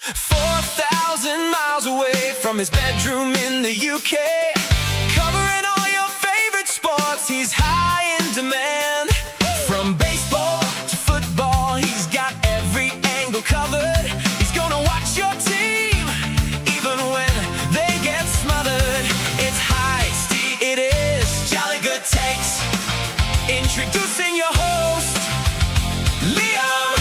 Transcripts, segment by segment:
4,000 miles away from his bedroom in the UK, covering all your favorite sports, he's high in demand. From baseball to football, he's got every angle covered. He's gonna watch your team, even when they get smothered. It's Heist, it is Jolly Good Takes. Introducing your host, Liam.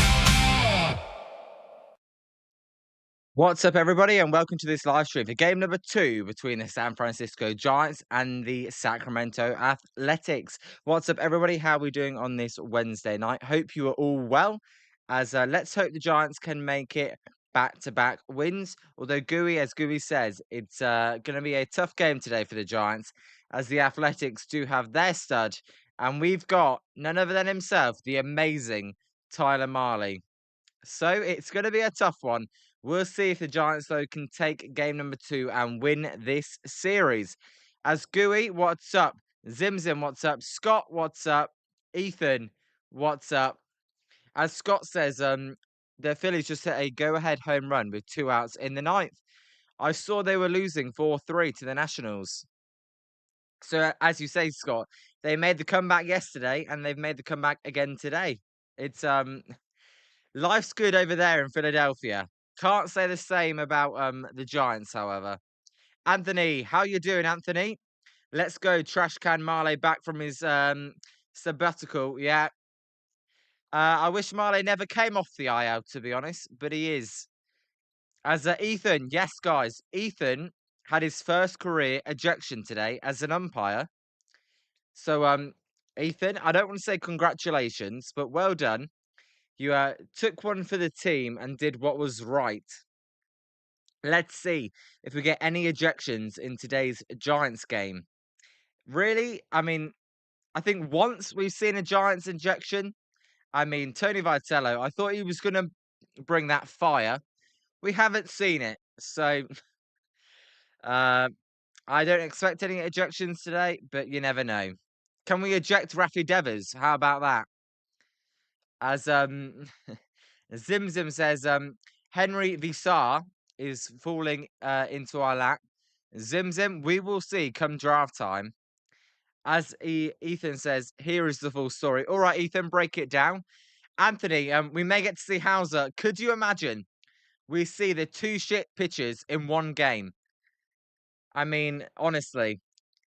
What's up, everybody, and welcome to this live stream for game number 2 between the San Francisco Giants and the Sacramento Athletics. What's up, everybody? How are we doing on this Wednesday night? Hope you are all well, as let's hope the Giants can make it back-to-back wins. Although as Gooey says, it's going to be a tough game today for the Giants, as the Athletics do have their stud, and we've got none other than himself, the amazing Tyler Mahle. So it's going to be a tough one. We'll see if the Giants, though, can take game number 2 and win this series. As Gooey, what's up? Zimzim, what's up? Scott, what's up? Ethan, what's up? As Scott says, the Phillies just hit a go-ahead home run with 2 outs in the 9th. I saw they were losing 4-3 to the Nationals. So, as you say, Scott, they made the comeback yesterday, and they've made the comeback again today. It's life's good over there in Philadelphia. Can't say the same about the Giants, however. Anthony, how you doing, Anthony? Let's go. Trash Can Mahle back from his sabbatical. Yeah. I wish Mahle never came off the IL, to be honest, but he is. As Ethan, yes, guys, Ethan had his first career ejection today as an umpire. So, Ethan, I don't want to say congratulations, but well done. You took one for the team and did what was right. Let's see if we get any ejections in today's Giants game. Really? I mean, I think once we've seen a Giants ejection. I mean, Tony Vitello, I thought he was going to bring that fire. We haven't seen it. So, I don't expect any ejections today, but you never know. Can we eject Rafi Devers? How about that? As Zimzim says, Henry Visar is falling into our lap. Zimzim, we will see come draft time. As Ethan says, here is the full story. All right, Ethan, break it down. Anthony, we may get to see Hauser. Could you imagine we see the 2 shit pitches in one game? I mean, honestly,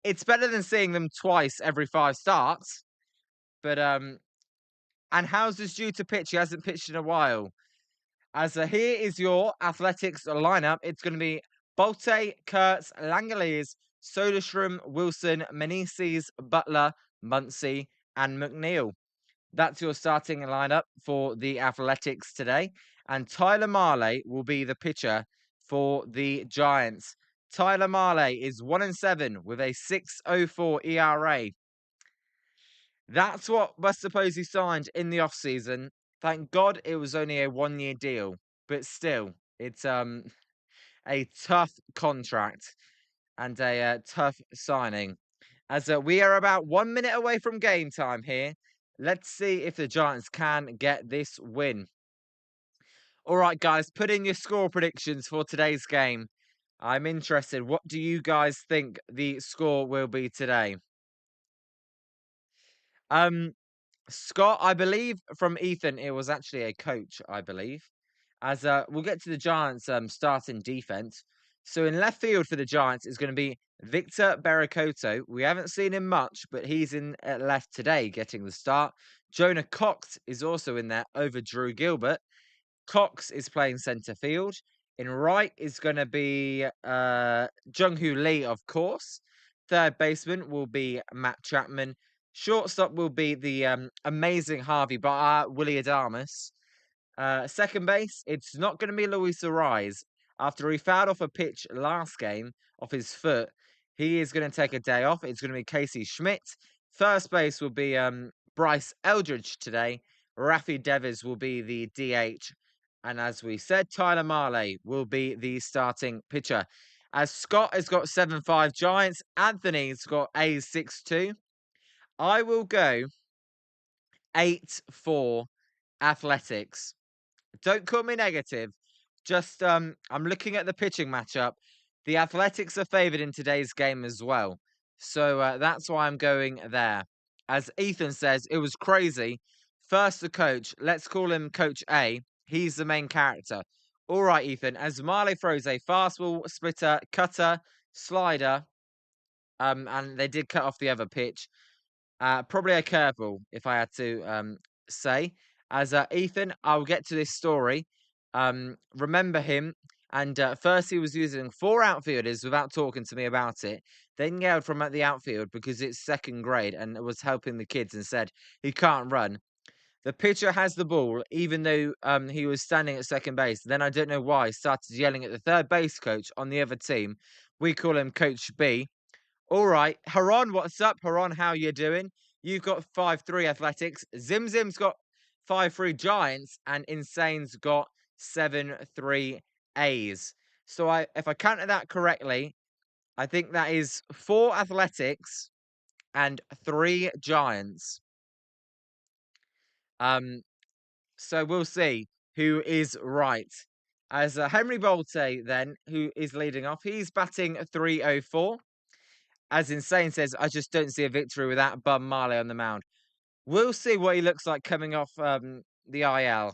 it's better than seeing them twice every 5 starts. But and Hauser's due to pitch. He hasn't pitched in a while. As here is your Athletics lineup. It's going to be Bolte, Kurtz, Langeliers, Soderstrom, Wilson, Meneses, Butler, Muncy, and McNeil. That's your starting lineup for the Athletics today. And Tyler Mahle will be the pitcher for the Giants. Tyler Mahle is 1-7 with a 6.04 ERA. That's what was supposedly signed in the offseason. Thank God it was only a 1-year deal. But still, it's a tough contract and a tough signing. As we are about 1 minute away from game time here. Let's see if the Giants can get this win. All right, guys, put in your score predictions for today's game. I'm interested. What do you guys think the score will be today? Scott, I believe from Ethan, it was actually a coach, I believe. As we'll get to the Giants' starting defense. So in left field for the Giants is going to be Victor Berricoto. We haven't seen him much, but he's in at left today getting the start. Jonah Cox is also in there over Drew Gilbert. Cox is playing centre field. In right is going to be Jung-Hoo Lee, of course. Third baseman will be Matt Chapman. Shortstop will be the amazing Harvey Willie Adames. Second base, it's not going to be Luis Ariz. After he fouled off a pitch last game off his foot, he is going to take a day off. It's going to be Casey Schmidt. First base will be Bryce Eldridge today. Rafi Devers will be the DH. And as we said, Tyler Mahle will be the starting pitcher. As Scott has got 7-5 Giants, Anthony's got A's 6-2. I will go 8-4 Athletics. Don't call me negative. just I'm looking at the pitching matchup. The Athletics are favored in today's game as well. So that's why I'm going there. As Ethan says, it was crazy. First the coach, let's call him Coach A. He's the main character. All right, Ethan, as Mahle throws a fastball, splitter, cutter, slider, and they did cut off the other pitch. Probably a curveball, if I had to say. As Ethan, I'll get to this story. Remember him, and first he was using 4 outfielders without talking to me about it. Then yelled from at the outfield because it's second grade and was helping the kids and said he can't run. The pitcher has the ball, even though he was standing at second base. Then I don't know why he started yelling at the third base coach on the other team. We call him Coach B. All right, Haron, what's up? Haron, how you doing? You've got 5-3 Athletics. Zim's got 5-3 Giants, and Insane's got 7-3 A's. So if I counted that correctly, I think that is 4 Athletics and 3 Giants. So we'll see who is right. As Henry Bolte, then, who is leading off, he's batting 304. As Insane says, I just don't see a victory without Bum Mahle on the mound. We'll see what he looks like coming off the IL.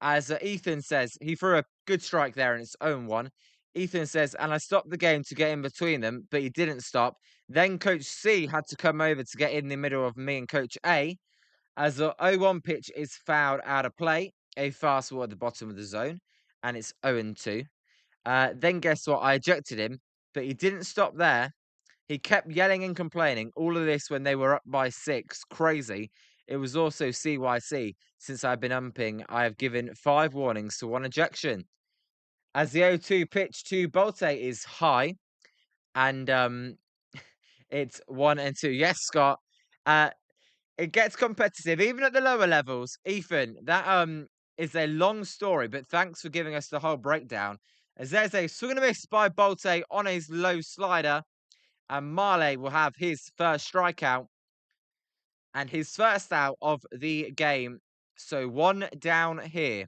As Ethan says, he threw a good strike there in its own one. Ethan says, and I stopped the game to get in between them, but he didn't stop. Then Coach C had to come over to get in the middle of me and Coach A. As the 0-1 pitch is fouled out of play, a fastball at the bottom of the zone, and it's 0-2. Then guess what? I ejected him, but he didn't stop there. He kept yelling and complaining. All of this when they were up by 6. Crazy. It was also CYC. Since I've been umping, I have given 5 warnings to 1 ejection. As the 0-2 pitch to Bolte is high, and it's 1-2. Yes, Scott. It gets competitive, even at the lower levels. Ethan, that is a long story, but thanks for giving us the whole breakdown. As there's a swing and a miss by Bolte on his low slider, and Mahle will have his first strikeout and his first out of the game. So 1 down here.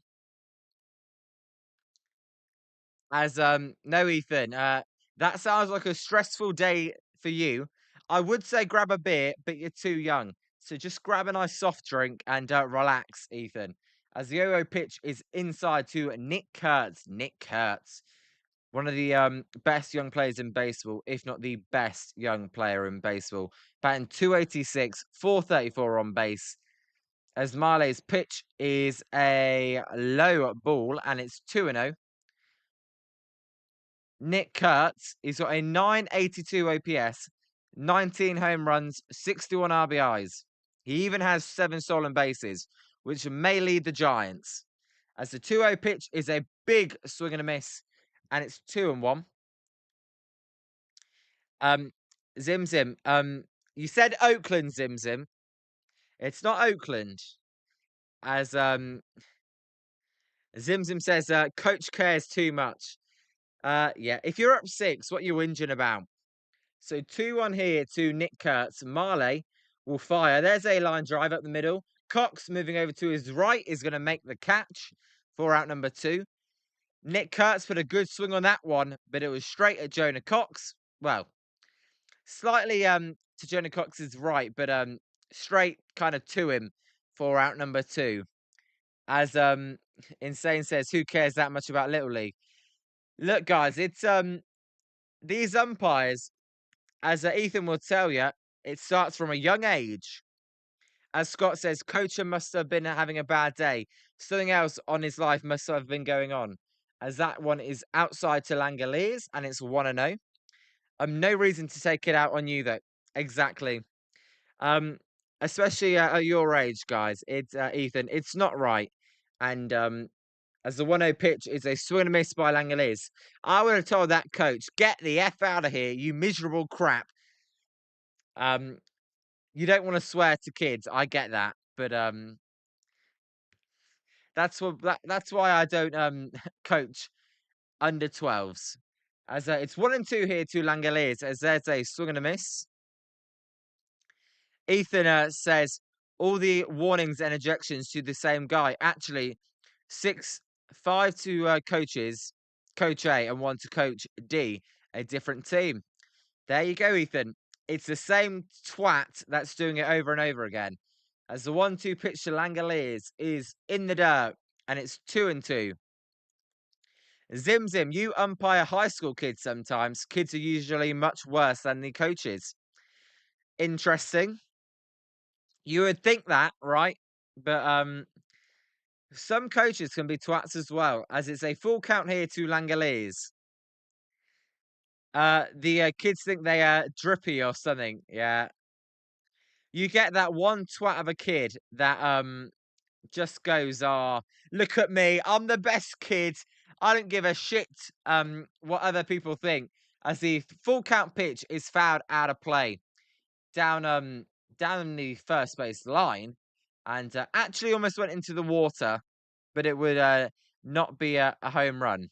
As no, Ethan, that sounds like a stressful day for you. I would say grab a beer, but you're too young. So just grab a nice soft drink and relax, Ethan. As the 0 pitch is inside to Nick Kurtz. Nick Kurtz, one of the best young players in baseball, if not the best young player in baseball. Batting 286, 434 on base. As Mahle's pitch is a low ball and it's 2-0. Nick Kurtz, he's got a 982 OPS, 19 home runs, 61 RBIs. He even has 7 stolen bases, which may lead the Giants. As the 2-0 pitch is a big swing and a miss, and it's 2-1. Zim, you said Oakland, Zim. It's not Oakland. As Zim says, coach cares too much. Yeah, if you're up 6, what are you whinging about? So 2-1 here to Nick Kurtz. Mahle will fire. There's a line drive up the middle. Cox moving over to his right is going to make the catch for out number 2. Nick Kurtz put a good swing on that one, but it was straight at Jonah Cox. Well, slightly to Jonah Cox's right, but straight kind of to him for out number 2. As Insane says, who cares that much about Little League? Look, guys, it's these umpires, as Ethan will tell you, it starts from a young age. As Scott says, Coacher must have been having a bad day. Something else on his life must have been going on. As that one is outside to Langoliers, and it's 1-0. No reason to take it out on you, though. Exactly. Especially at your age, guys. It's Ethan. It's not right. And as the 1-0 pitch is a swing and a miss by Langoliers, I would have told that coach, "Get the F out of here, you miserable crap." You don't want to swear to kids. I get that, but that's why I don't coach under 12s. As it's 1-2 here to Langoliers, as there's a swing and a miss. Ethan says all the warnings and ejections to the same guy. Actually, 6 5 to coaches, Coach A, and 1 to Coach D, a different team. There you go, Ethan. It's the same twat that's doing it over and over again. As the 1-2 pitch to Langoliers is in the dirt, and it's 2-2. Zim Zim, you umpire high school kids sometimes. Kids are usually much worse than the coaches. Interesting. You would think that, right? But some coaches can be twats as well, as it's a full count here to Langoliers. The kids think they are drippy or something. Yeah. You get that one twat of a kid that just goes, "Ah, look at me, I'm the best kid. I don't give a shit what other people think." As the full count pitch is fouled out of play down down the first base line, and actually almost went into the water, but it would not be a home run.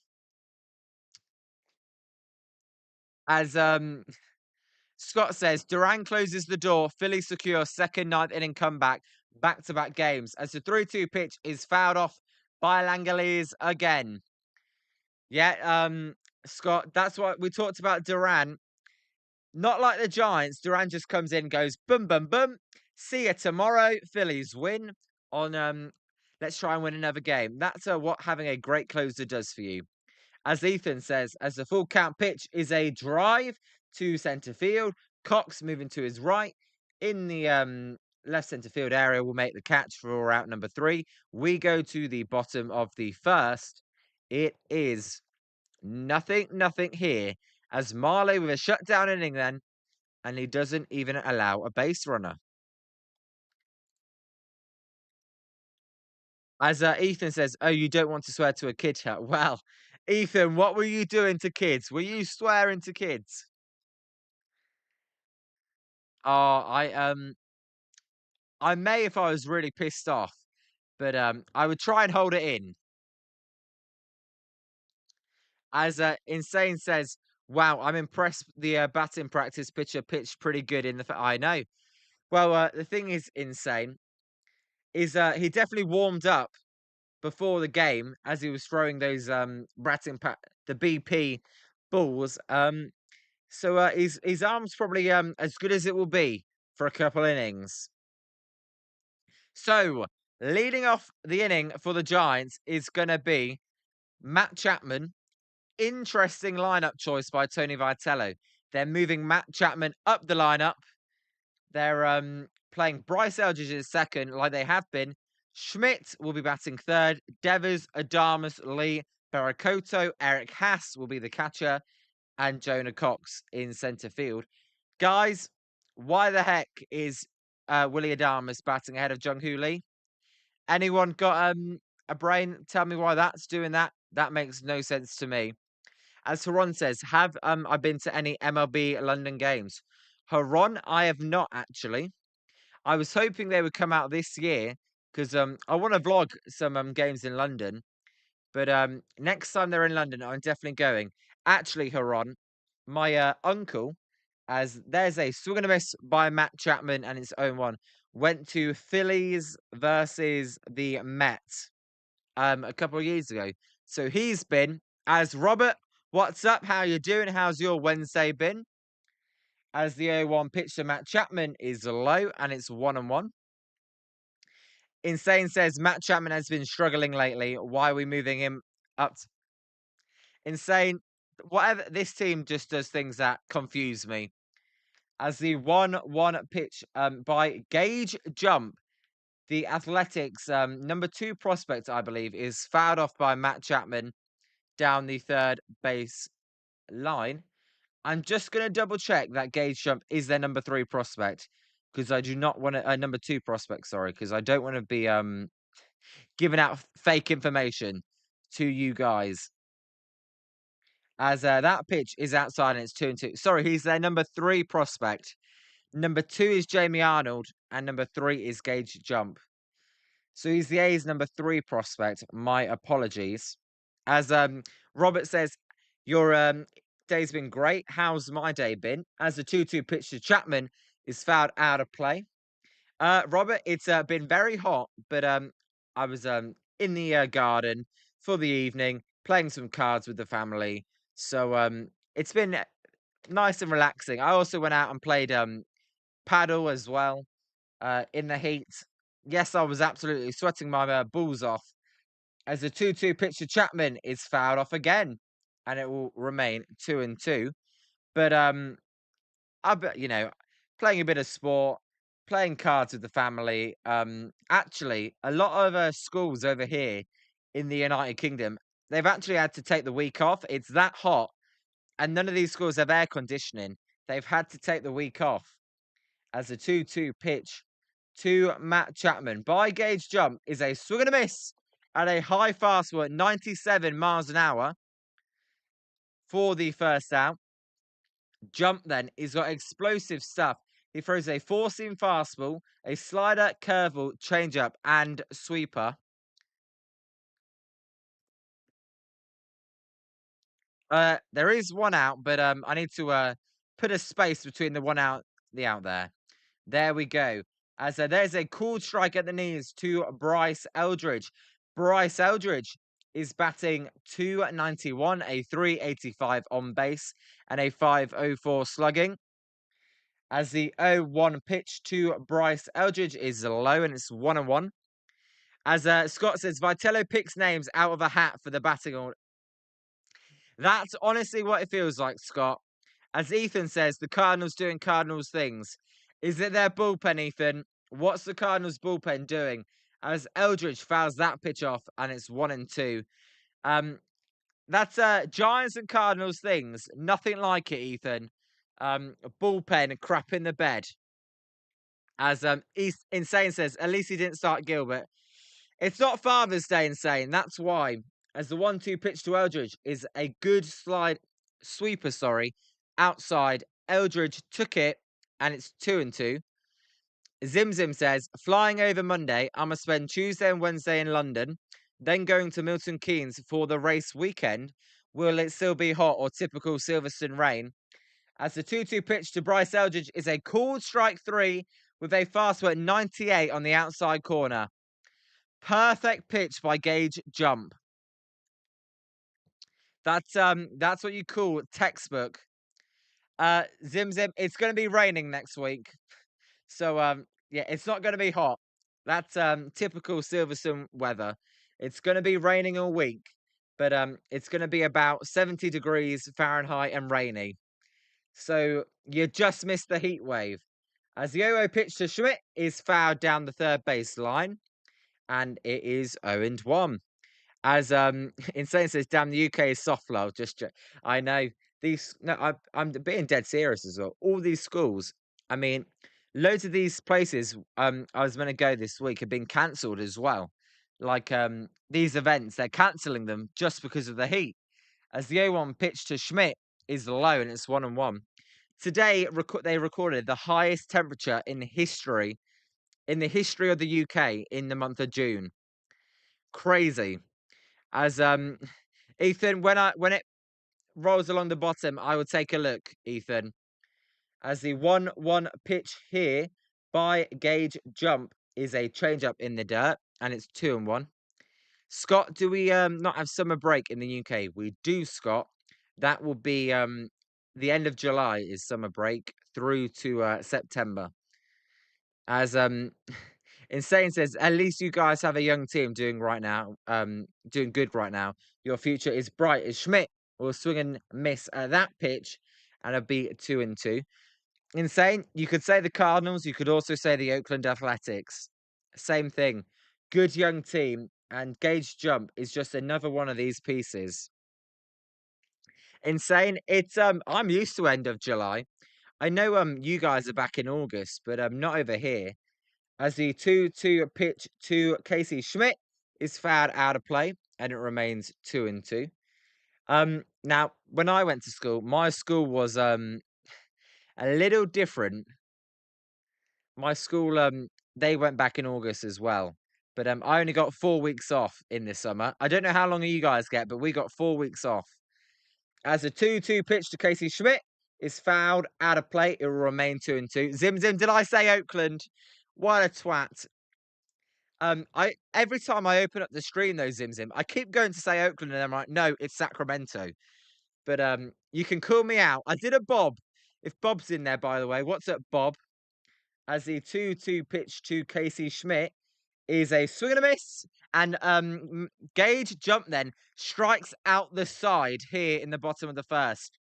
As Scott says, Duran closes the door. Philly secure second ninth inning comeback, back-to-back games. As the 3-2 pitch is fouled off by Langoliers again. Yeah, Scott, that's what we talked about Duran. Not like the Giants. Duran just comes in, goes boom, boom, boom. See you tomorrow. Phillies win on let's try and win another game. That's what having a great closer does for you. As Ethan says, as the full count pitch is a drive to centre field. Cox moving to his right in the left centre field area will make the catch for out number 3. We go to the bottom of the first. It is nothing here. As Mahle with a shutdown inning then, and he doesn't even allow a base runner. As Ethan says, "Oh, you don't want to swear to a kid chat." Well, Ethan, what were you doing to kids? Were you swearing to kids? Oh, I may if I was really pissed off, but I would try and hold it in. As Insane says, "Wow, I'm impressed. The batting practice pitcher pitched pretty good in the." I know. Well, the thing is, Insane is he definitely warmed up before the game as he was throwing those the BP balls. So his arm's probably as good as it will be for a couple innings. So leading off the inning for the Giants is going to be Matt Chapman. Interesting lineup choice by Tony Vitello. They're moving Matt Chapman up the lineup. They're playing Bryce Eldridge in second, like they have been. Schmidt will be batting third. Devers, Adamas, Lee, Barakoto, Eric Haas will be the catcher, and Jonah Cox in centre field. Guys, why the heck is Willie Adamas batting ahead of Jung Hoo Lee? Anyone got a brain? Tell me why that's doing that. That makes no sense to me. As Haron says, have I been to any MLB London games? Haron, I have not actually. I was hoping they would come out this year because I want to vlog some games in London. But next time they're in London, I'm definitely going. Actually, Haron, my uncle, as there's a swing and a miss by Matt Chapman and its own one, went to Phillies versus the Mets a couple of years ago. So he's been as Robert. What's up? How you doing? How's your Wednesday been? As the 0-1 pitch to Matt Chapman is low and it's 1-1. Insane says Matt Chapman has been struggling lately. Why are we moving him up? Insane. Whatever. This team just does things that confuse me. As the 1-1 pitch by Gage Jump, the Athletics number 2 prospect, I believe, is fouled off by Matt Chapman down the third base line. I'm just going to double check that Gage Jump is their number 3 prospect because I do not want to number 2 prospect, sorry, because I don't want to be giving out fake information to you guys. As that pitch is outside and it's 2-2. Sorry, he's their number 3 prospect. Number 2 is Jamie Arnold and number 3 is Gage Jump. So he's the A's number 3 prospect. My apologies. As Robert says, your day's been great. How's my day been? As the 2-2 pitch to Chapman is fouled out of play. Robert, it's been very hot, but I was in the garden for the evening, playing some cards with the family. So it's been nice and relaxing. I also went out and played paddle as well in the heat. Yes, I was absolutely sweating my balls off as the 2-2 pitch to Chapman is fouled off again, and it will remain 2-2. But I bet playing a bit of sport, playing cards with the family. Actually, a lot of schools over here in the United Kingdom, they've actually had to take the week off. It's that hot, and none of these schools have air conditioning. They've had to take the week off as a 2-2 pitch to Matt Chapman by Gage Jump is a swing and a miss at a high fastball at 97 miles an hour for the first out. Jump then, he's got explosive stuff. He throws a four-seam fastball, a slider, curveball, changeup, and sweeper. There is one out, but I need to put a space between the one out, the out there. There we go. As there's a cool strike at the knees to Bryce Eldridge. Bryce Eldridge is batting 291, a 385 on base, and a 504 slugging. As the 0-1 pitch to Bryce Eldridge is low and it's 1-1. As Scott says, Vitello picks names out of a hat for the batting order. That's honestly what it feels like, Scott. As Ethan says, the Cardinals doing Cardinals things. Is it their bullpen, Ethan? What's the Cardinals bullpen doing? As Eldridge fouls that pitch off and it's 1-2. That's Giants and Cardinals things. Nothing like it, Ethan. Bullpen crap in the bed. As Insane says, at least he didn't start Gilbert. It's not Father's Day, Insane. That's why. As the 1-2 pitch to Eldridge is a good sweeper, outside. Eldridge took it, and it's 2-2. Zim Zim says, flying over Monday, I'ma spend Tuesday and Wednesday in London, then going to Milton Keynes for the race weekend. Will it still be hot or typical Silverstone rain? As the 2-2 pitch to Bryce Eldridge is a called strike 3 with a fastball at 98 on the outside corner. Perfect pitch by Gage Jump. That's what you call textbook. Zim Zim, it's going to be raining next week. So yeah, it's not going to be hot. That's typical Silverstone weather. It's going to be raining all week, but it's going to be about 70 degrees Fahrenheit and rainy. So you just missed the heat wave. As the 0-0 pitch to Schmidt is fouled down the third base line, and it is 0-1. As Insane says, damn, the UK is soft, love. I know these. No, I'm being dead serious as well. All these schools, I mean, loads of these places I was going to go this week have been cancelled as well. Like these events, they're cancelling them just because of the heat. As the 0-1 pitch to Schmidt is low and it's 1-1. Today, they recorded the highest temperature in the history of the UK in the month of June. Crazy. As Ethan, when it rolls along the bottom, I will take a look, Ethan. As the 1-1 pitch here by Gage Jump is a change-up in the dirt, and it's 2-1. Scott, do we not have summer break in the UK? We do, Scott. That will be the end of July is summer break through to September. As Insane says, at least you guys have a young team doing good right now. Your future is bright. As Schmidt will swing and miss at that pitch, and it'll be 2-2. Insane. You could say the Cardinals. You could also say the Oakland Athletics. Same thing. Good young team, and Gage Jump is just another one of these pieces. Insane. It's I'm used to end of July. I know you guys are back in August, but not over here. As the 2-2 pitch to Casey Schmidt is fouled out of play, and it remains 2-2. Now when I went to school, my school was a little different. My school they went back in August as well. But I only got 4 weeks off in this summer. I don't know how long you guys get, but we got 4 weeks off. As a 2-2 pitch to Casey Schmidt is fouled out of play, it will remain 2-2. Zim Zim, did I say Oakland? What a twat. I every time I open up the stream though, Zim Zim, I keep going to say Oakland, and I'm like, no, it's Sacramento. But you can call me out. I did a Bob. If Bob's in there, by the way, what's up, Bob? As the 2-2 pitch to Casey Schmidt is a swing and a miss, and Gage Jump then strikes out the side here in the bottom of the first.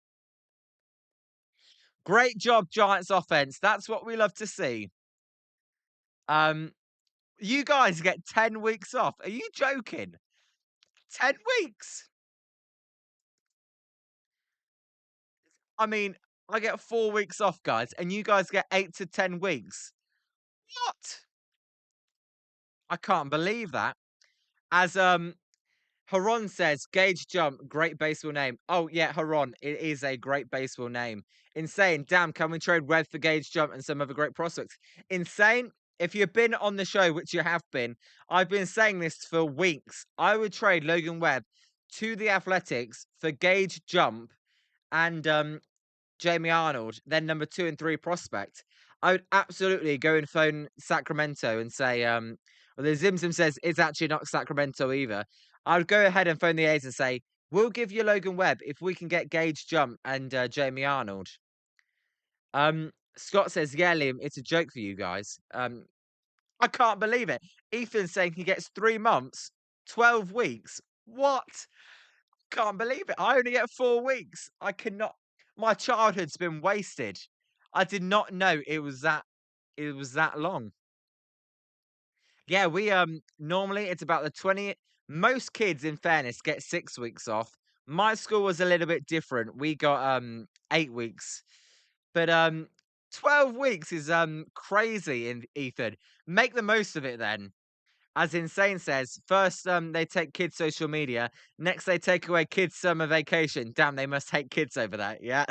Great job, Giants offense. That's what we love to see. Um, you guys get 10 weeks off. Are you joking? 10 weeks? I mean, I get 4 weeks off, guys, and you guys get 8 to 10 weeks. What? I can't believe that. As Haron says, Gage Jump, great baseball name. Oh yeah, Haron, it is a great baseball name. Insane. Damn, can we trade Webb for Gage Jump and some other great prospects? Insane. If you've been on the show, which you have been, I've been saying this for weeks. I would trade Logan Webb to the Athletics for Gage Jump and Jamie Arnold, then number 2 and 3 prospect. I would absolutely go and phone Sacramento and say, well, the Zimzim says it's actually not Sacramento either. I would go ahead and phone the A's and say, we'll give you Logan Webb if we can get Gage Jump and Jamie Arnold. Scott says, yeah, Liam, it's a joke for you guys. I can't believe it. Ethan's saying he gets 3 months, 12 weeks. What? Can't believe it. I only get 4 weeks. I cannot. My childhood's been wasted. I did not know it was that long. Yeah, we normally it's about the 20. Most kids, in fairness, get 6 weeks off. My school was a little bit different. We got 8 weeks. But 12 weeks is crazy in Ethan. Make the most of it then. As Insane says, first they take kids' social media, next they take away kids' summer vacation. Damn, they must hate kids over that. Yeah,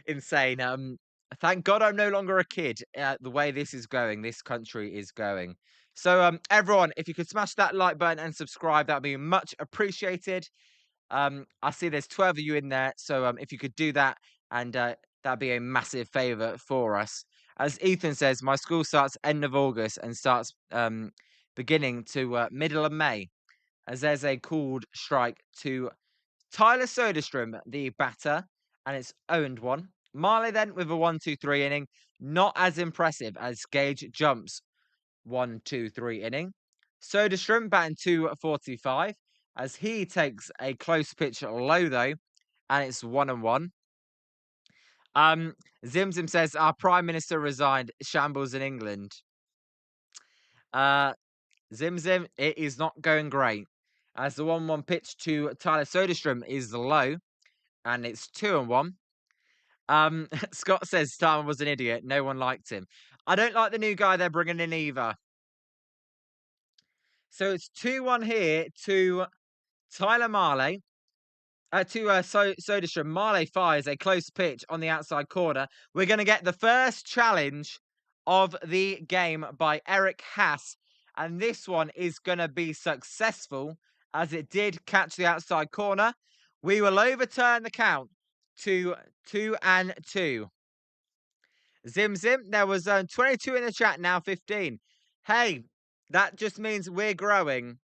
Insane. Thank God I'm no longer a kid. The way this is going, this country is going. So, everyone, if you could smash that like button and subscribe, that'd be much appreciated. I see there's 12 of you in there, so if you could do that, and that'd be a massive favour for us. As Ethan says, my school starts end of August and starts beginning to middle of May, as there's a called strike to Tyler Soderstrom, the batter, and it's owned one. Mahle then with a 1-2-3 inning, not as impressive as Gage Jump's 1-2-3 inning. Soderstrom batting 245 as he takes a close pitch low though, and it's 1-1. Zimzim says our Prime Minister resigned. Shambles in England. Zimzim, it is not going great. As the 1-1 pitch to Tyler Soderstrom is low, and it's 2-1. Scott says Starman was an idiot. No one liked him. I don't like the new guy they're bringing in either. So it's 2-1 here to Tyler Mahle. Soderstrom. Mahle fires a close pitch on the outside corner. We're going to get the first challenge of the game by Eric Haas. And this one is going to be successful as it did catch the outside corner. We will overturn the count to 2-2. Zim Zim, there was 22 in the chat, now 15. Hey, that just means we're growing.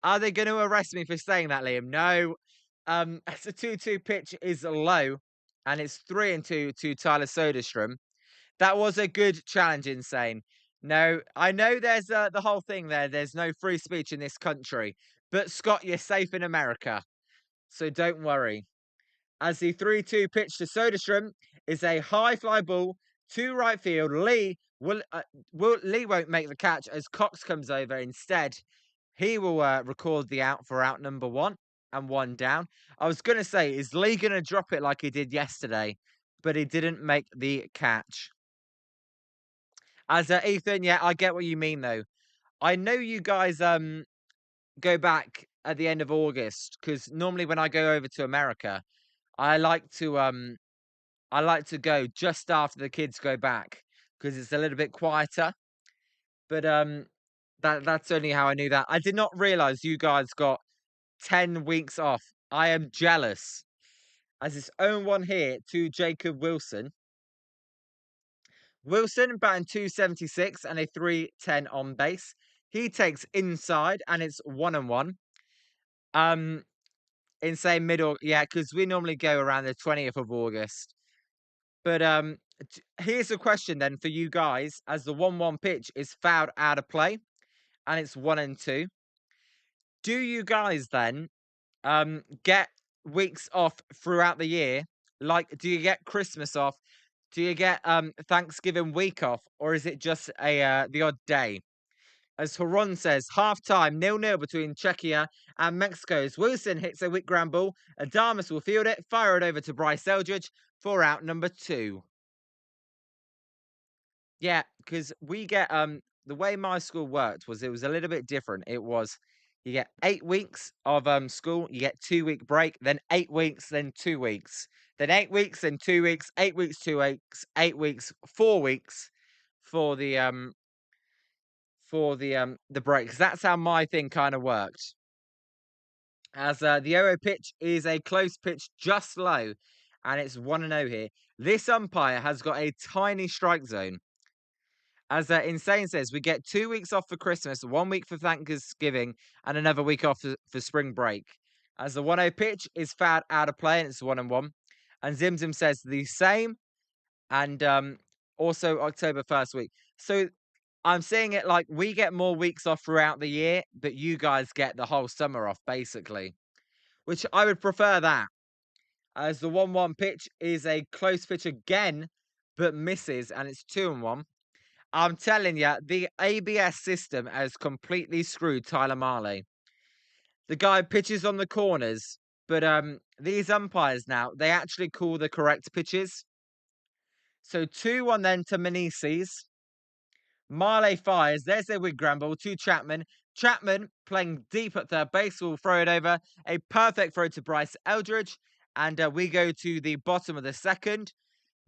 Are they going to arrest me for saying that, Liam? No. As the 2-2 pitch is low, and it's 3-2 to Tyler Soderstrom. That was a good challenge, Insane. No, I know there's the whole thing there. There's no free speech in this country. But, Scott, you're safe in America. So don't worry. As the 3-2 pitch to Soderstrom is a high fly ball to right field. Lee won't make the catch as Cox comes over instead. He will record the out for out number 1 and 1 down. I was going to say, is Lee going to drop it like he did yesterday? But he didn't make the catch. As Ethan, yeah, I get what you mean though. I know you guys go back at the end of August because normally when I go over to America, I like to go just after the kids go back because it's a little bit quieter. But that's only how I knew that. I did not realize you guys got 10 weeks off. I am jealous. As its own one here to Jacob Wilson. Wilson batting 276 and a 310 on base. He takes inside, and it's 1-1. Um, Insane middle, yeah, because we normally go around the 20th of August. But here's a question then for you guys: as the 1-1 pitch is fouled out of play, and it's 1-2, do you guys then get weeks off throughout the year? Like, do you get Christmas off? Do you get Thanksgiving week off, or is it just a the odd day? As Horon says, half time 0-0 between Czechia and Mexico's Wilson hits a Wick ground ball. Adamus will field it, fire it over to Bryce Eldridge for out number 2. Yeah, because we get the way my school worked was it was a little bit different. It was you get 8 weeks of school, you get 2 week break, then 8 weeks, then 2 weeks, then 8 weeks, then 2 weeks, 8 weeks, 2 weeks, 8 weeks, 4 weeks for the breaks. That's how my thing kind of worked. As the OO pitch is a close pitch, just low, and it's 1-0 here. This umpire has got a tiny strike zone. As Insane says, we get 2 weeks off for Christmas, 1 week for Thanksgiving, and another week off for spring break. As the 1-0 pitch is fouled out of play, and it's 1-1. And Zimzim says the same, and also October 1st week. So I'm seeing it like we get more weeks off throughout the year, but you guys get the whole summer off, basically. Which I would prefer that. As the 1-1 pitch is a close pitch again, but misses, and it's 2-1. I'm telling you, the ABS system has completely screwed Tyler Mahle. The guy pitches on the corners, but these umpires now, they actually call the correct pitches. So 2-1 then to Meneses. Mahle fires. There's their Wig Gramble to Chapman. Chapman playing deep at third base will throw it over. A perfect throw to Bryce Eldridge. And we go to the bottom of the second.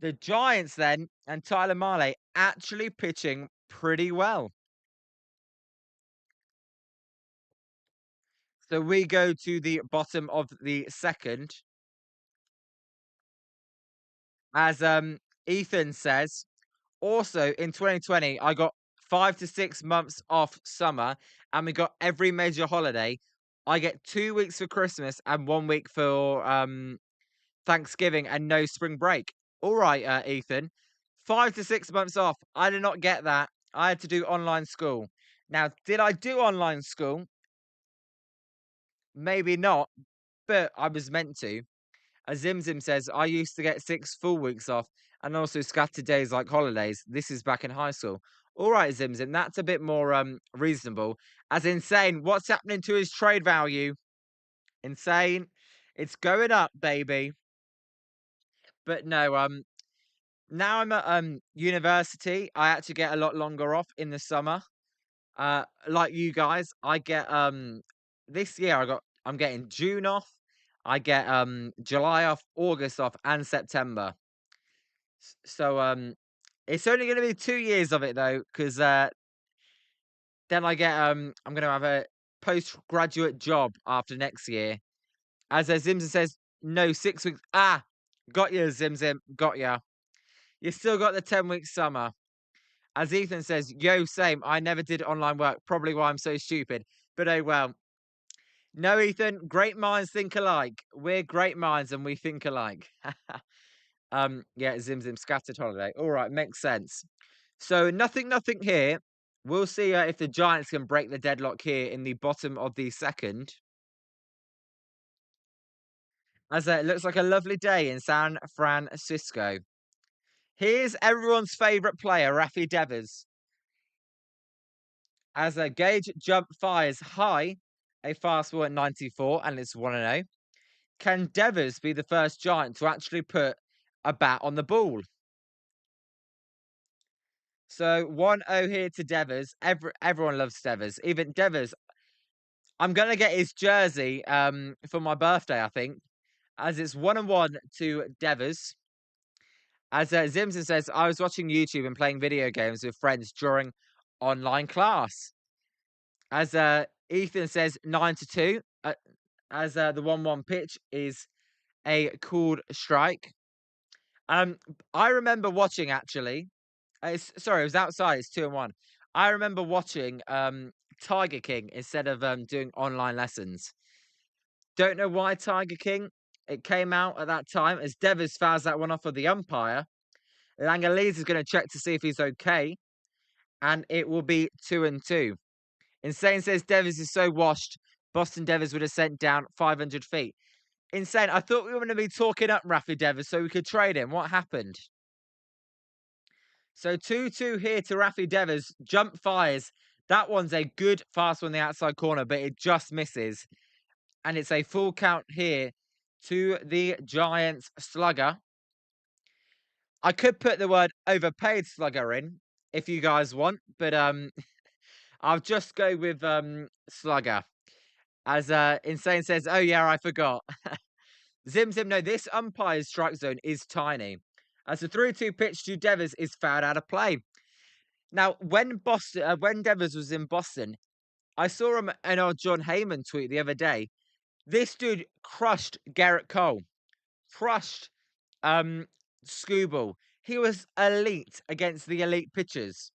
The Giants then and Tyler Mahle actually pitching pretty well. So we go to the bottom of the second. As Ethan says, also in 2020, I got 5 to 6 months off summer, and we got every major holiday. I get 2 weeks for Christmas and 1 week for Thanksgiving and no spring break. All right, Ethan, 5 to 6 months off. I did not get that. I had to do online school. Now, did I do online school? Maybe not, but I was meant to. As Zimzim says, I used to get 6 full weeks off and also scattered days like holidays. This is back in high school. All right, Zimzim, that's a bit more reasonable. As Insane, what's happening to his trade value? Insane, it's going up, baby. But no, now I'm at university. I actually get a lot longer off in the summer. Like you guys, I get this year I'm getting June off. I get July off, August off, and September. So it's only going to be 2 years of it though, because then I get I'm going to have a postgraduate job after next year. As Zimzim says, no 6 weeks. Ah, got you, Zimzim, got you. You still got the 10 week summer. As Ethan says, yo, same. I never did online work. Probably why I'm so stupid. But oh well. No, Ethan, great minds think alike. We're great minds and we think alike. Yeah, Zimzim scattered holiday. All right, makes sense. So nothing here. We'll see if the Giants can break the deadlock here in the bottom of the second. As it looks like a lovely day in San Francisco. Here's everyone's favourite player, Rafi Devers. As a Gage Jump fires high, a fastball at 94, and it's 1-0. Can Devers be the first Giant to actually put a bat on the ball? So 1-0 here to Devers. Everyone loves Devers. Even Devers. I'm gonna get his jersey for my birthday, I think. As it's 1-1 to Devers. As Zimson says, I was watching YouTube and playing video games with friends during online class. As Ethan says, 9-2. As the 1-1 pitch is a called strike. I remember watching actually. Sorry, it was outside. It's 2-1. I remember watching Tiger King instead of doing online lessons. Don't know why Tiger King. It came out at that time as Devers fouls that one off of the umpire. Langalees is going to check to see if he's okay, and it will be 2-2. Insane says Devers is so washed, Boston Devers would have sent down 500 feet. Insane. I thought we were going to be talking up Rafi Devers so we could trade him. What happened? So 2-2 here to Rafi Devers. Jump fires. That one's a good fast one in the outside corner, but it just misses. And it's a full count here to the Giants slugger. I could put the word overpaid slugger in if you guys want, but I'll just go with slugger. As Insane says, oh yeah, I forgot. Zim Zim, no, this umpire's strike zone is tiny. As the 3-2 pitch to Devers is fouled out of play. Now, when Devers was in Boston, I saw an old John Heyman tweet the other day. This dude crushed Garrett Cole, crushed Scooble. He was elite against the elite pitchers.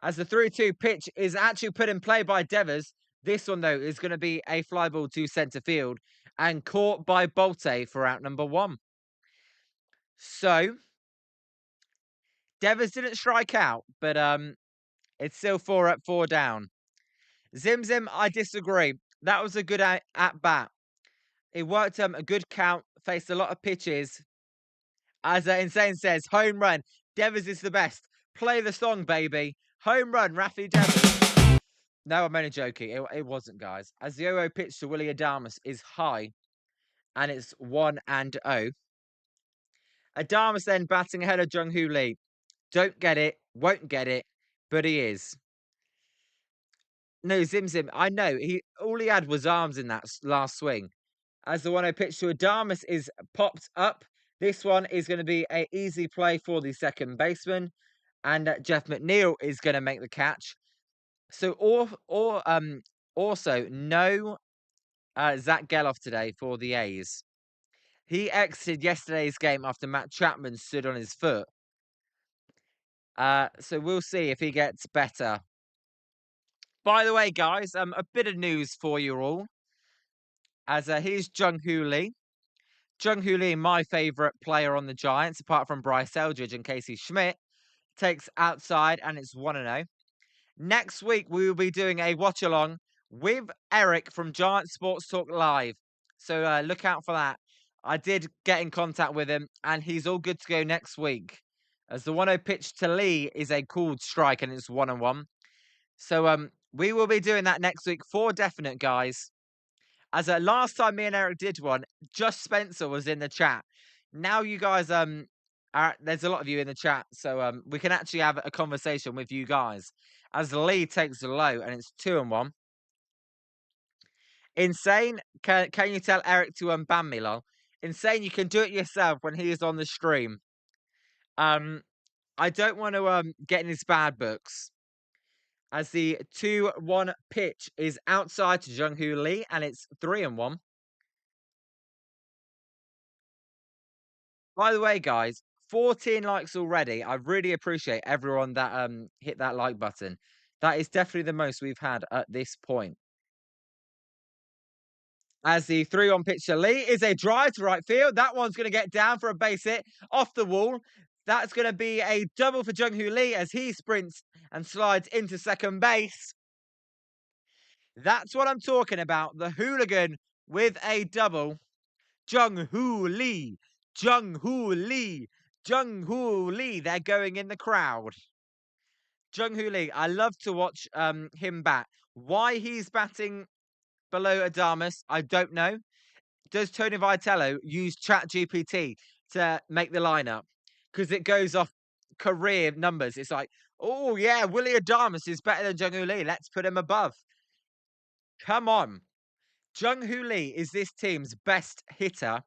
As the 3-2 pitch is actually put in play by Devers, this one though is going to be a fly ball to centre field and caught by Bolte for out number 1. So Devers didn't strike out, but it's still 4 up, 4 down. Zim Zim, I disagree. That was a good at bat. It worked a good count, faced a lot of pitches. As Insane says, home run. Devers is the best. Play the song, baby. Home run, Rafi Devers. No, I'm only joking. It wasn't, guys. As the 0-0 pitch to Willie Adames is high, and it's 1-0. Adames then batting ahead of Jung Hoo Lee. Don't get it, won't get it, but he is. No, Zim Zim, I know. All he had was arms in that last swing. As the 1-0 pitch to Adames is popped up. This one is going to be an easy play for the second baseman. And Jeff McNeil is going to make the catch. So, also, no Zach Geloff today for the A's. He exited yesterday's game after Matt Chapman stood on his foot. So we'll see if he gets better. By the way, guys, a bit of news for you all. As here's Jung Hoo Lee. Jung Hoo Lee, my favourite player on the Giants, apart from Bryce Eldridge and Casey Schmidt, takes outside and it's 1-0. Next week, we will be doing a watch along with Eric from Giant Sports Talk Live. So look out for that. I did get in contact with him and he's all good to go next week. As the 1-0 pitch to Lee is a called strike and it's 1-1. So we will be doing that next week for definite, guys. As last time me and Eric did one, just Spencer was in the chat. Now you guys there's a lot of you in the chat, so we can actually have a conversation with you guys. As Lee takes the low and it's 2-1. Insane, can you tell Eric to ban me, lol? Insane, you can do it yourself when he is on the stream. I don't want to get in his bad books. As the 2-1 pitch is outside to Jung Hoo Lee, and it's 3-1. By the way, guys, 14 likes already. I really appreciate everyone that hit that like button. That is definitely the most we've had at this point. As the 3-1 pitch to Lee is a drive to right field. That one's going to get down for a base hit off the wall. That's going to be a double for Jung Hoo Lee as he sprints and slides into second base. That's what I'm talking about. The hooligan with a double. Jung Hoo Lee. Jung Hoo Lee. Jung Hoo Lee. They're going in the crowd. Jung Hoo Lee. I love to watch him bat. Why he's batting below Adames, I don't know. Does Tony Vitello use ChatGPT to make the lineup? Because it goes off career numbers. It's like, oh yeah, Willie Adames is better than Jung Hoo Lee. Let's put him above. Come on. Jung Hoo Lee is this team's best hitter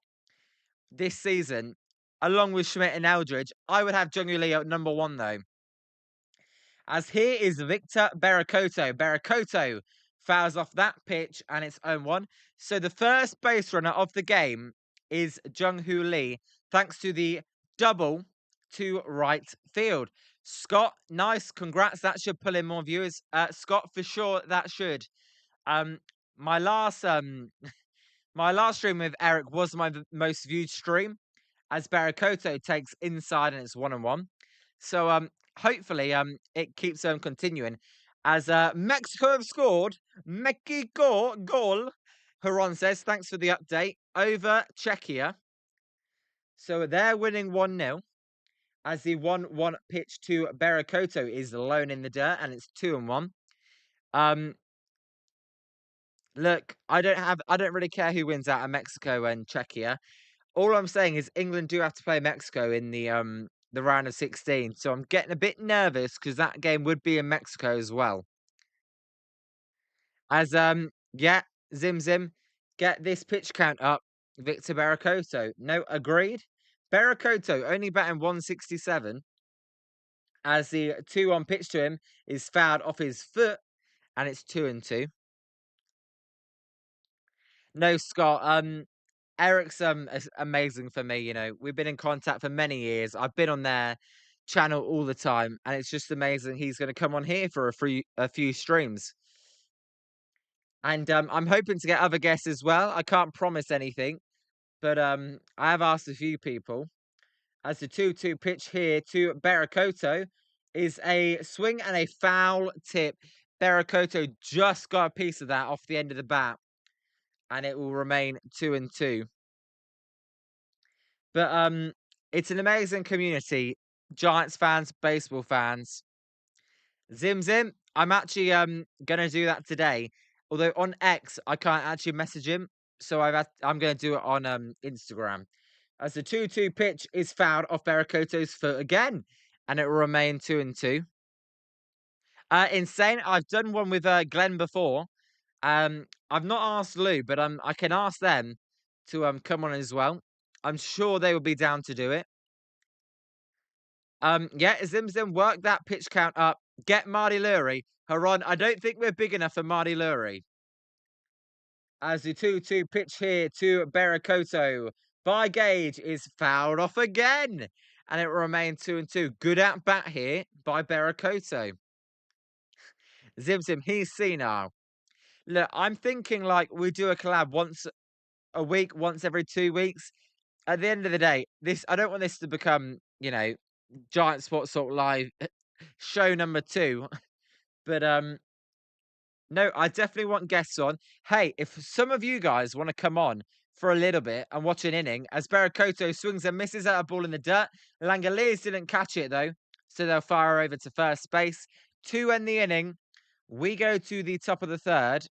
this season, along with Schmidt and Eldridge. I would have Jung Hoo Lee at number 1, though. As here is Victor Barakoto. Barakoto fouls off that pitch, and it's 0-1. So the first base runner of the game is Jung Hoo Lee, thanks to the double to right field. Scott, nice, congrats. That should pull in more viewers. Scott, for sure, that should. Um, my last my last stream with Eric was my most viewed stream, as Barakoto takes inside and it's 1-on-1. So hopefully it keeps continuing. As Mexico have scored, Mexico goal. Huron says, thanks for the update. Over Czechia. So they're winning 1-0. As the 1-1 pitch to Barakoto is alone in the dirt, and it's 2-1. Look, I don't really care who wins out of Mexico and Czechia. All I'm saying is England do have to play Mexico in the round of 16. So I'm getting a bit nervous because that game would be in Mexico as well. As yeah, Zim Zim, get this pitch count up. Victor Barakoto. No, agreed. Barakoto only batting 167 as the 2-1 pitch to him is fouled off his foot, and it's 2-2. No, Scott. Eric's amazing for me. You know, we've been in contact for many years. I've been on their channel all the time, and it's just amazing. He's going to come on here for a few streams, and I'm hoping to get other guests as well. I can't promise anything, but I have asked a few people. As the 2-2 pitch here to Barakoto is a swing and a foul tip. Barakoto just got a piece of that off the end of the bat, and it will remain 2-2. But it's an amazing community. Giants fans, baseball fans. Zim Zim, I'm actually gonna do that today. Although on X I can't actually message him, so I'm gonna do it on Instagram. As the 2-2 pitch is fouled off Barakoto's foot again, and it will remain 2-2. Insane. I've done one with Glenn before. I've not asked Lou, but I can ask them to come on as well. I'm sure they will be down to do it. Yeah, Zim Zim, work that pitch count up. Get Marty Lurie. Haron, I don't think we're big enough for Marty Lurie. As the 2-2 pitch here to Barakoto by Gage is fouled off again. And it will remain 2-2. Good at bat here by Barakoto. Zim Zim, he's senile. Look, I'm thinking like we do a collab once a week, once every 2 weeks. At the end of the day, I don't want this to become, you know, Giant Sports Talk Live show number 2. But no, I definitely want guests on. Hey, if some of you guys want to come on for a little bit and watch an inning, as Barakoto swings and misses at a ball in the dirt, Langoliers didn't catch it though, so they'll fire over to first base. 2 end the inning. We go to the top of the third.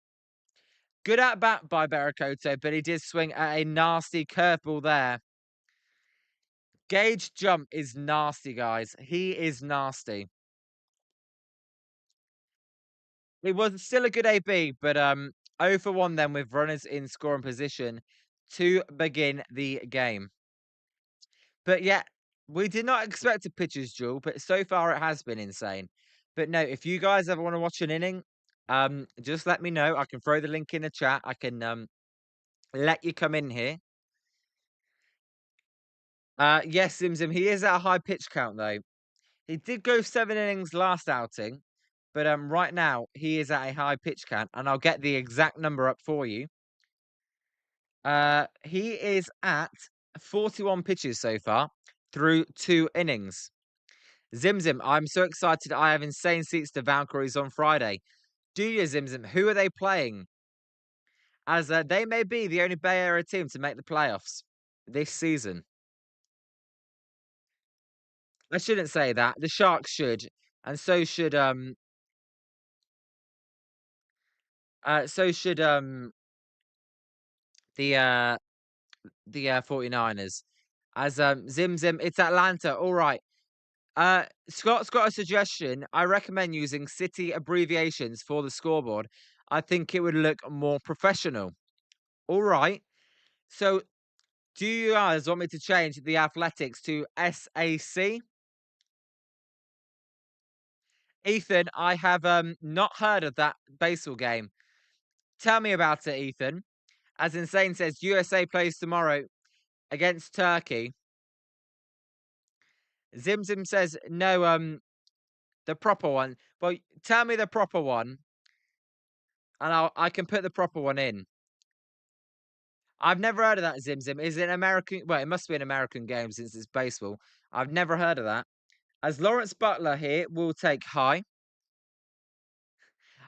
Good at bat by Barakoto, but he did swing at a nasty curveball there. Gage Jump is nasty, guys. He is nasty. It was still a good AB, but 0 for 1 then with runners in scoring position to begin the game. But yeah, we did not expect a pitcher's duel, but so far it has been insane. But no, if you guys ever want to watch an inning, just let me know. I can throw the link in the chat. I can let you come in here. Yes, Zim, he is at a high pitch count though. He did go 7 innings last outing, but right now he is at a high pitch count, and I'll get the exact number up for you. He is at 41 pitches so far through 2 innings. Zim Zim, I'm so excited. I have insane seats to Valkyries on Friday. Do you, Zim Zim? Who are they playing? As they may be the only Bay Area team to make the playoffs this season. I shouldn't say that. The Sharks should, and so should the 49ers. As Zim Zim, it's Atlanta. All right. Scott's got a suggestion. I recommend using city abbreviations for the scoreboard. I think it would look more professional. All right. So, do you guys want me to change the Athletics to SAC? Ethan, I have not heard of that baseball game. Tell me about it, Ethan. As Insane says, USA plays tomorrow against Turkey. Zim Zim says no. The proper one. Well, tell me the proper one, and I can put the proper one in. I've never heard of that, Zim Zim. Is it an American? Well, it must be an American game since it's baseball. I've never heard of that. As Lawrence Butler here will take high.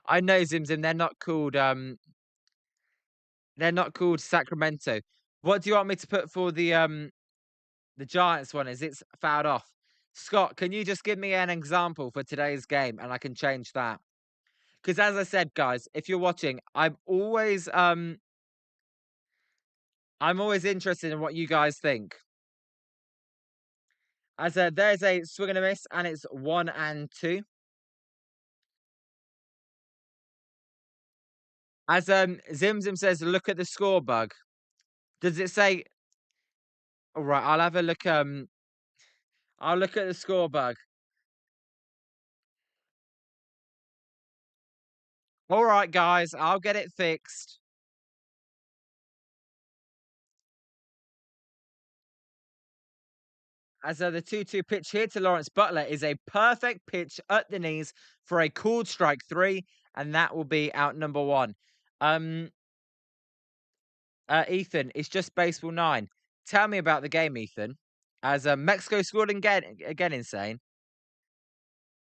I know, Zim Zim. They're not called Sacramento. What do you want me to put for the Giants one? Is it's fouled off? Scott, can you just give me an example for today's game, and I can change that? Because as I said, guys, if you're watching, I'm always interested in what you guys think. As there's a swing and a miss, and it's 1-2. As Zim Zim says, look at the score bug. Does it say? All right, I'll have a look. I'll look at the score bug. All right, guys, I'll get it fixed. As the 2-2 pitch here to Lawrence Butler is a perfect pitch at the knees for a called strike 3, and that will be out number 1. Ethan, it's just baseball 9. Tell me about the game, Ethan. As Mexico scored again, insane.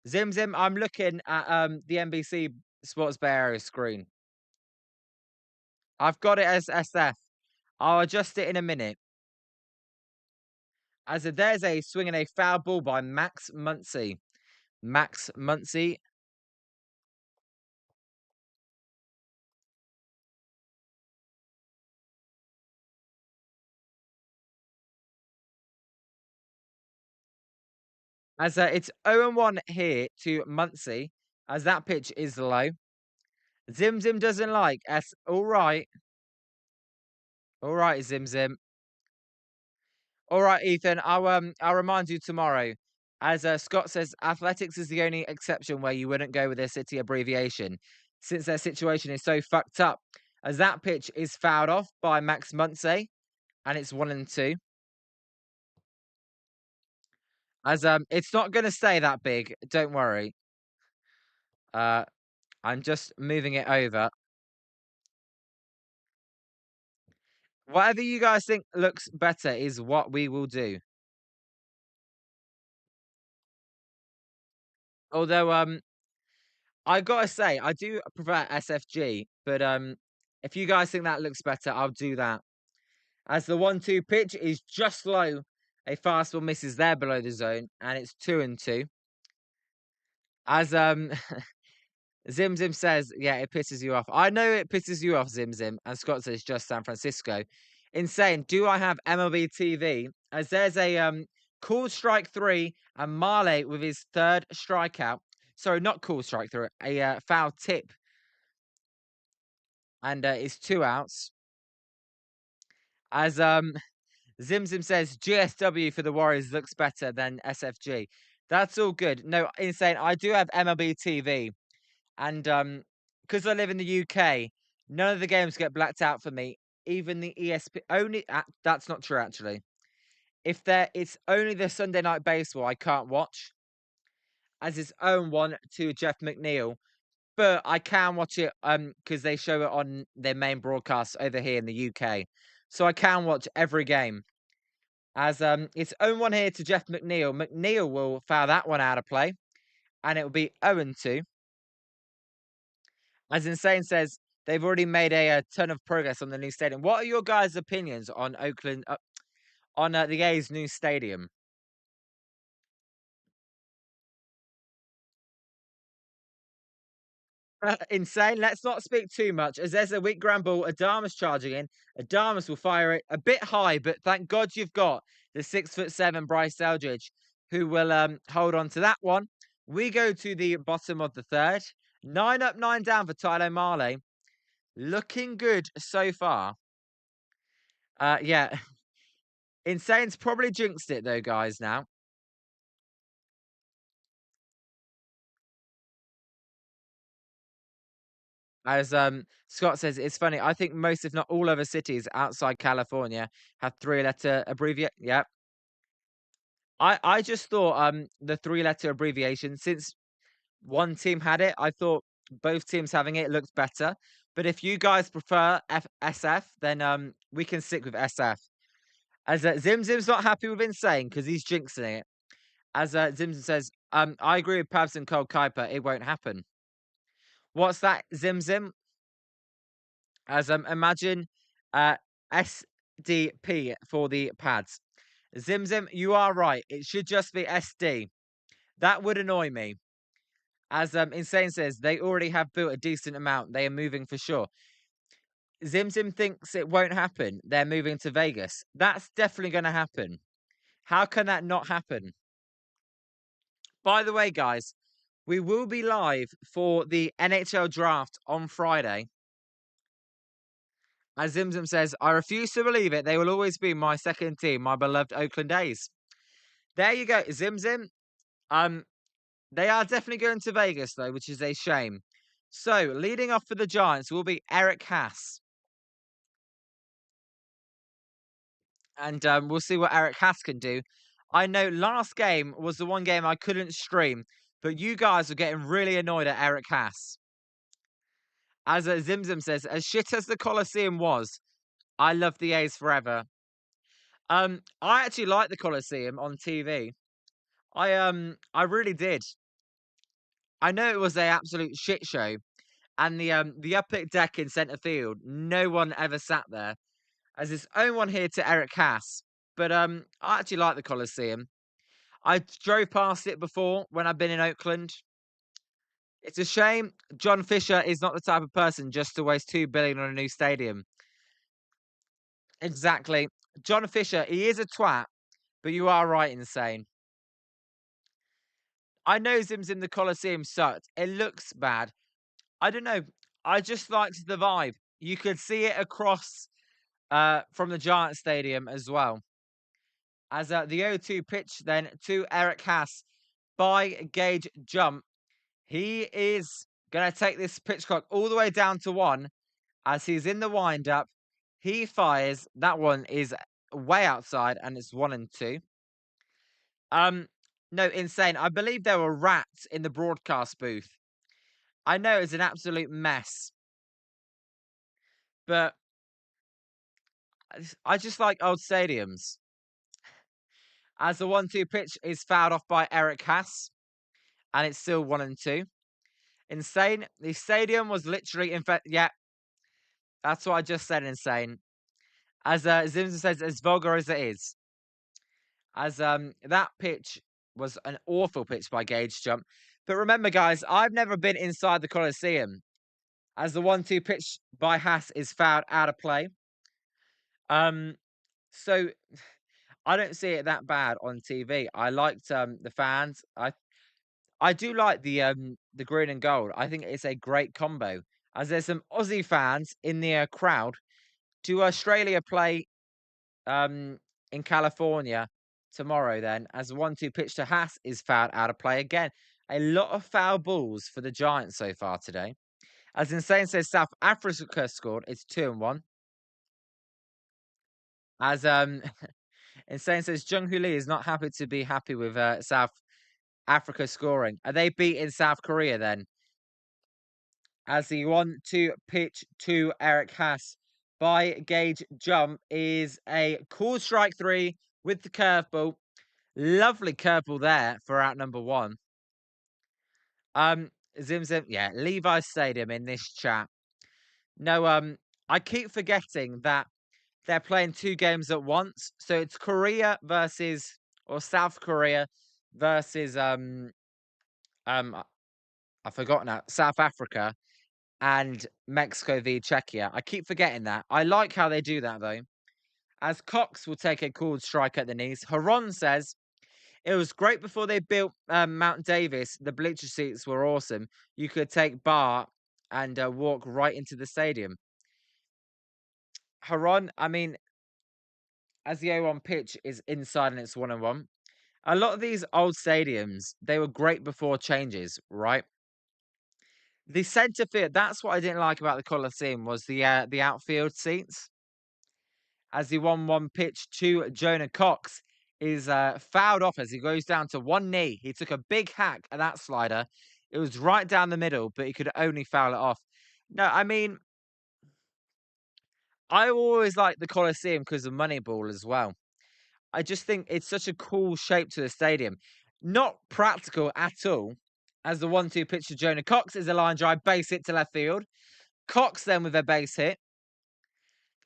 Zim Zim, I'm looking at the NBC Sports Bay Area screen. I've got it as SF. I'll adjust it in a minute. As there's a swing and a foul ball by Max Muncy. Max Muncy. As it's 0-1 here to Muncy, as that pitch is low. Zim Zim doesn't like S. All right. All right, Zim Zim. All right, Ethan. I'll remind you tomorrow. As Scott says, athletics is the only exception where you wouldn't go with their city abbreviation, since their situation is so fucked up. As that pitch is fouled off by Max Muncy, and it's 1-2. As it's not going to stay that big. Don't worry. I'm just moving it over. Whatever you guys think looks better is what we will do. Although, I gotta say, I do prefer SFG, but if you guys think that looks better, I'll do that. As the 1-2 pitch is just low, a fastball misses there below the zone, and it's 2-2. As Zim Zim says, yeah, it pisses you off. I know it pisses you off, Zim Zim, and Scott says just San Francisco. Insane. Do I have MLB TV? As there's a called strike 3 and Mahle with his 3rd strikeout. Sorry, not called strike 3, a foul tip. And it's 2 outs. As Zim Zim says, GSW for the Warriors looks better than SFG. That's all good. No, insane. I do have MLB TV. And because I live in the UK, none of the games get blacked out for me. Even the ESP only that's not true actually. If it's only the Sunday night baseball I can't watch, as its own one to Jeff McNeil. But I can watch it because they show it on their main broadcast over here in the UK. So I can watch every game. As its own one here to Jeff McNeil. McNeil will foul that one out of play. And it will be 0-2. As Insane says, they've already made a ton of progress on the new stadium. What are your guys' opinions on Oakland, on the A's new stadium? Insane. Let's not speak too much. As there's a weak ground ball, Adamas charging in. Adamas will fire it a bit high, but thank God you've got the 6'7" Bryce Eldridge, who will hold on to that one. We go to the bottom of the 3rd. 9 up, 9 down for Tyler Mahle. Looking good so far. Yeah. Insane's probably jinxed it though, guys, now. As Scott says, it's funny. I think most, if not all, other cities outside California have 3-letter abbreviate. Yep. I just thought the 3-letter abbreviation, since one team had it. I thought both teams having it looked better. But if you guys prefer SF, then we can stick with SF. As Zim Zim's not happy with Insane because he's jinxing it. As Zim Zim says, I agree with Pabs and Cold Kuiper. It won't happen. What's that, Zim Zim? As imagine SDP for the pads. Zim Zim, you are right. It should just be SD. That would annoy me. As Insane says, they already have built a decent amount. They are moving for sure. Zim Zim thinks it won't happen. They're moving to Vegas. That's definitely going to happen. How can that not happen? By the way, guys, we will be live for the NHL draft on Friday. As Zim Zim says, I refuse to believe it. They will always be my second team, my beloved Oakland A's. There you go, Zim Zim. They are definitely going to Vegas, though, which is a shame. So, leading off for the Giants will be Eric Haas. And we'll see what Eric Haas can do. I know last game was the one game I couldn't stream, but you guys were getting really annoyed at Eric Haas. As Zim Zim says, as shit as the Coliseum was, I love the A's forever. I actually like the Coliseum on TV. I really did. I know it was an absolute shit show, and the upper deck in centre field, no one ever sat there. As its own one here to Eric Haas. But I actually like the Coliseum. I drove past it before when I've been in Oakland. It's a shame John Fisher is not the type of person just to waste $2 billion on a new stadium. Exactly. John Fisher, he is a twat, but you are right, Insane. I know Zim's in the Coliseum sucked. It looks bad. I don't know. I just liked the vibe. You could see it across from the Giant Stadium as well. As the 0-2 pitch then to Eric Haas by Gage Jump. He is going to take this pitch clock all the way down to 1 as he's in the wind-up. He fires. That one is way outside and it's 1-2. No, Insane. I believe there were rats in the broadcast booth. I know it's an absolute mess. But I just like old stadiums. As the 1-2 pitch is fouled off by Eric Haas. And it's still 1-2. Insane. The stadium was literally yeah. That's what I just said, Insane. As Zimza says, as vulgar as it is. As that pitch was an awful pitch by Gage Jump. But remember, guys, I've never been inside the Coliseum. As the 1-2 pitch by Haas is fouled out of play. So I don't see it that bad on TV. I liked the fans. I do like the green and gold. I think it's a great combo. As there's some Aussie fans in the crowd. Do Australia play in California tomorrow then? As the 1-2 pitch to Haas is fouled out of play again. A lot of foul balls for the Giants so far today. As Insane says, South Africa scored. It's 2-1. As Insane says, Jung-Hoo Lee is not happy to be happy with South Africa scoring. Are they beating South Korea then? As the 1-2 pitch to Eric Haas by Gage Jump is a cool strike 3 with the curveball. Lovely curveball there for out number 1. Zim Zim, yeah, Levi Stadium in this chat. No, I keep forgetting that they're playing 2 games at once. So it's Korea versus, or South Korea versus, I forgot now, South Africa and Mexico v Czechia. I keep forgetting that. I like how they do that, though. As Cox will take a cool strike at the knees. Haron says, it was great before they built Mount Davis. The bleacher seats were awesome. You could take bar and walk right into the stadium. Haron, I mean, as the A1 pitch is inside and it's 1-1. A lot of these old stadiums, they were great before changes, right? The centre field, that's what I didn't like about the Coliseum, was the outfield seats. As the 1-1 pitch to Jonah Cox is fouled off as he goes down to one knee. He took a big hack at that slider. It was right down the middle, but he could only foul it off. No, I mean, I always like the Coliseum because of Moneyball as well. I just think it's such a cool shape to the stadium. Not practical at all, as the 1-2 pitch to Jonah Cox is a line drive, base hit to left field. Cox then with a base hit.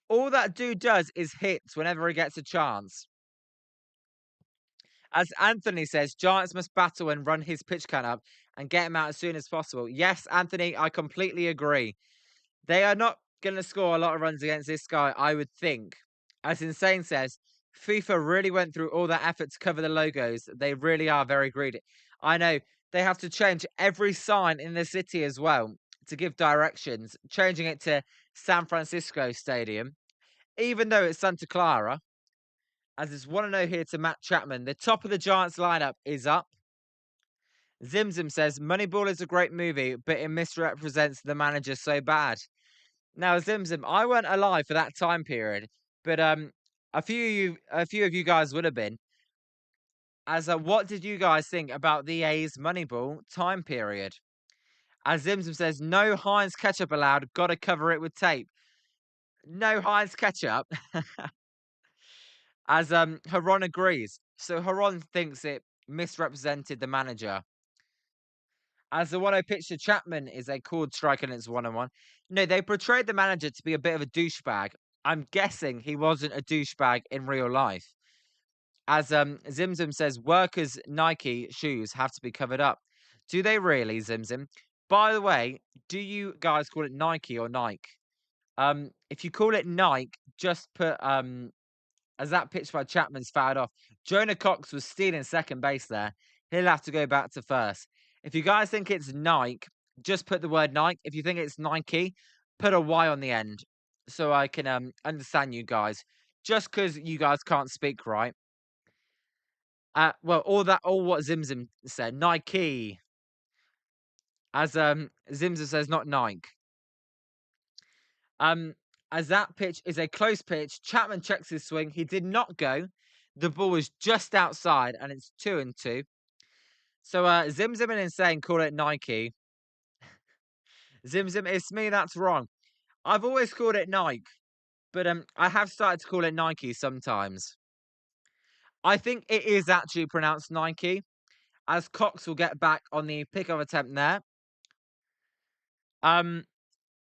All that dude does is hits whenever he gets a chance. As Anthony says, Giants must battle and run his pitch count up and get him out as soon as possible. Yes, Anthony, I completely agree. They are not going to score a lot of runs against this guy, I would think. As Insane says, FIFA really went through all that effort to cover the logos. They really are very greedy. I know they have to change every sign in the city as well to give directions, changing it to San Francisco Stadium, even though it's Santa Clara. As it's 1-0 here to Matt Chapman. The top of the Giants lineup is up. Zimzim says, Moneyball is a great movie, but it misrepresents the manager so bad. Now, Zimzim, I weren't alive for that time period, but a few of you guys would have been. As what did you guys think about the A's Moneyball time period? As Zimzim says, no Heinz ketchup allowed. Got to cover it with tape. No Heinz ketchup. As Haron agrees. So Haron thinks it misrepresented the manager. As the 1-0 pitch to Chapman is a called strike and it's 1-1. No, they portrayed the manager to be a bit of a douchebag. I'm guessing he wasn't a douchebag in real life. As Zimzim says, workers' Nike shoes have to be covered up. Do they really, Zimzim? By the way, do you guys call it Nike or Nike? If you call it Nike, just put as that pitch by Chapman's fouled off. Jonah Cox was stealing second base there. He'll have to go back to first. If you guys think it's Nike, just put the word Nike. If you think it's Nike, put a Y on the end so I can understand you guys. Just because you guys can't speak right. Well, all what Zimzim said, Nike. As Zimzim says, not Nike. As that pitch is a close pitch, Chapman checks his swing. He did not go. The ball was just outside, and it's 2-2. So Zimzim and Insane call it Nike. Zimzim, it's me that's wrong. I've always called it Nike, but I have started to call it Nike sometimes. I think it is actually pronounced Nike, as Cox will get back on the pickoff attempt there.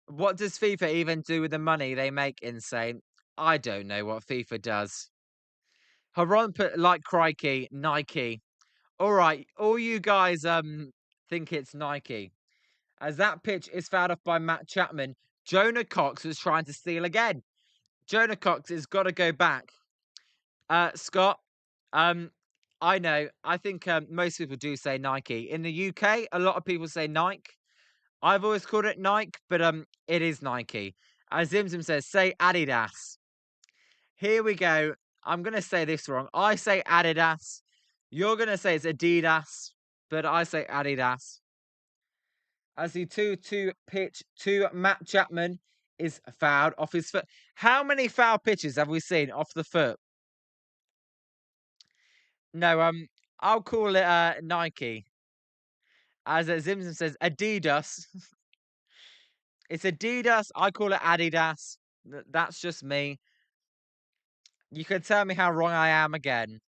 What does FIFA even do with the money they make, Insane? I don't know what FIFA does. Haron put like crikey, Nike. All right, all you guys think it's Nike. As that pitch is fouled off by Matt Chapman, Jonah Cox was trying to steal again. Jonah Cox has got to go back. Scott, I know. I think most people do say Nike. In the UK, a lot of people say Nike. I've always called it Nike, but it is Nike. As Zimzim says, say Adidas. Here we go. I'm going to say this wrong. I say Adidas. You're going to say it's Adidas, but I say Adidas. As the 2-2 pitch to Matt Chapman is fouled off his foot. How many foul pitches have we seen off the foot? No, I'll call it Nike. As Zimzim says, Adidas. It's Adidas. I call it Adidas. That's just me. You can tell me how wrong I am again.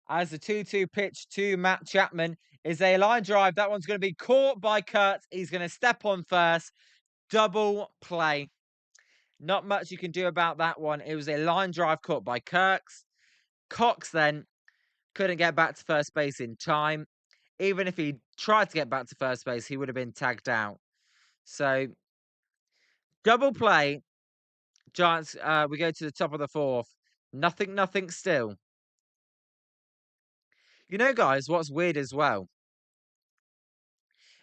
As the 2-2 pitch to Matt Chapman is a line drive. That one's going to be caught by Kurtz. He's going to step on first. Double play. Not much you can do about that one. It was a line drive caught by Kurtz. Cox then couldn't get back to first base in time. Even if he tried to get back to first base, he would have been tagged out. So, double play. Giants, we go to the top of the fourth. Nothing still. You know, guys, what's weird as well?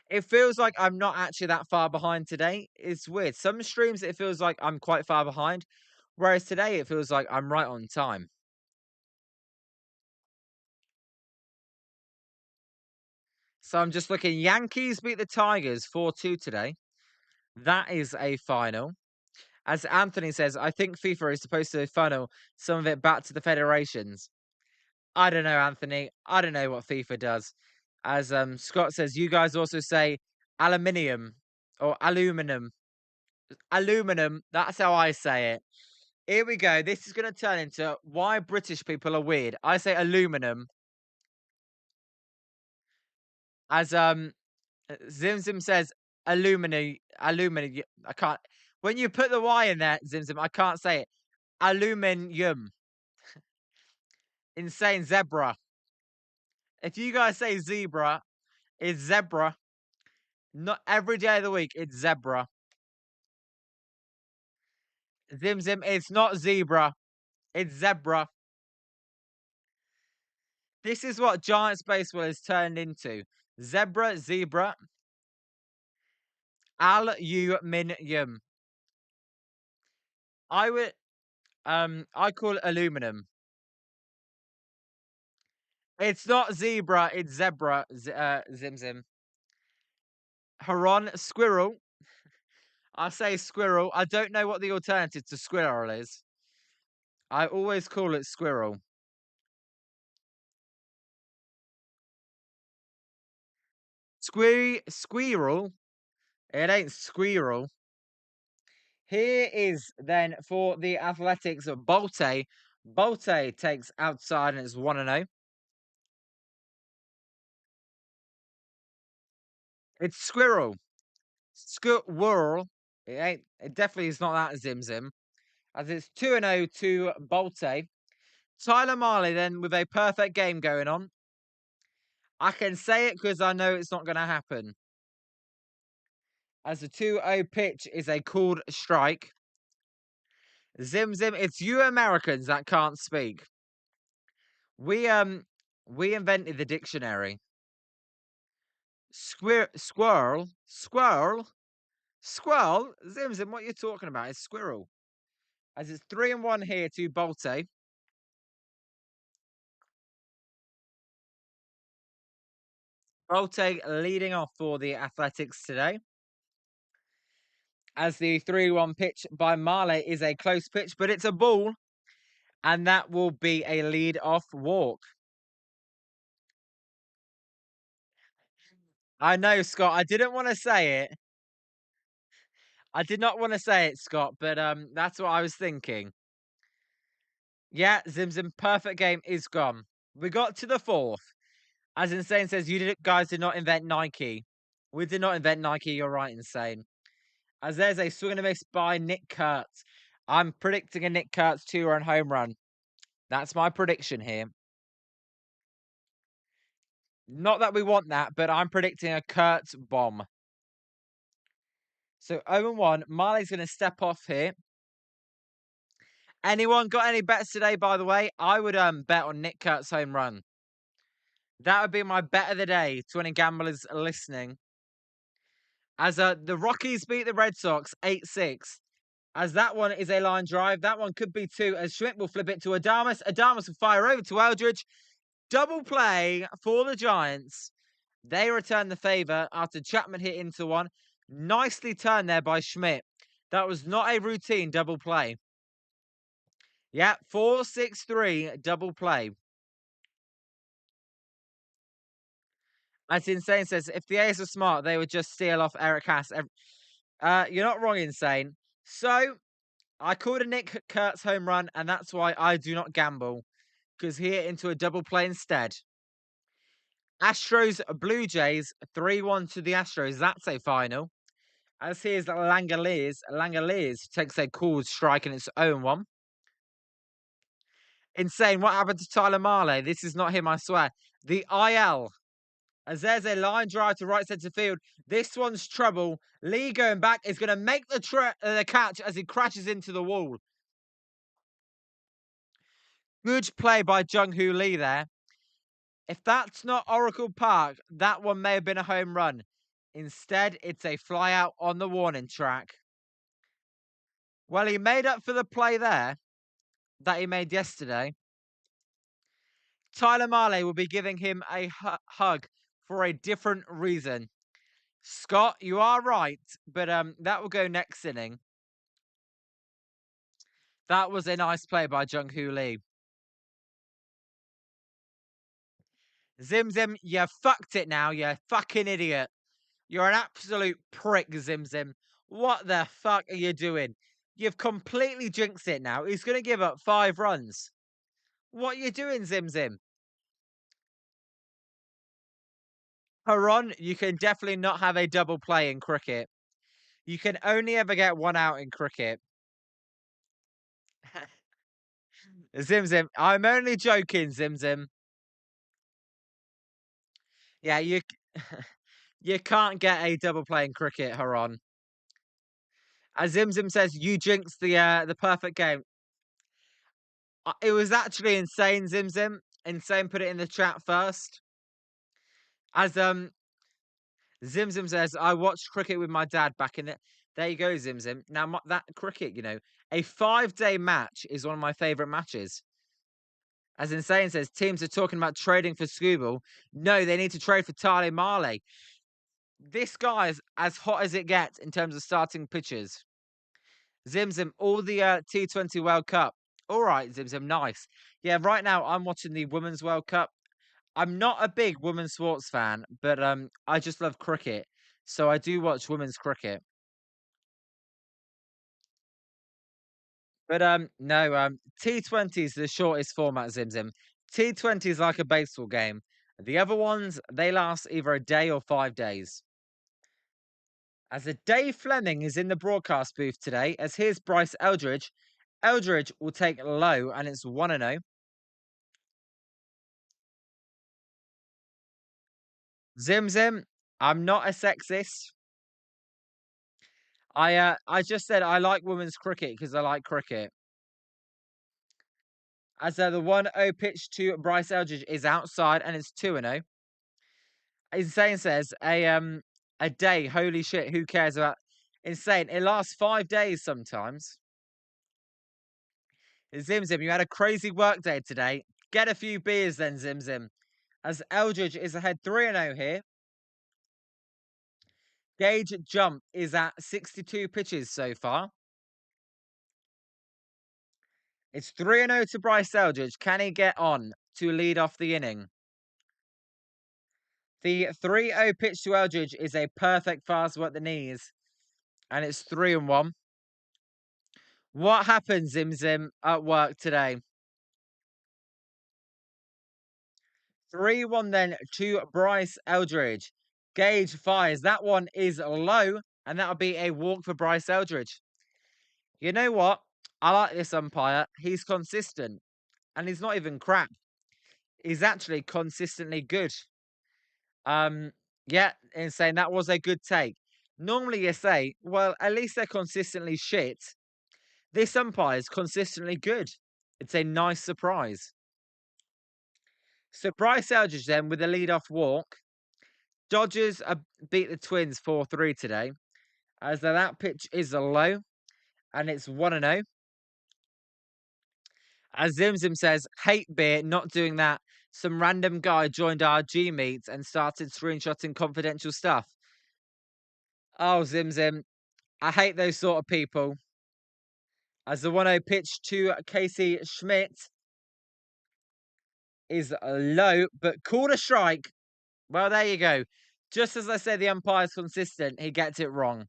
It feels like I'm not actually that far behind today. It's weird. Some streams, it feels like I'm quite far behind. Whereas today, it feels like I'm right on time. So I'm just looking. Yankees beat the Tigers 4-2 today. That is a final. As Anthony says, I think FIFA is supposed to funnel some of it back to the federations. I don't know, Anthony. I don't know what FIFA does. As Scott says, you guys also say aluminium or aluminum. Aluminum. That's how I say it. Here we go. This is going to turn into why British people are weird. I say aluminum. As Zim Zim says aluminium. I can't. When you put the Y in there, Zim Zim, I can't say it. Aluminium. Insane zebra. If you guys say zebra, it's zebra. Not every day of the week, it's zebra. Zim Zim, it's not zebra, it's zebra. This is what Giants baseball has turned into. Zebra, zebra, aluminium. I would I call it aluminum. It's not zebra, it's zebra, Zim Zim. Heron, squirrel. I say squirrel. I don't know what the alternative to squirrel is. I always call it squirrel. Squirrel. It ain't squirrel. Here is then for the Athletics of Bolte. Bolte takes outside and it's 1-0. It's squirrel. Squirrel. It definitely is not that Zim Zim. As it's 2-0 to Bolte. Tyler Mahle then with a perfect game going on. I can say it because I know it's not going to happen. As the 2-0 pitch is a called strike. Zim Zim, it's you Americans that can't speak. We invented the dictionary. Squirrel, squirrel. Zim Zim, what are you talking about? It's squirrel. As it's 3-1 here to Bolte. Bolte leading off for the Athletics today. As the 3-1 pitch by Mahle is a close pitch, but it's a ball. And that will be a lead-off walk. I know, Scott. I didn't want to say it. I did not want to say it, Scott, but that's what I was thinking. Yeah, Zim Zim, perfect game is gone. We got to the fourth. As Insane says, guys did not invent Nike. We did not invent Nike. You're right, Insane. As there's a swing and a miss by Nick Kurtz. I'm predicting a Nick Kurtz 2-run home run. That's my prediction here. Not that we want that, but I'm predicting a Kurtz bomb. So 0-1. Mahle's going to step off here. Anyone got any bets today, by the way? I would bet on Nick Kurtz home run. That would be my bet of the day to any gamblers listening. As the Rockies beat the Red Sox 8-6. As that one is a line drive. That one could be 2 as Schmidt will flip it to Adames. Adames will fire over to Eldridge. Double play for the Giants. They return the favour after Chapman hit into one. Nicely turned there by Schmidt. That was not a routine double play. Yeah, 4-6-3 double play. As Insane says, if the A's were smart, they would just steal off Eric Haas. You're not wrong, Insane. So, I called a Nick Kurtz home run, and that's why I do not gamble. Because he hit into a double play instead. Astros, Blue Jays, 3-1 to the Astros. That's a final. As here's Langoliers. Langoliers takes a cool strike, and it's 0-1. Insane. What happened to Tyler Mahle? This is not him, I swear. The IL. As there's a line drive to right centre field. This one's trouble. Lee going back is going to make the catch as he crashes into the wall. Good play by Jung-Hoo Lee there. If that's not Oracle Park, that one may have been a home run. Instead, it's a fly out on the warning track. Well, he made up for the play there that he made yesterday. Tyler Mahle will be giving him a hug for a different reason. Scott, you are right, but that will go next inning. That was a nice play by Jung-Hoo Lee. Zim Zim, you fucked it now, you fucking idiot. You're an absolute prick, Zim Zim. What the fuck are you doing? You've completely jinxed it now. He's going to give up 5 runs. What are you doing, Zim Zim? Haron, you can definitely not have a double play in cricket. You can only ever get one out in cricket. Zim Zim, I'm only joking, Zim Zim. Yeah, you can't get a double play in cricket, Haron. As Zim Zim says, you jinxed the perfect game. It was actually insane, Zim Zim. Insane. Put it in the chat first. As Zim Zim says, I watched cricket with my dad back in the. There you go, Zim Zim. Now that cricket, a 5-day match is one of my favorite matches. As Insane says, teams are talking about trading for Scooble. No, they need to trade for Mahle. This guy's as hot as it gets in terms of starting pitchers. Zim Zim, all the T20 World Cup. All right, Zim Zim, nice. Yeah, right now I'm watching the Women's World Cup. I'm not a big women's sports fan, but I just love cricket, so I do watch women's cricket. But no, T20 is the shortest format, Zim Zim. T20 is like a baseball game. The other ones, they last either a day or 5 days. As a Dave Fleming is in the broadcast booth today, as here's Bryce Eldridge. Eldridge will take low, and it's 1-0. Zim Zim, I'm not a sexist. I just said I like women's cricket because I like cricket. As the 1-0 pitch to Bryce Eldridge is outside, and it's 2-0. Insane says a day. Holy shit! Who cares about Insane? It lasts 5 days sometimes. Zim Zim, you had a crazy work day today. Get a few beers then, Zim Zim. As Eldridge is ahead 3-0 here. Gage Jump is at 62 pitches so far. It's 3-0 to Bryce Eldridge. Can he get on to lead off the inning? The 3-0 pitch to Eldridge is a perfect fastball at the knees. And it's 3-1. What happened, Zim Zim, at work today? 3-1 then to Bryce Eldridge. Gage fires. That one is low, and that'll be a walk for Bryce Eldridge. You know what? I like this umpire. He's consistent, and he's not even crap. He's actually consistently good. Yeah, Insane. That was a good take. Normally you say, well, at least they're consistently shit. This umpire is consistently good. It's a nice surprise. So Bryce Eldridge then with a lead-off walk. Dodgers beat the Twins 4-3 today. As that pitch is a low, and it's 1-0. As Zim Zim says, hate beer, not doing that. Some random guy joined our G meet and started screenshotting confidential stuff. Oh, Zim Zim, I hate those sort of people. As the 1-0 pitch to Casey Schmidt is low, but called a strike. Well, there you go. Just as I say, the umpire's consistent, he gets it wrong.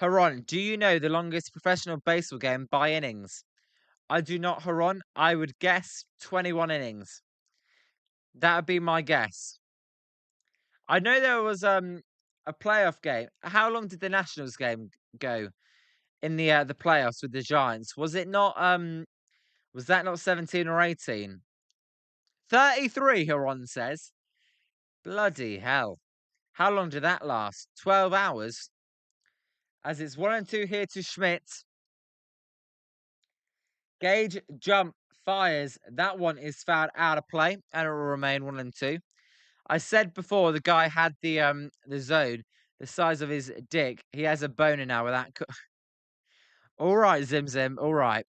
Haron, do you know the longest professional baseball game by innings? I do not, Haron. I would guess 21 innings. That would be my guess. I know there was a playoff game. How long did the Nationals game go in the playoffs with the Giants? Was it not was that not 17 or 18? 33, Haron says. Bloody hell. How long did that last? 12 hours? As it's 1-2 here to Schmidt. Gage Jump fires. That one is fouled out of play, and it will remain 1-2. I said before the guy had the zone the size of his dick. He has a boner now with that. All right, Zim Zim. All right.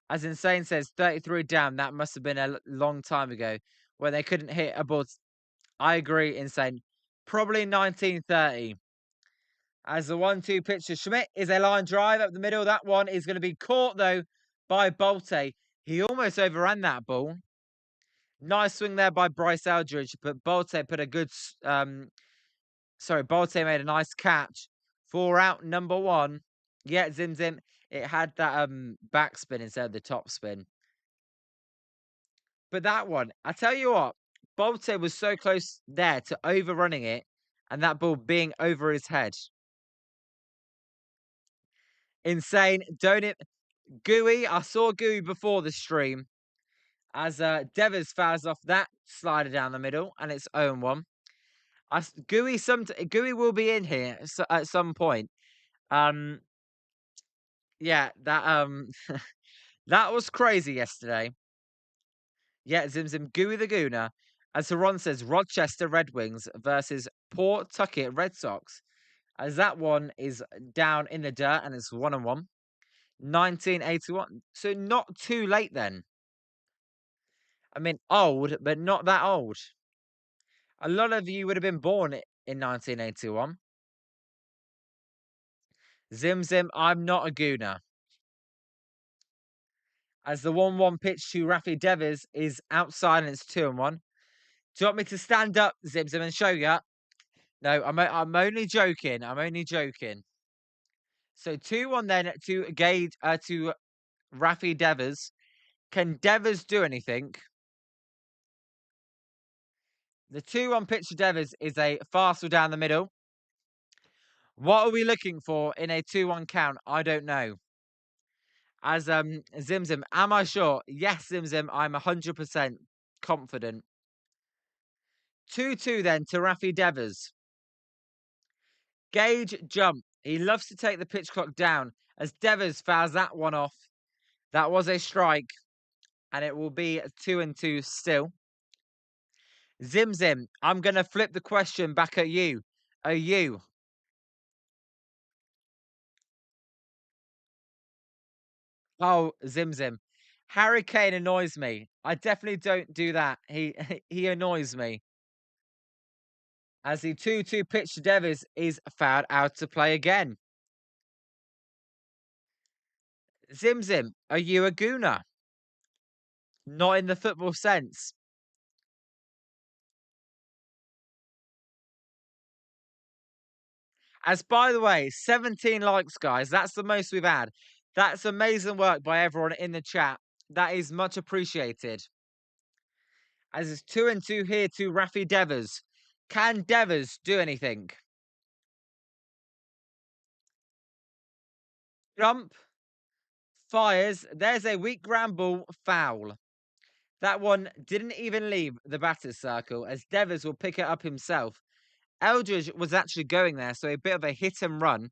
As Insane says, 33 down. That must have been a long time ago when they couldn't hit a ball. I agree, Insane. Probably 1930. As the 1-2 pitch to Schmidt is a line drive up the middle. That one is going to be caught, though, by Bolte. He almost overran that ball. Nice swing there by Bryce Eldridge, but Bolte put a Bolte made a nice catch for out number one. Yeah, Zim Zim. It had that backspin instead of the top spin. But that one, I tell you what, Bolte was so close there to overrunning it and that ball being over his head. Insane. Don't it? Gooey, I saw Gooey before the stream as Devers fouls off that slider down the middle and it's 0-1. Gooey will be in here at some point. Yeah, that that was crazy yesterday. Yeah, Zim Zim Gooey the Gooner. As Ron says, Rochester Red Wings versus Pawtucket Red Sox. As that one is down in the dirt and it's 1-1. 1981. So not too late then. I mean, old, but not that old. A lot of you would have been born in 1981. Zim Zim, I'm not a gooner. As the 1-1 pitch to Rafi Devers is outside and it's 2-1. Do you want me to stand up, Zim Zim, and show you? No, I'm only joking. I'm only joking. So 2-1 then to to Rafi Devers. Can Devers do anything? The 2-1 pitch to Devers is a fastball down the middle. What are we looking for in a 2-1 count? I don't know. As Zim Zim, am I sure? Yes, Zim Zim, I'm 100% confident. 2-2 then to Rafi Devers. Gage Jump. He loves to take the pitch clock down as Devers fouls that one off. That was a strike, and it will be 2-2 still. Zim Zim, I'm going to flip the question back at you. Are you? Oh, Zim Zim. Harry Kane annoys me. I definitely don't do that. He he annoys me. As the 2-2 pitch to Devers is fouled out to play again. Zim Zim, are you a gooner? Not in the football sense. As by the way, 17 likes, guys. That's the most we've had. That's amazing work by everyone in the chat. That is much appreciated. As it's 2-2 here to Rafi Devers. Can Devers do anything? Jump. Fires. There's a weak ground ball foul. That one didn't even leave the batter's circle as Devers will pick it up himself. Eldridge was actually going there, so a bit of a hit and run.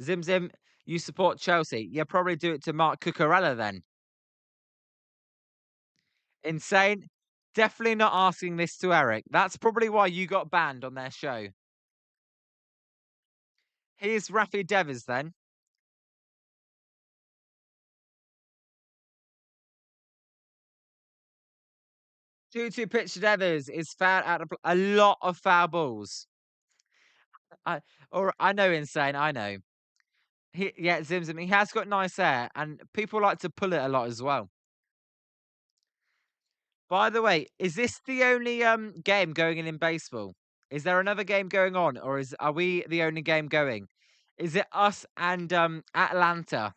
Zim Zim, you support Chelsea. You probably do it to Mark Cucurella then. Insane. Definitely not asking this to Eric. That's probably why you got banned on their show. Here's Rafi Devers then. 2-2 pitch to Devers is foul out of a lot of foul balls. I know, Insane. I know. Yeah, Zim Zim. He has got nice hair, and people like to pull it a lot as well. By the way, is this the only game going in baseball? Is there another game going on, or are we the only game going? Is it us and Atlanta?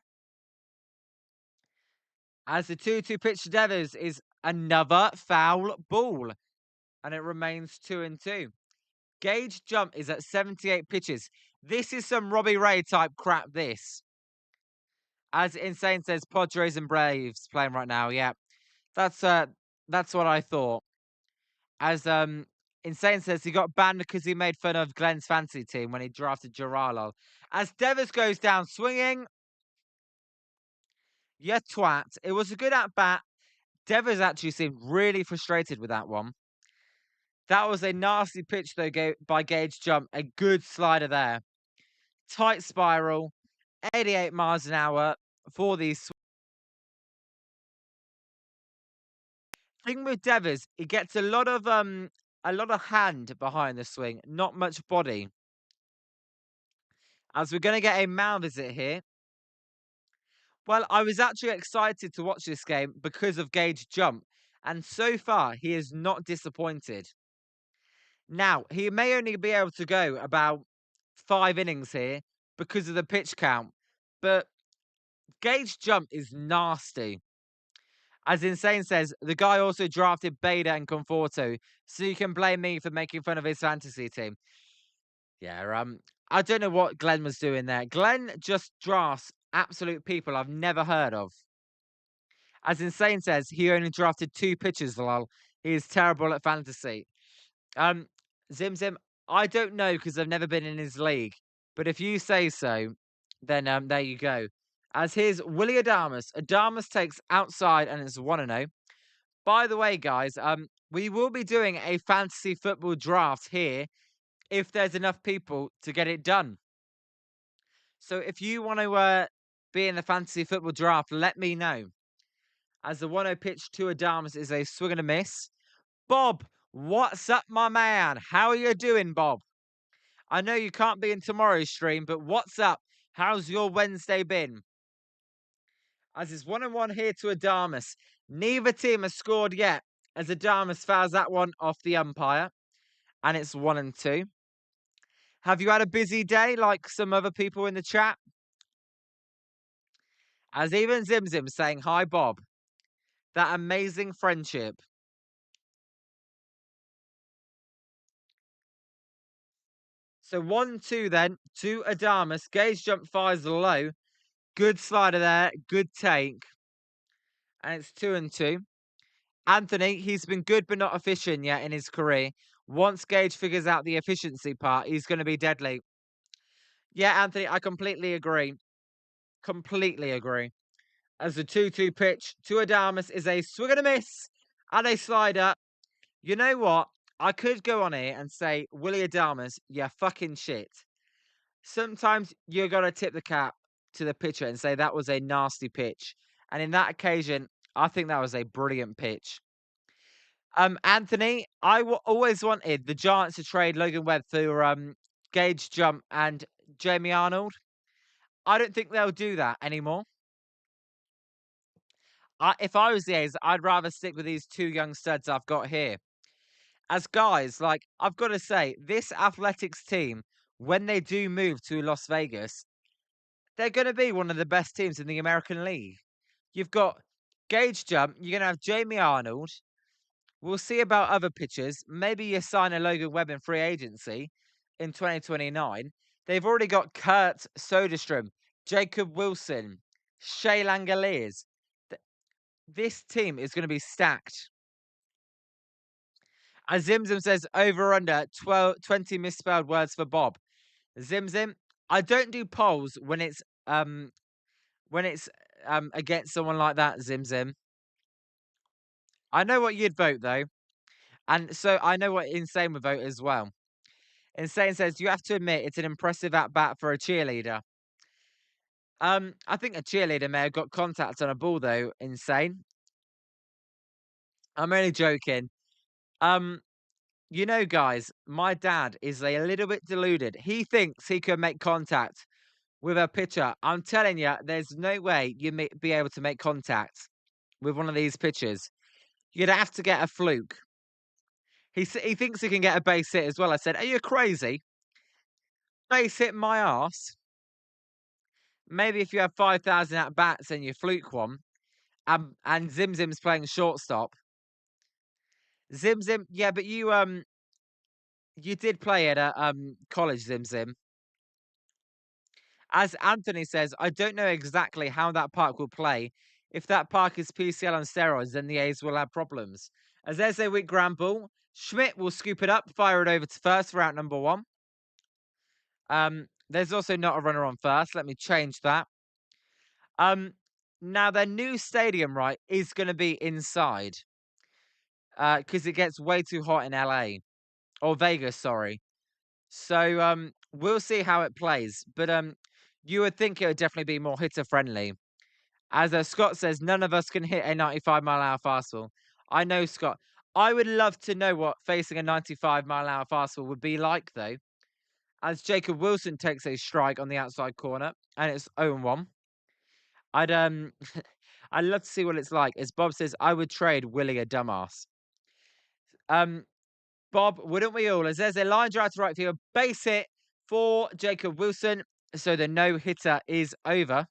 As the 2-2 pitch to Devers is another foul ball, and it remains 2-2. Gage Jump is at 78 pitches. This is some Robbie Ray type crap. This, as Insane says, Padres and Braves playing right now. Yeah, that's what I thought. As Insane says, he got banned because he made fun of Glenn's fantasy team when he drafted Geraldo. As Devers goes down swinging, yeah, twat. It was a good at bat. Devers actually seemed really frustrated with that one. That was a nasty pitch though by Gage Jump. A good slider there. Tight spiral, 88 miles an hour for these. Thing with Devers, he gets a lot of hand behind the swing, not much body. As we're going to get a mound visit here. Well, I was actually excited to watch this game because of Gage Jump. and so far he is not disappointed. Now, he may only be able to go about 5 innings here because of the pitch count, but Gage Jump is nasty. As Insane says, the guy also drafted Beta and Conforto, so you can blame me for making fun of his fantasy team. Yeah, I don't know what Glenn was doing there. Glenn just drafts absolute people I've never heard of. As Insane says, he only drafted 2 pitchers, lol. He is terrible at fantasy. Um, Zim Zim, I don't know because I've never been in his league, but if you say so, then there you go. As here's Willie Adamas. Adamas takes outside and it's 1-0. By the way, guys, we will be doing a fantasy football draft here if there's enough people to get it done. So if you want to be in the fantasy football draft, let me know. As the 1-0 pitch to Adamas is a swing and a miss. Bob, what's up, my man? How are you doing, Bob? I know you can't be in tomorrow's stream, but what's up? How's your Wednesday been? As it's 1-1 here to Adamas. Neither team has scored yet, as Adamas fouls that one off the umpire. And it's 1-2. Have you had a busy day like some other people in the chat? As even Zim Zim saying, hi, Bob. That amazing friendship. So 1-2 then to Adamas. Gage Jump fires low. Good slider there. Good take. And it's 2-2. Anthony, he's been good but not efficient yet in his career. Once Gage figures out the efficiency part, he's going to be deadly. Yeah, Anthony, I completely agree. Completely agree. As the 2-2 pitch to Adamas is a swing and a miss and a slider. You know what? I could go on here and say, Willie Adamas, you're fucking shit. Sometimes you got to tip the cap to the pitcher and say that was a nasty pitch. And in that occasion, I think that was a brilliant pitch. Anthony, always wanted the Giants to trade Logan Webb for Gage Jump and Jamie Arnold. I don't think they'll do that anymore. If I was the A's, I'd rather stick with these 2 young studs I've got here. As guys, like, I've got to say, this Athletics team, when they do move to Las Vegas, they're going to be one of the best teams in the American League. You've got Gage Jump, you're going to have Jamie Arnold. We'll see about other pitchers. Maybe you sign a Logan Webb in free agency in 2029. They've already got Kurt Soderstrom, Jacob Wilson, Shea Langoliers. This team is going to be stacked. As Zimzim says, over under 20 misspelled words for Bob. Zimzim, I don't do polls when it's against someone like that, Zimzim. I know what you'd vote though. And so I know what Insane would vote as well. Insane says, you have to admit it's an impressive at-bat for a cheerleader. I think a cheerleader may have got contact on a ball though, Insane. I'm only joking. You know, guys, my dad is a little bit deluded. He thinks he can make contact with a pitcher. I'm telling you, there's no way you may be able to make contact with one of these pitchers. You'd have to get a fluke. He thinks he can get a base hit as well. I said, are you crazy? Base hit my ass. Maybe if you have 5,000 at bats and you fluke one, and Zim Zim's playing shortstop. Zim Zim, yeah, but you did play at a college, Zim Zim. As Anthony says, I don't know exactly how that park will play. If that park is PCL on steroids, then the A's will have problems. As there's a weak ground ball, Schmidt will scoop it up, fire it over to first for out number 1. There's also not a runner on first. Let me change that. Now their new stadium, right, is going to be inside. Because it gets way too hot in LA. Or Vegas, sorry. So, we'll see how it plays. But you would think it would definitely be more hitter-friendly. As Scott says, none of us can hit a 95-mile-an-hour fastball. I know, Scott. I would love to know what facing a 95-mile-an-hour fastball would be like, though. As Jacob Wilson takes a strike on the outside corner, and it's 0-1. I'd love to see what it's like. As Bob says, I would trade Willie a dumbass. Um, Bob, wouldn't we all? As there's a line drive to right field, base hit for Jacob Wilson. So the no hitter is over.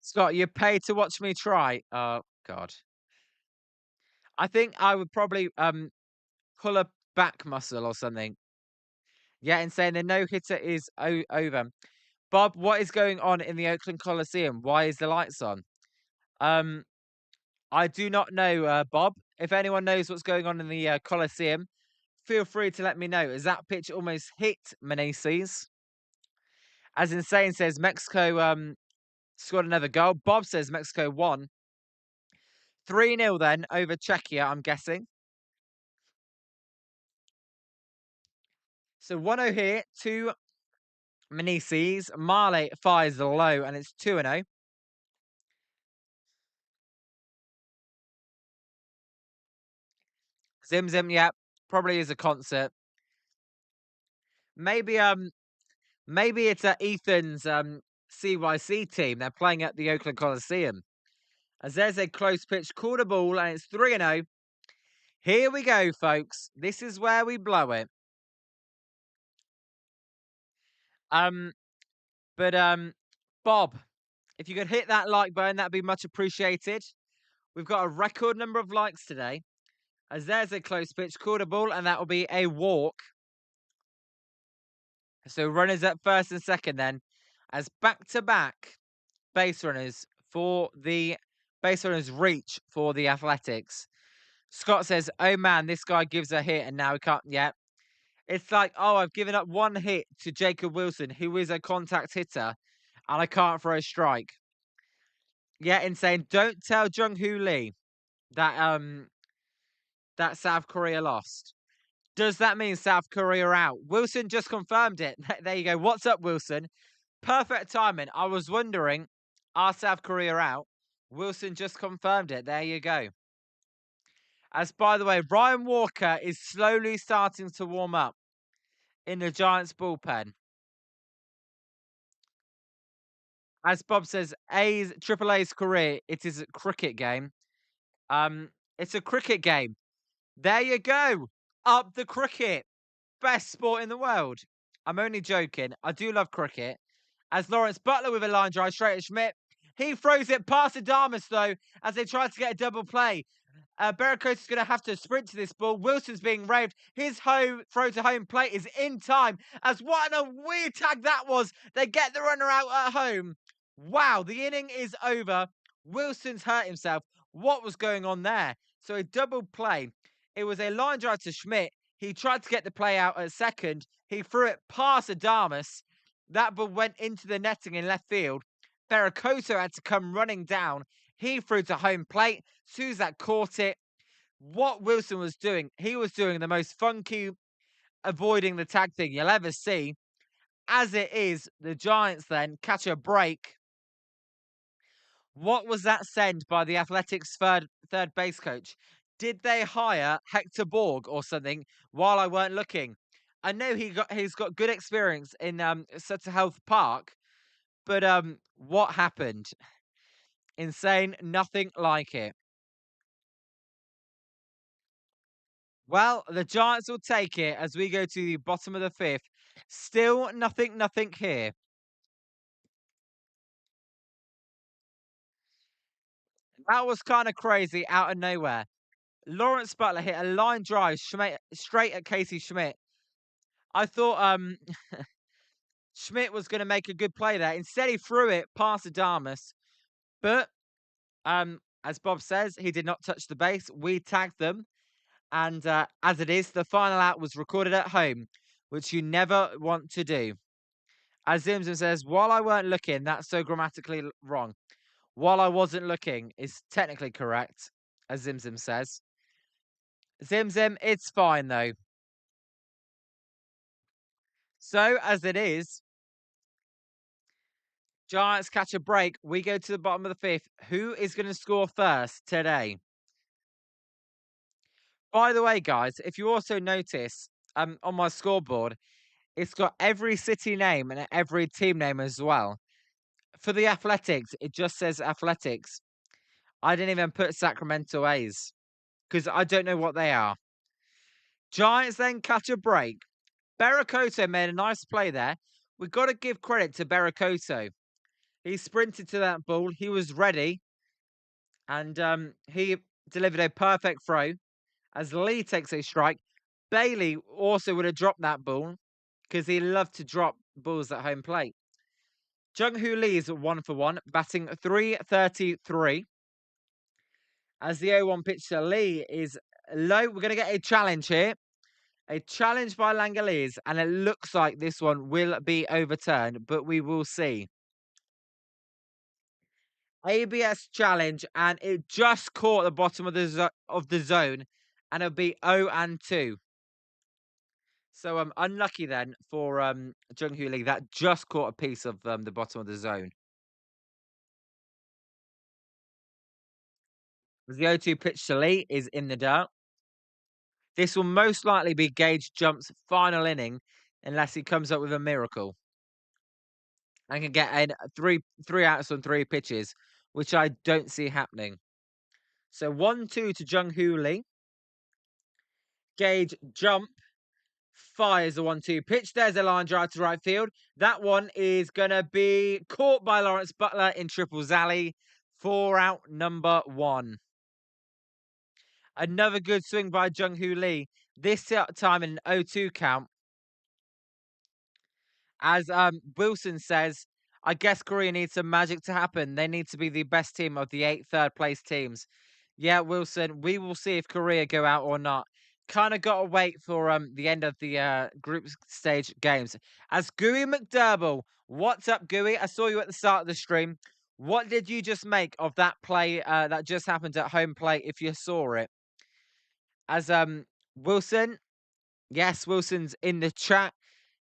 Scott, you paid to watch me try. Oh God. I think I would probably pull a back muscle or something. Yeah, and saying the no hitter is over. Bob, what is going on in the Oakland Coliseum? Why is the lights on? Um, I do not know, Bob. If anyone knows what's going on in the Coliseum, feel free to let me know. As that pitch almost hit Meneses. As Insane says, Mexico scored another goal. Bob says Mexico won 3-0 then over Czechia, I'm guessing. So 1-0 here to Meneses. Mahle fires low and it's 2-0. Zim Zim, yeah, probably is a concert. Maybe maybe it's Ethan's CYC team. They're playing at the Oakland Coliseum. As there's a close pitch, called a ball, and it's 3-0. Here we go, folks. This is where we blow it. Um, but Bob, if you could hit that like button, that'd be much appreciated. We've got a record number of likes today. As there's a close pitch, called a ball, and that will be a walk. So runners at first and second then, as back-to-back base runners for the base runners reach for the Athletics. Scott says, "Oh man, this guy gives a hit and now he can't." Yeah, it's like, oh, I've given up one hit to Jacob Wilson, who is a contact hitter, and I can't throw a strike. Yeah, insane. Don't tell Jung Hoo Lee that that South Korea lost. Does that mean South Korea are out? Wilson just confirmed it. There you go. What's up, Wilson? Perfect timing. I was wondering, are South Korea out? Wilson just confirmed it. There you go. As by the way, Ryan Walker is slowly starting to warm up in the Giants bullpen. As Bob says, Triple A's career, it is a cricket game. It's a cricket game. There you go. Up the cricket. Best sport in the world. I'm only joking. I do love cricket. As Lawrence Butler with a line drive straight at Schmidt. He throws it past Adamas, though, as they try to get a double play. Berrico's is going to have to sprint to this ball. Wilson's being raved. His home throw to home plate is in time. As what a weird tag that was. They get the runner out at home. Wow, the inning is over. Wilson's hurt himself. What was going on there? So a double play. It was a line drive to Schmidt. He tried to get the play out at second. He threw it past Adamas. That ball went into the netting in left field. Berricoso had to come running down. He threw to home plate. Suzak caught it. What Wilson was doing, he was doing the most funky avoiding the tag thing you'll ever see. As it is, the Giants then catch a break. What was that send by the Athletics third base coach? Did they hire Hector Borg or something while I weren't looking? I know he's got good experience in Sutter Health Park, but what happened? Insane, nothing like it. Well, the Giants will take it as we go to the bottom of the fifth. Still nothing here. That was kind of crazy out of nowhere. Lawrence Butler hit a line drive straight at Casey Schmidt. I thought Schmidt was going to make a good play there. Instead, he threw it past Adamas. But as Bob says, he did not touch the base. We tagged them. And as it is, the final out was recorded at home, which you never want to do. As Zimzum says, while I weren't looking, that's so grammatically wrong. While I wasn't looking is technically correct, as Zimzum says. Zimzum, it's fine though. So as it is, Giants catch a break. We go to the bottom of the fifth. Who is going to score first today? By the way, guys, if you also notice on my scoreboard, It's got every city name and every team name as well. For the Athletics, it just says Athletics. I didn't even put Sacramento A's because I don't know what they are. Giants then catch a break. Berracoto made a nice play there. We've got to give credit to Berracoto. He sprinted to that ball. He was ready, and he delivered a perfect throw as Lee takes a strike. Bailey also would have dropped that ball because he loved to drop balls at home plate. Jung Hoo Lee is 1 for 1, batting 333. As the 0-1 pitch to Lee is low, we're going to get a challenge here. A challenge by Langoliers, and it looks like this one will be overturned, but we will see. ABS challenge, and it just caught the bottom of the zone, and it'll be 0-2. So unlucky then for Jung Hoo Lee. That just caught a piece of the bottom of the zone. The 0-2 pitch to Lee is in the dirt. This will most likely be Gage Jump's final inning, unless he comes up with a miracle and can get in three outs on 3 pitches, which I don't see happening. So 1-2 to Jung Hoo Lee. Gage Jump fires a 1-2 pitch. There's a line drive to right field. That one is going to be caught by Lawrence Butler in Triples Alley for out number 1. Another good swing by Jung Hoo Lee. This time in an 0-2 count. As Wilson says, I guess Korea needs some magic to happen. They need to be the best team of the 8 third-place teams. Yeah, Wilson, we will see if Korea go out or not. Kind of got to wait for the end of the group stage games. As Gooey McDouble, what's up, Gooey? I saw you at the start of the stream. What did you just make of that play that just happened at home plate, if you saw it? As Wilson, yes, Wilson's in the chat.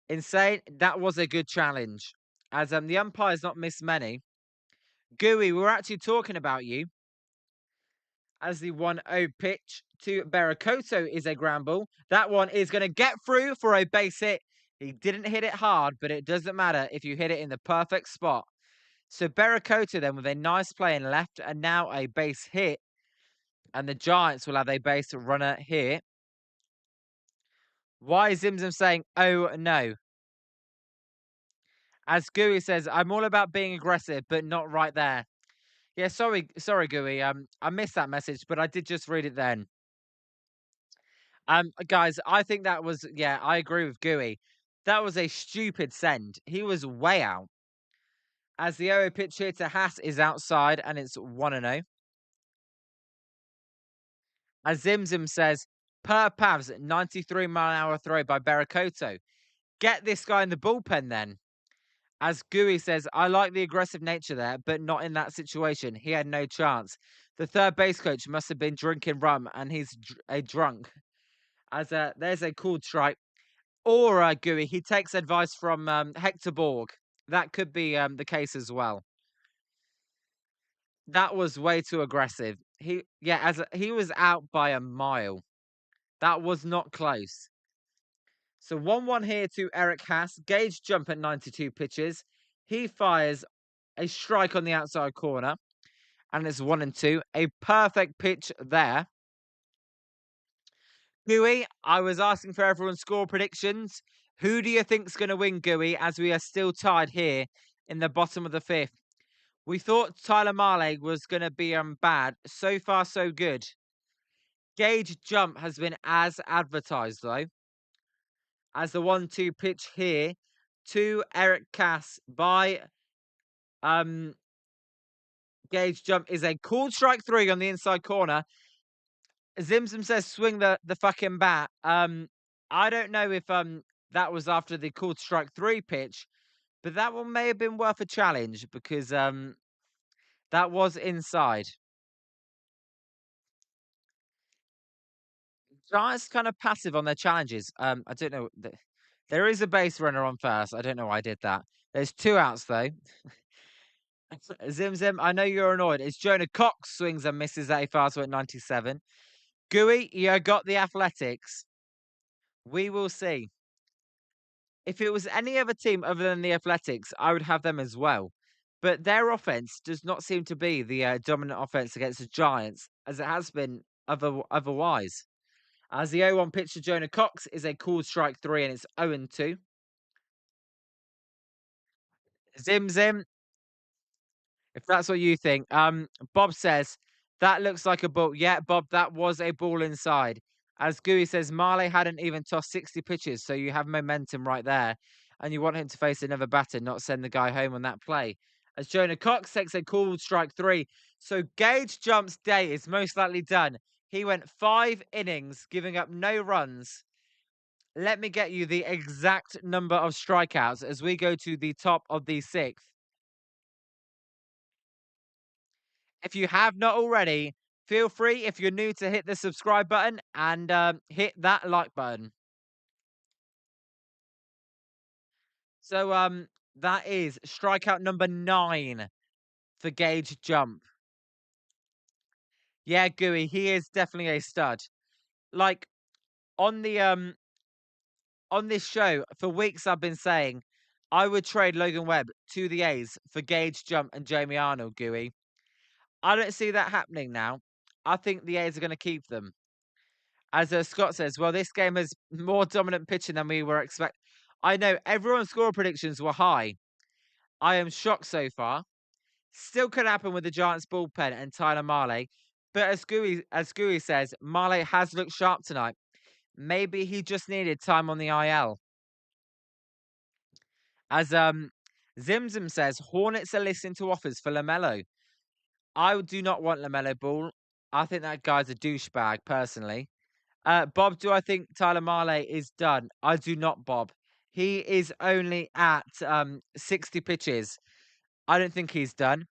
Insane. That was a good challenge. As the umpire's not missed many. Gooey, we're actually talking about you. As the 1-0 pitch to Berracoto is a ground ball. That one is going to get through for a base hit. He didn't hit it hard, but it doesn't matter if you hit it in the perfect spot. So Berracoto then with a nice play in left and now a base hit. And the Giants will have a base runner here. Why is Zimzum saying, oh no? As Gooey says, I'm all about being aggressive, but not right there. Yeah, sorry, Gooey. I missed that message, but I did just read it then. Guys, I think that was, yeah, I agree with Gooey. That was a stupid send. He was way out. As the 0 pitch here to Haas is outside, and it's 1-0. As Zimzum says, per Pavs, 93-mile-an-hour throw by Berracoto. Get this guy in the bullpen then. As Gooey says, I like the aggressive nature there, but not in that situation. He had no chance. The third base coach must have been drinking rum, and he's a drunk. As there's a called strike. Or Gooey, he takes advice from Hector Borg. That could be the case as well. That was way too aggressive. He was out by a mile. That was not close. So 1-1 here to Eric Haas. Gage Jump at 92 pitches. He fires a strike on the outside corner. And it's 1-2. A perfect pitch there. Gooey, I was asking for everyone's score predictions. Who do you think's going to win, Gooey, as we are still tied here in the bottom of the 5th? We thought Tyler Mahle was going to be bad. So far, so good. Gage Jump has been as advertised, though. As the 1-2 pitch here to Eric Cass by Gage Jump is a called strike 3 on the inside corner. Zimzum says swing the fucking bat. I don't know if that was after the called strike 3 pitch, but that one may have been worth a challenge because that was inside. Giants kind of passive on their challenges. I don't know. There is a base runner on first. I don't know why I did that. There's 2 outs though. Zim, I know you're annoyed. It's Jonah Cox swings and misses at a fastball at 97. Gooey, you got the Athletics. We will see. If it was any other team other than the Athletics, I would have them as well. But their offense does not seem to be the dominant offense against the Giants, as it has been otherwise. As the 0-1 pitch to Jonah Cox is a cool strike three, and it's 0-2. Zim Zim, if that's what you think. Bob says that looks like a ball. Yeah, Bob, that was a ball inside. As Gooey says, Mahle hadn't even tossed 60 pitches, so you have momentum right there, and you want him to face another batter, not send the guy home on that play. As Jonah Cox takes a cool strike three, so Gage Jump's day is most likely done. He went 5 innings, giving up no runs. Let me get you the exact number of strikeouts as we go to the top of the sixth. If you have not already, feel free, if you're new, to hit the subscribe button and hit that like button. So that is strikeout number 9 for Gage Jump. Yeah, Gooey, he is definitely a stud. Like on the on this show for weeks, I've been saying I would trade Logan Webb to the A's for Gage Jump and Jamie Arnold. Gooey, I don't see that happening now. I think the A's are going to keep them. As Scott says, well, this game has more dominant pitching than we were expecting. I know everyone's score predictions were high. I am shocked so far. Still could happen with the Giants bullpen and Tyler Mahle. But as Gooey says, Mahle has looked sharp tonight. Maybe he just needed time on the IL. As Zimzim says, Hornets are listening to offers for LaMelo. I do not want LaMelo Ball. I think that guy's a douchebag, personally. Bob, do I think Tyler Mahle is done? I do not, Bob. He is only at 60 pitches. I don't think he's done.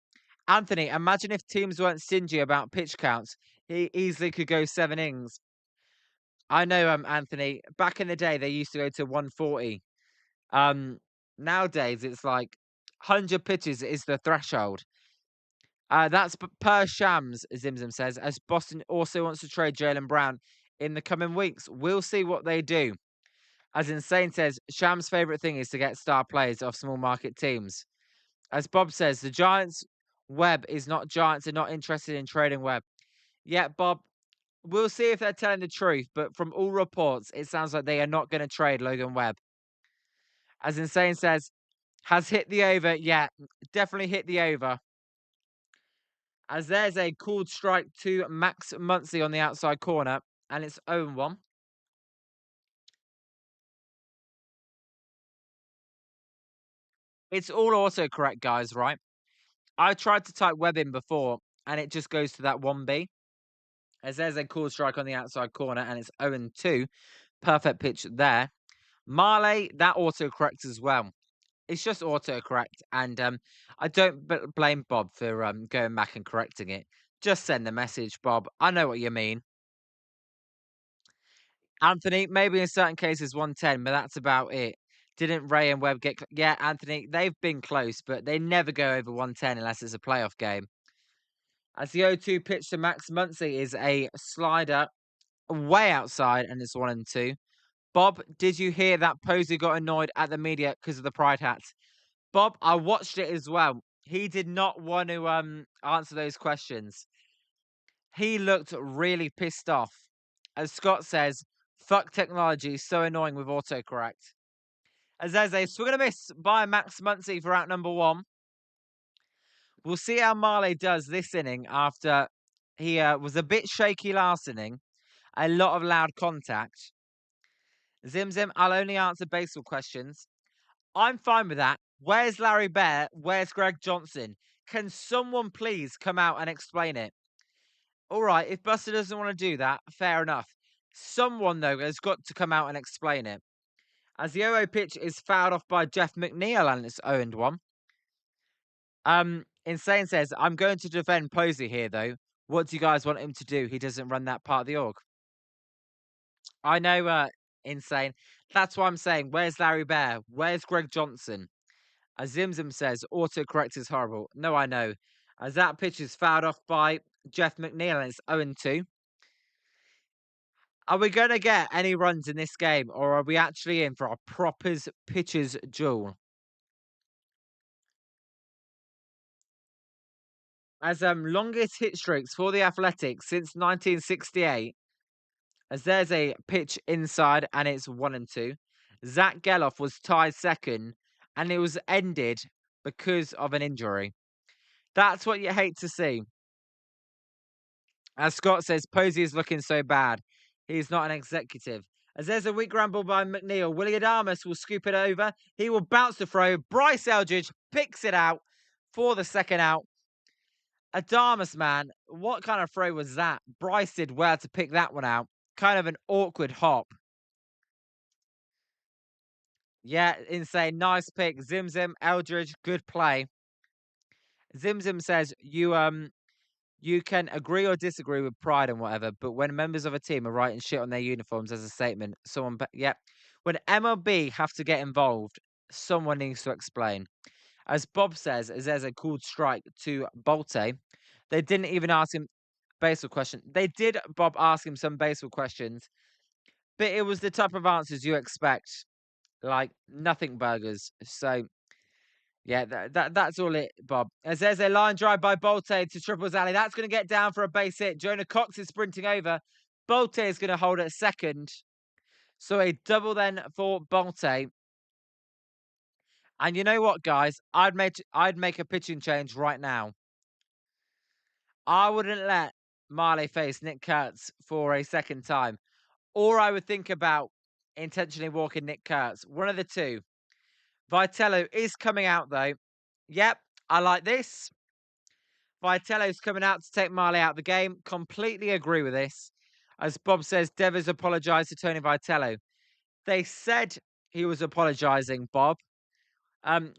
Anthony, imagine if teams weren't stingy about pitch counts. He easily could go 7 innings. I know, Anthony. Back in the day, they used to go to 140. Nowadays, it's like 100 pitches is the threshold. That's per Shams, Zimzim says, as Boston also wants to trade Jalen Brown in the coming weeks. We'll see what they do. As Insane says, Shams' favourite thing is to get star players off small market teams. As Bob says, the Giants' Webb is not Giants are not interested in trading Webb. Yeah, Bob, we'll see if they're telling the truth, but from all reports, it sounds like they are not going to trade Logan Webb. As Insane says, has hit the over. Yeah, definitely hit the over. As there's a called strike to Max Muncy on the outside corner, and it's 0-1. It's all autocorrect, guys, right? I tried to type Webb in before, and it just goes to that 1B. As there's a called strike on the outside corner, and it's 0-2. Perfect pitch there. Mahle, that autocorrect as well. It's just autocorrect, and I don't blame Bob for going back and correcting it. Just send the message, Bob. I know what you mean. Anthony, maybe in certain cases 110, but that's about it. Didn't Ray and Webb get? Yeah, Anthony, they've been close, but they never go over 110 unless it's a playoff game. As the 0-2 pitch to Max Muncy is a slider way outside, and it's 1-2. Bob, did you hear that Posey got annoyed at the media because of the pride hats? Bob, I watched it as well. He did not want to answer those questions. He looked really pissed off. As Scott says, fuck technology, so annoying with autocorrect. As there's a swing and a miss by Max Muncy for out number 1. We'll see how Mahle does this inning after he was a bit shaky last inning. A lot of loud contact. Zim Zim, I'll only answer baseball questions. I'm fine with that. Where's Larry Bear? Where's Greg Johnson? Can someone please come out and explain it? All right, if Buster doesn't want to do that, fair enough. Someone, though, has got to come out and explain it. As the 0 pitch is fouled off by Jeff McNeil and it's 0-1. Insane says, I'm going to defend Posey here, though. What do you guys want him to do? He doesn't run that part of the org. I know, Insane. That's why I'm saying, where's Larry Bear? Where's Greg Johnson? As Zimzim says, autocorrect is horrible. No, I know. As that pitch is fouled off by Jeff McNeil and it's 0-2. Are we going to get any runs in this game, or are we actually in for a proper's pitcher's duel? As longest hit streaks for the Athletics since 1968, as there's a pitch inside and it's 1-2. Zach Geloff was tied second, and it was ended because of an injury. That's what you hate to see. As Scott says, Posey is looking so bad. He's not an executive. As there's a weak ramble by McNeil, Willie Adamas will scoop it over. He will bounce the throw. Bryce Eldridge picks it out for the second out. Adamas, man, what kind of throw was that? Bryce did well to pick that one out. Kind of an awkward hop. Yeah, insane. Nice pick. Zim Eldridge, good play. Zim says you can agree or disagree with pride and whatever, but when members of a team are writing shit on their uniforms as a statement, yeah. When MLB have to get involved, someone needs to explain. As Bob says, as there's a called strike to Bolte, they didn't even ask him baseball question. They did, Bob, ask him some baseball questions, but it was the type of answers you expect, like nothing burgers. So yeah, that's all it, Bob. As there's a line drive by Bolte to Triples Alley. That's going to get down for a base hit. Jonah Cox is sprinting over. Bolte is going to hold at second. So a double then for Bolte. And you know what, guys? I'd make a pitching change right now. I wouldn't let Mahle face Nick Kurtz for a second time. Or I would think about intentionally walking Nick Kurtz. One of the two. Vitello is coming out though. Yep, I like this. Vitello's coming out to take Mahle out of the game. Completely agree with this. As Bob says, Devers apologised to Tony Vitello. They said he was apologising, Bob.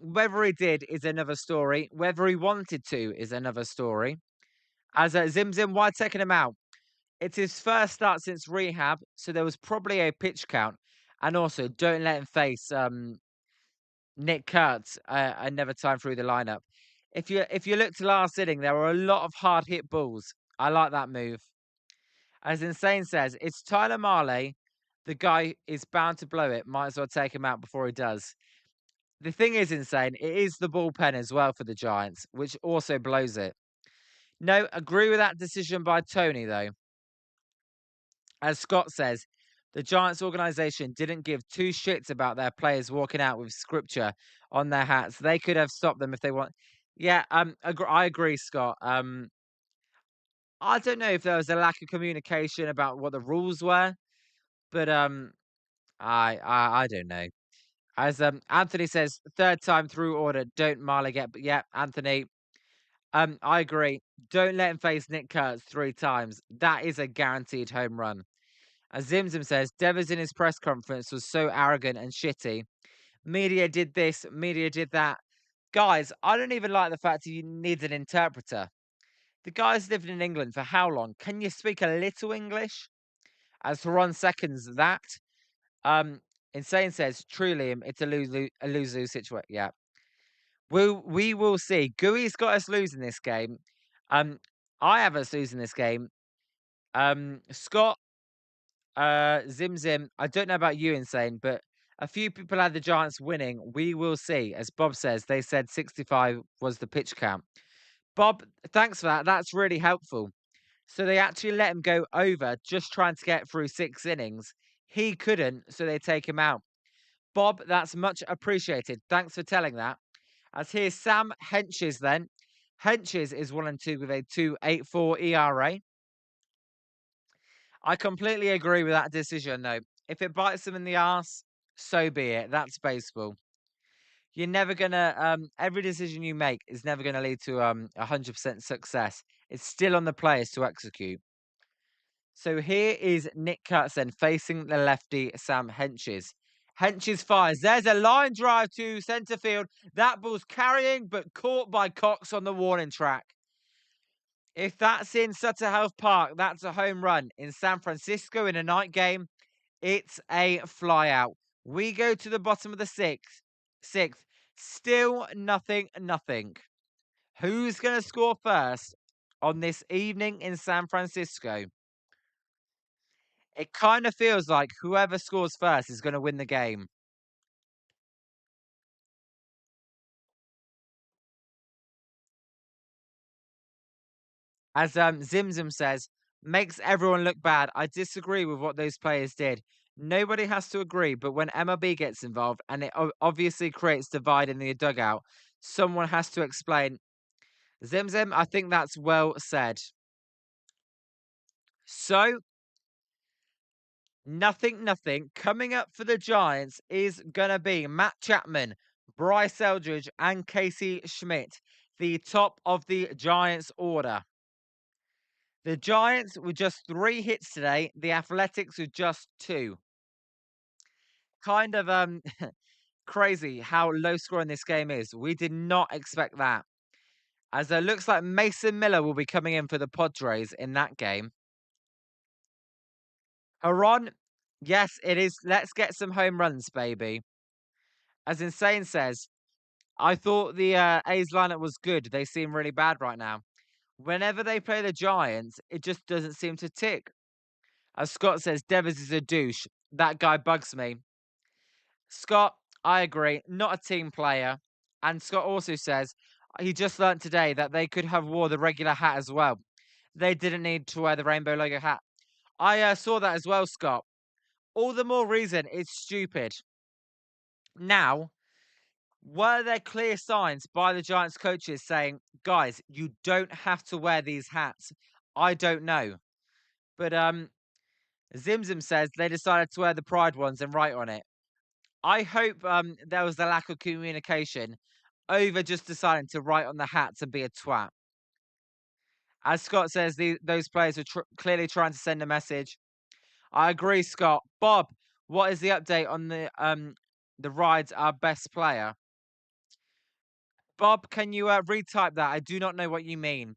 Whether he did is another story. Whether he wanted to is another story. As Zim, why taking him out? It's his first start since rehab, so there was probably a pitch count. And also, don't let him face Nick Kurtz another time through the lineup. If you look to last inning, there were a lot of hard hit balls. I like that move. As Insane says, it's Tyler Mahle. The guy is bound to blow it. Might as well take him out before he does. The thing is, Insane, it is the bullpen as well for the Giants, which also blows it. No, agree with that decision by Tony, though. As Scott says, the Giants organization didn't give two shits about their players walking out with scripture on their hats. They could have stopped them if they want. Yeah, I agree, Scott. I don't know if there was a lack of communication about what the rules were, but I don't know. As Anthony says, third time through order, don't Marley get? But yeah, Anthony, I agree. Don't let him face Nick Kurtz 3 times. That is a guaranteed home run. As Zimzim says, Devers in his press conference was so arrogant and shitty. Media did this, media did that. Guys, I don't even like the fact he needs an interpreter. The guy's lived in England for how long? Can you speak a little English? As Ron seconds that, um, Insane says, truly, it's a lose-lose situation. Yeah. We will see. Gooey's got us losing this game. I have us losing this game. Scott, Zim, I don't know about you, Insane, but a few people had the Giants winning. We will see. As Bob says, they said 65 was the pitch count. Bob, thanks for that. That's really helpful. So they actually let him go over just trying to get through 6 innings. He couldn't, so they take him out. Bob, that's much appreciated. Thanks for telling that. As here's Sam Henches then. Henches is 1-2 with a 2.84 ERA. I completely agree with that decision, though. If it bites them in the arse, so be it. That's baseball. You're never gonna. Every decision you make is never gonna lead to 100% success. It's still on the players to execute. So here is Nick Kurtzen facing the lefty Sam Henches. Henches fires. There's a line drive to centre field. That ball's carrying, but caught by Cox on the warning track. If that's in Sutter Health Park, that's a home run. In San Francisco in a night game, it's a flyout. We go to the bottom of the sixth. Still nothing. Who's going to score first on this evening in San Francisco? It kind of feels like whoever scores first is going to win the game. As Zimzum says, makes everyone look bad. I disagree with what those players did. Nobody has to agree, but when MLB gets involved and it obviously creates divide in the dugout, someone has to explain. Zimzum, I think that's well said. So, nothing. Coming up for the Giants is going to be Matt Chapman, Bryce Eldridge, and Casey Schmidt, the top of the Giants order. The Giants with just 3 hits today, the Athletics with just 2. Kind of crazy how low scoring this game is. We did not expect that. As it looks like Mason Miller will be coming in for the Padres in that game. Haron, yes, it is. Let's get some home runs, baby. As Insane says, I thought the A's lineup was good. They seem really bad right now. Whenever they play the Giants, it just doesn't seem to tick. As Scott says, Devers is a douche. That guy bugs me. Scott, I agree. Not a team player. And Scott also says he just learnt today that they could have wore the regular hat as well. They didn't need to wear the rainbow logo hat. I saw that as well, Scott. All the more reason it's stupid. Now, were there clear signs by the Giants coaches saying, guys, you don't have to wear these hats? I don't know. But Zimzum says they decided to wear the pride ones and write on it. I hope there was a lack of communication over just deciding to write on the hats and be a twat. As Scott says, those players are clearly trying to send a message. I agree, Scott. Bob, what is the update on the rides our best player? Bob, can you retype that? I do not know what you mean.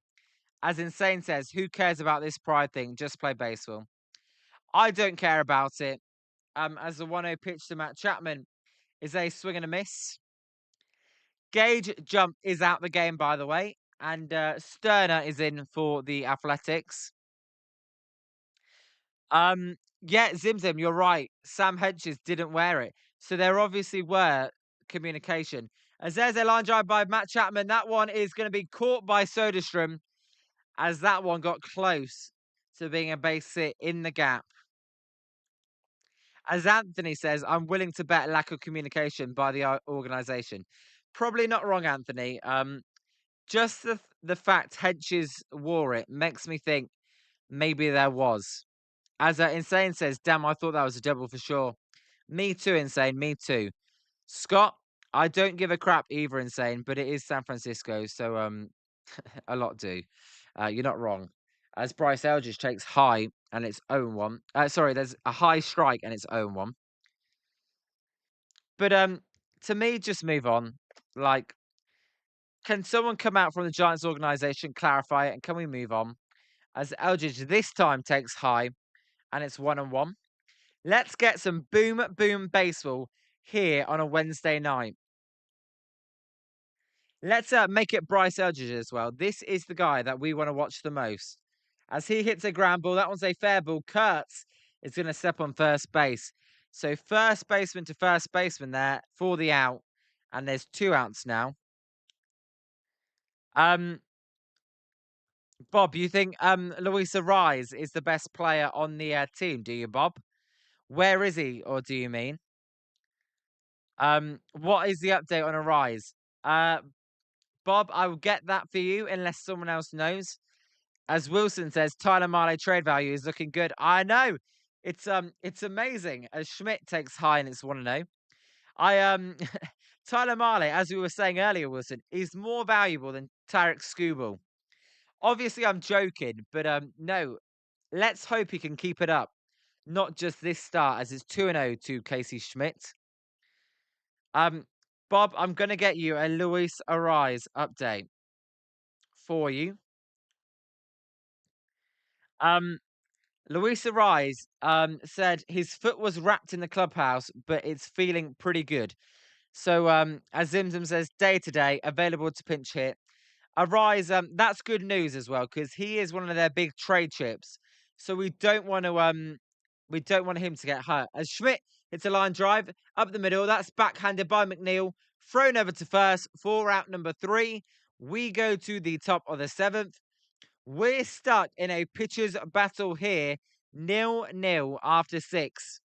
As Insane says, who cares about this pride thing? Just play baseball. I don't care about it. As the 1-0 pitch to Matt Chapman is a swing and a miss. Gage Jump is out the game, by the way, and Sterner is in for the Athletics. Yeah, Zimzim, you're right. Sam Hedges didn't wear it, so there obviously were communication. As there's a line drive by Matt Chapman, that one is going to be caught by Soderstrom, as that one got close to being a base hit in the gap. As Anthony says, I'm willing to bet lack of communication by the organisation. Probably not wrong, Anthony. Just the fact Hedges wore it makes me think maybe there was. As Insane says, damn, I thought that was a double for sure. Me too, Insane. Me too. Scott, I don't give a crap either, Insane, but it is San Francisco, so a lot do. You're not wrong. As Bryce Eldridge takes high and it's 0-1. Sorry, there's a high strike and it's 0-1. But to me, just move on. Like, can someone come out from the Giants organization, clarify it, and can we move on? As Eldridge this time takes high and it's 1-1. Let's get some boom baseball here on a Wednesday night. Let's make it Bryce Eldridge as well. This is the guy that we want to watch the most. As he hits a ground ball, that one's a fair ball. Kurtz is going to step on first base. So first baseman to first baseman there for the out. And there's 2 outs now. Bob, you think Luis Arise is the best player on the team, do you, Bob? Where is he, or do you mean? What is the update on Arise? Bob, I will get that for you unless someone else knows. As Wilson says, Tyler Mahle trade value is looking good. I know. It's amazing. As Schmidt takes high and it's 1-0. Tyler Mahle, as we were saying earlier, Wilson, is more valuable than Tarek Skubal. Obviously, I'm joking, but no. Let's hope he can keep it up. Not just this start, as it's 2-0 to Casey Schmidt. Bob, I'm gonna get you a Luis Arise update for you. Luis Arise said his foot was wrapped in the clubhouse, but it's feeling pretty good. So as Zimzum says, day to day, available to pinch hit. Arise, that's good news as well, because he is one of their big trade chips. So we don't want to We don't want him to get hurt. As Schmidt hits a line drive up the middle, that's backhanded by McNeil, thrown over to first for out number 3. We go to the top of the 7th. We're stuck in a pitcher's battle here, 0-0 after 6.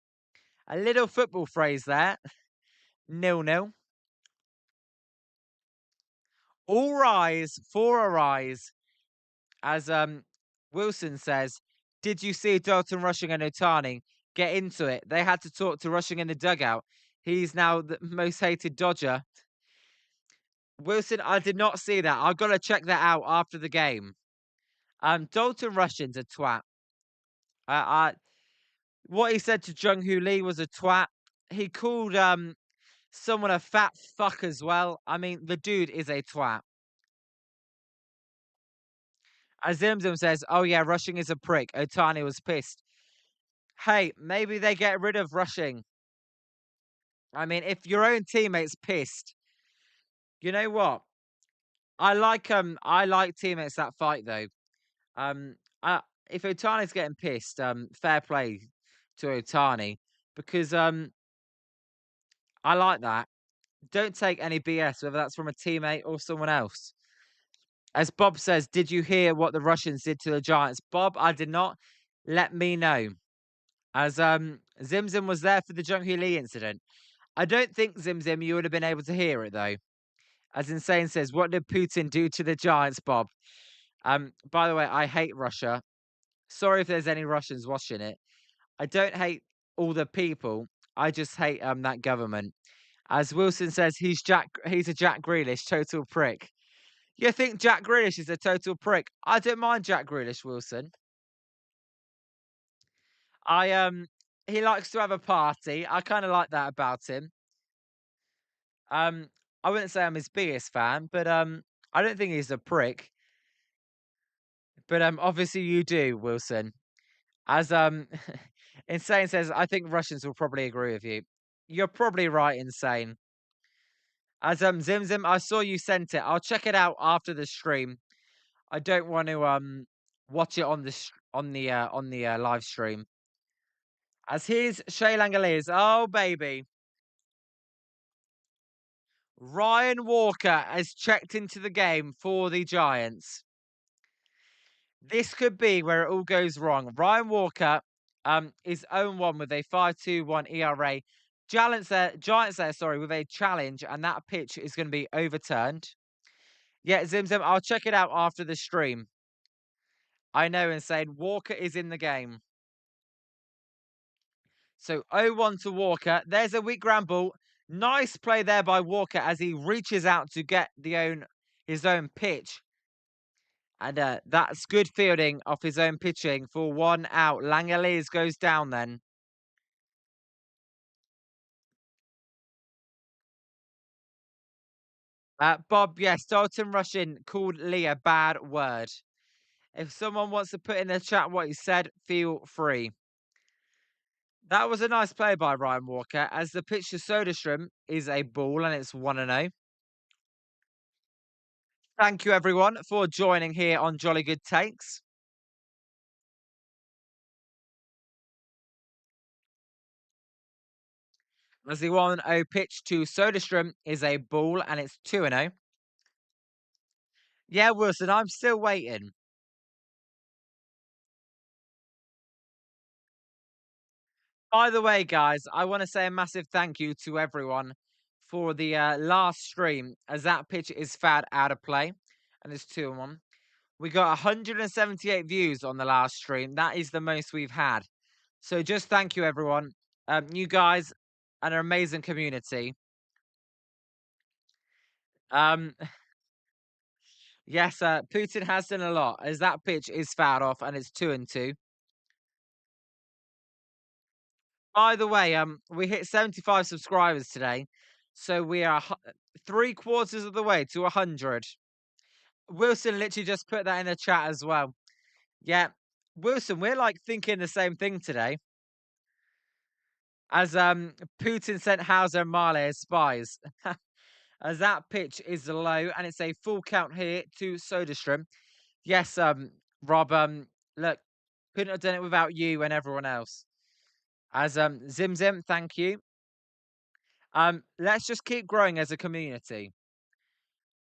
A little football phrase there, 0-0. All rise for a rise, as Wilson says. Did you see Dalton Rushing and Otani get into it? They had to talk to Rushing in the dugout. He's now the most hated Dodger. Wilson, I did not see that. I've got to check that out after the game. Dalton Rushing's a twat. What he said to Jung Hoo Lee was a twat. He called someone a fat fuck as well. I mean, the dude is a twat. As Zimzum says, oh yeah, Rushing is a prick. Otani was pissed. Hey, maybe they get rid of Rushing. I mean, if your own teammate's pissed, you know what? I like teammates that fight though. Um, if Otani's getting pissed, fair play to Otani because I like that. Don't take any BS, whether that's from a teammate or someone else. As Bob says, did you hear what the Russians did to the Giants? Bob, I did not. Let me know. As Zimzim was there for the Jung Hoo Lee incident. I don't think, Zimzim, you would have been able to hear it, though. As Insane says, what did Putin do to the Giants, Bob? By the way, I hate Russia. Sorry if there's any Russians watching it. I don't hate all the people. I just hate that government. As Wilson says, he's a Jack Grealish, total prick. You think Jack Grealish is a total prick? I don't mind Jack Grealish, Wilson. He likes to have a party. I kind of like that about him. I wouldn't say I'm his biggest fan, but I don't think he's a prick. But obviously you do, Wilson. As Insane says, I think Russians will probably agree with you. You're probably right, Insane. As Zimzim, I saw you sent it. I'll check it out after the stream. I don't want to watch it on the live stream. As here's Shay Langoliers. Oh baby. Ryan Walker has checked into the game for the Giants. This could be where it all goes wrong. Ryan Walker is 0-1 with a 5.21 ERA. Giants there, sorry, with a challenge, and that pitch is going to be overturned. Yeah, Zimzim, I'll check it out after the stream. I know, Insane. Walker is in the game. So 0-1 to Walker. There's a weak ground ball. Nice play there by Walker as he reaches out to get his own pitch. And that's good fielding off his own pitching for 1 out. Langoliers goes down then. Bob, yes, Dalton Rushing called Lee a bad word. If someone wants to put in the chat what he said, feel free. That was a nice play by Ryan Walker, as the pitch to Soderstrom is a ball and it's 1-0. Thank you, everyone, for joining here on Jolly Good Takes. As the 1-0 pitch to Soderstrom is a ball and it's 2-0. Yeah, Wilson, I'm still waiting. By the way, guys, I want to say a massive thank you to everyone for the last stream, as that pitch is fouled out of play and it's 2-1. We got 178 views on the last stream. That is the most we've had. So just thank you, everyone. You guys, an amazing community. Yes, Putin has done a lot, as that pitch is fouled off and it's 2-2. By the way, we hit 75 subscribers today, so we are 3/4 of the way to 100. Wilson literally just put that in the chat as well. Yeah, Wilson, we're like thinking the same thing today. As Putin sent Hauser and Mahle as spies. As that pitch is low and it's a full count here to Soderstrom. Yes, Rob, look, couldn't have done it without you and everyone else. As Zim Zim, thank you. Let's just keep growing as a community.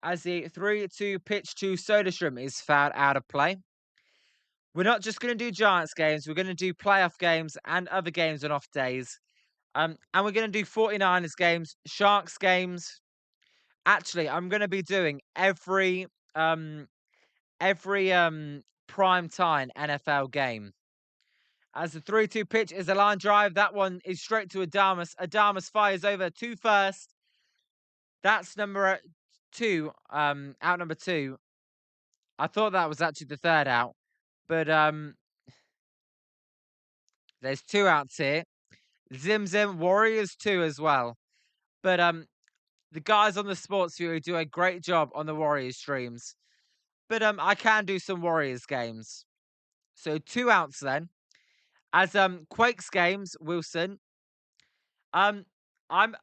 As the 3-2 pitch to SodaStream is fouled out of play. We're not just going to do Giants games, we're going to do playoff games and other games on off days. And we're going to do 49ers games, Sharks games. Actually, I'm going to be doing every prime time NFL game. As the 3-2 pitch is a line drive, that one is straight to Adamas. Adamas fires over to first. That's number 2, out number 2. I thought that was actually the third out, but there's 2 outs here. Zim Zim, Warriors 2 as well. But the guys on the Sports Fury do a great job on the Warriors streams. But I can do some Warriors games. So 2 outs then. As Quakes games, Wilson. I'm I'm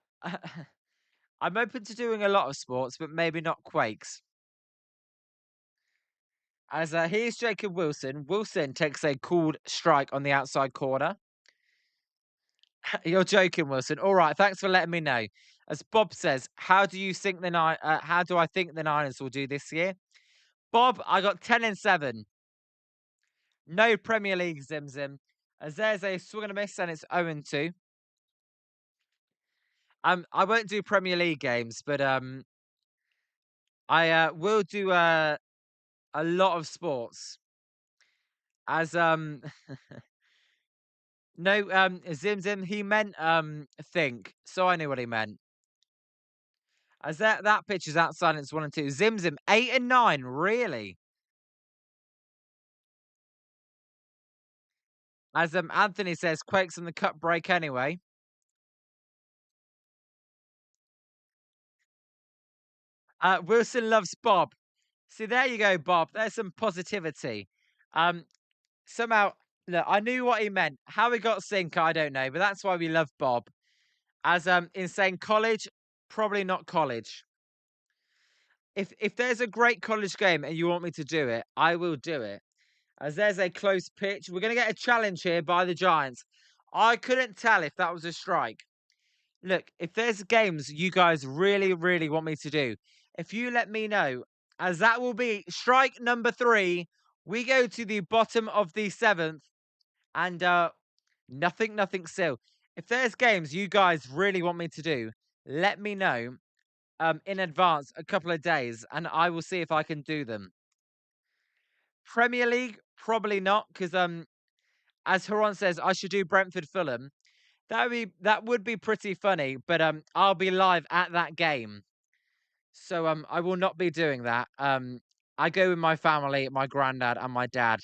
open to doing a lot of sports, but maybe not Quakes. As here's Jacob Wilson. Wilson takes a called strike on the outside corner. You're joking, Wilson. All right, thanks for letting me know. As Bob says, how do I think the Niners will do this year? Bob, I got 10-7. No Premier League, Zim Zim. As there's a swing and a miss, and it's 0-2. I won't do Premier League games, but I will do a lot of sports. As no, Zim Zim, he meant think, so I knew what he meant. As that pitch is outside, it's 1-2. Zim Zim, 8-9, really? As Anthony says, Quakes on the cut break anyway. Wilson loves Bob. See, there you go, Bob. There's some positivity. Somehow, look, I knew what he meant. How he got sync, I don't know, but that's why we love Bob. As in saying college, probably not college. If there's a great college game and you want me to do it, I will do it. As there's a close pitch, we're going to get a challenge here by the Giants. I couldn't tell if that was a strike. Look, if there's games you guys really, really want me to do, if you let me know, as that will be strike number 3. We go to the bottom of the 7th, and nothing still. If there's games you guys really want me to do, let me know in advance a couple of days, and I will see if I can do them. Premier League, probably not, because as Haran says, I should do Brentford Fulham. That would be pretty funny, but I'll be live at that game. So I will not be doing that. I go with my family, my granddad and my dad.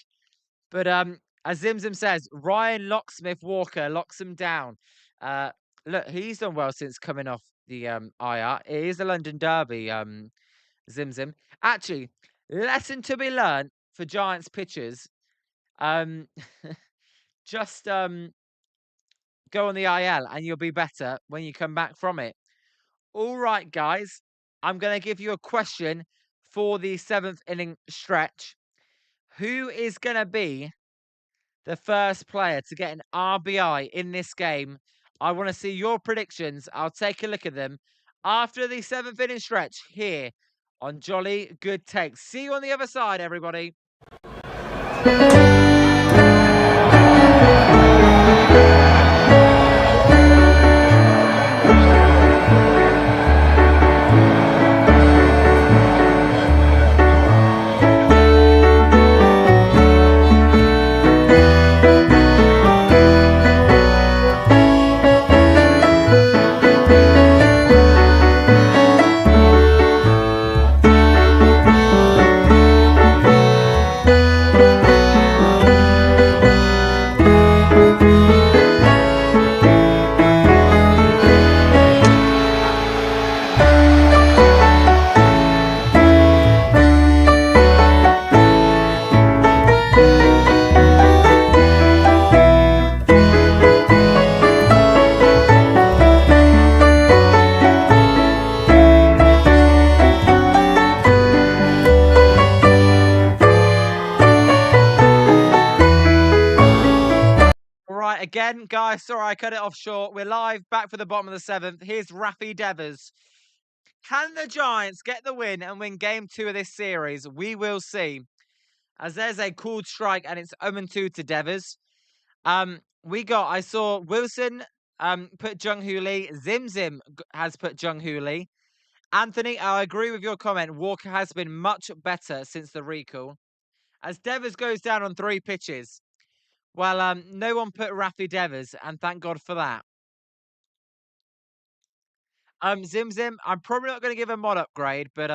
But as Zim Zim says, Ryan Locksmith Walker locks him down. Look, he's done well since coming off the IR. It is the London Derby, Zim Zim. Actually, lesson to be learned for Giants pitchers. Just go on the IL and you'll be better when you come back from it. All right, guys. I'm going to give you a question for the 7th inning stretch. Who is going to be the first player to get an RBI in this game? I want to see your predictions. I'll take a look at them after the 7th inning stretch here on Jolly Good Takes. See you on the other side, everybody. again, guys. Sorry, I cut it off short. We're live, back for the bottom of the 7th. Here's Rafi Devers. Can the Giants get the win and win game 2 of this series? We will see. As there's a called strike and it's 0-2 to Devers. I saw Wilson put Jung Hoo Lee. Zim Zim has put Jung Hoo Lee. Anthony, I agree with your comment. Walker has been much better since the recall. As Devers goes down on 3 pitches. Well, no one put Rafi Devers, and thank God for that. Zim Zim, I'm probably not going to give a mod upgrade, but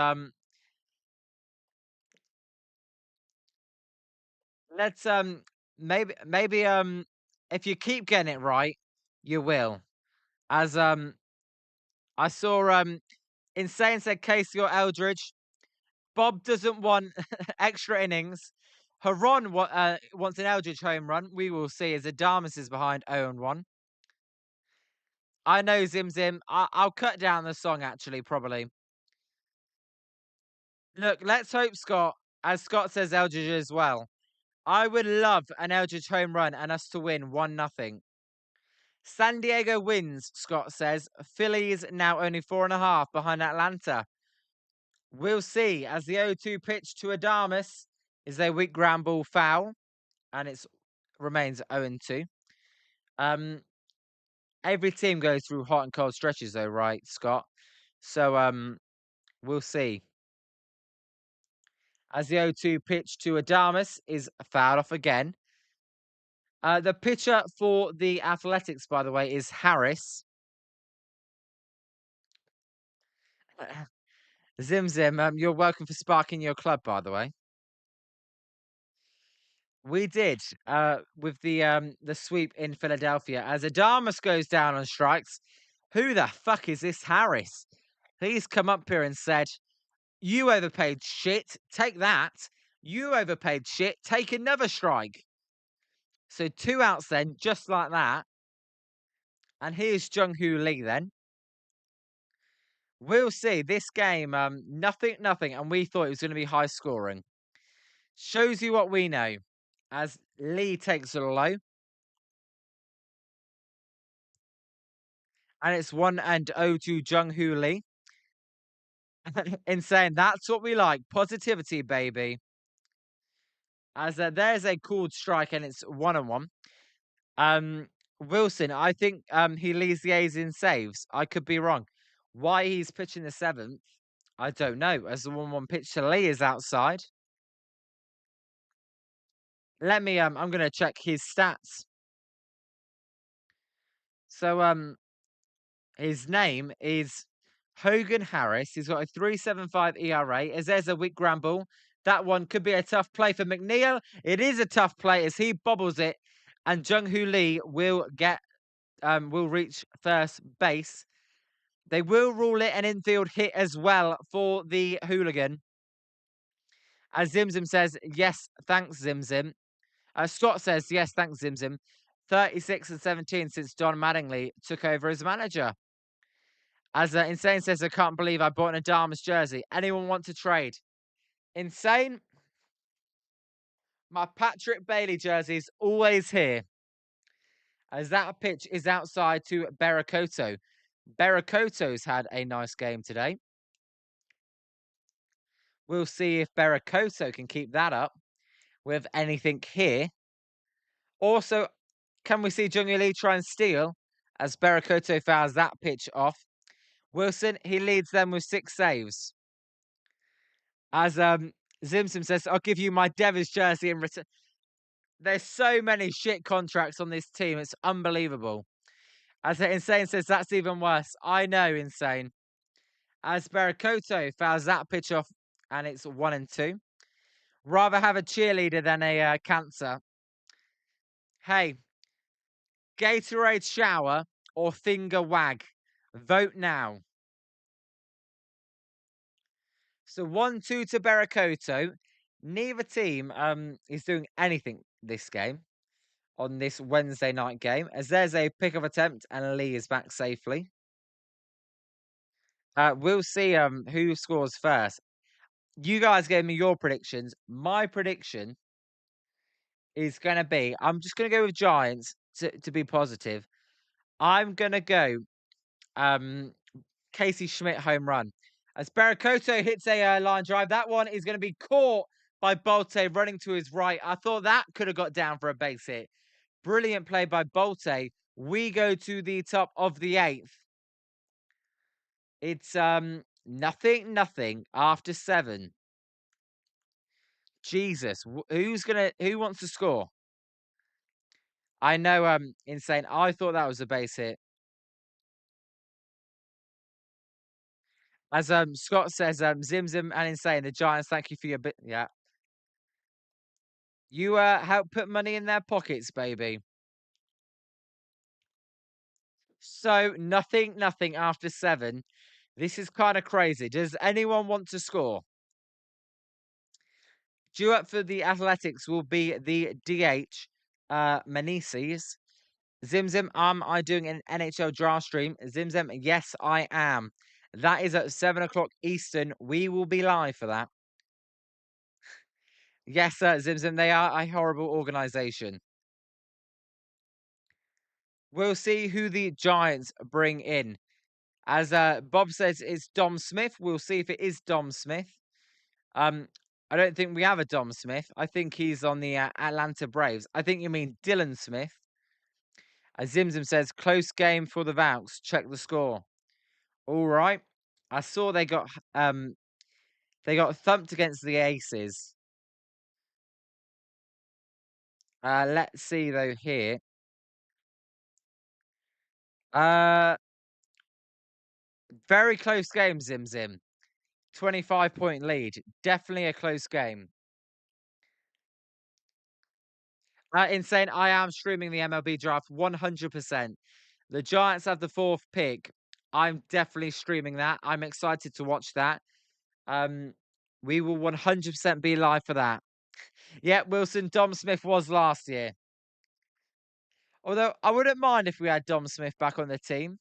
let's maybe if you keep getting it right, you will. As I saw Insane said Casey or Eldridge. Bob doesn't want extra innings. Haron wants an Eldridge home run. We will see as Adamas is behind 0-1. I know Zim Zim. I'll cut down the song actually, probably. Look, let's hope Scott, as Scott says Eldridge as well. I would love an Eldridge home run and us to win 1-0. San Diego wins, Scott says. Phillies now only 4.5 behind Atlanta. We'll see as the 0-2 pitch to Adamas is a weak ground ball foul and it remains 0-2. Every team goes through hot and cold stretches though, right, Scott? So we'll see. As the 0-2 pitch to Adamas is fouled off again. The pitcher for the Athletics, by the way, is Harris. Zim Zim, you're welcome for sparking your club, by the way. We did with the sweep in Philadelphia as Adamas goes down on strikes. Who the fuck is this Harris? He's come up here and said, "You overpaid shit. Take that. You overpaid shit. Take another strike." So 2 outs then, just like that. And here's Jung Hoo Lee then. We'll see. This game, nothing, and we thought it was going to be high scoring. Shows you what we know. As Lee takes a low. And it's 1-0 to Jung Hoo Lee. Insane. That's what we like. Positivity, baby. As there's a called strike and it's 1-1. Wilson, I think he leads the A's in saves. I could be wrong. Why he's pitching the 7th, I don't know. As the 1-1 pitch to Lee is outside. Let me I'm gonna check his stats. So his name is Hogan Harris. He's got a 3.75 ERA. As there's a weak ground ball. That one could be a tough play for McNeil. It is a tough play as he bobbles it, and Jung Hoo Lee will reach first base. They will rule it an infield hit as well for the hooligan. As Zim Zim says, yes, thanks, Zim Zim. Scott says, yes, thanks, Zim Zim. 36-17 since Don Mattingly took over as manager. As Insane says, I can't believe I bought an Adamas jersey. Anyone want to trade? Insane. My Patrick Bailey jersey is always here. As that pitch is outside to Berakoto. Berakoto's had a nice game today. We'll see if Berakoto can keep that up with anything here. Also, can we see Jung Hoo Lee try and steal as Berakoto fouls that pitch off? Wilson, he leads them with 6 saves. As Zimsim says, I'll give you my Devers jersey in return. There's so many shit contracts on this team. It's unbelievable. As Insane says, that's even worse. I know, Insane. As Berakoto fouls that pitch off, and it's 1-2. Rather have a cheerleader than a cancer. Hey, Gatorade shower or finger wag? Vote now. So 1-2 to Berakoto. Neither team is doing anything this game on this Wednesday night game. As there's a pick-off attempt and Lee is back safely. We'll see who scores first. You guys gave me your predictions. My prediction is going to be, I'm just going to go with Giants. to be positive, I'm gonna go um Casey Schmidt home run. As Barakoto hits a line drive, that one is going to be caught by Bolte running to his right. I thought that could have got down for a base hit. Brilliant play by Bolte. We go to the top of the eighth. It's nothing after 7. Jesus, who wants to score? I know Insane. I thought that was a base hit. As Scott says, Zim Zim and Insane, the Giants, thank you for your bit. Yeah. You help put money in their pockets, baby. So nothing after 7. This is kind of crazy. Does anyone want to score? Due up for the Athletics will be the DH, Meneses. Zim, am I doing an NHL draft stream? Zim, yes, I am. That is at 7 o'clock Eastern. We will be live for that. Yes, Zim, they are a horrible organization. We'll see who the Giants bring in. As Bob says, it's Dom Smith. We'll see if it is Dom Smith. I don't think we have a Dom Smith. I think he's on the Atlanta Braves. I think you mean Dylan Smith. As Zimzim says, close game for the Valks. Check the score. All right. I saw they got thumped against the Aces. Let's see though here. Very close game, Zim. 25-point lead. Definitely a close game. Insane. I am streaming the MLB draft 100%. The Giants have the 4th pick. I'm definitely streaming that. I'm excited to watch that. We will 100% be live for that. Yeah, Wilson, Dom Smith was last year. Although I wouldn't mind if we had Dom Smith back on the team.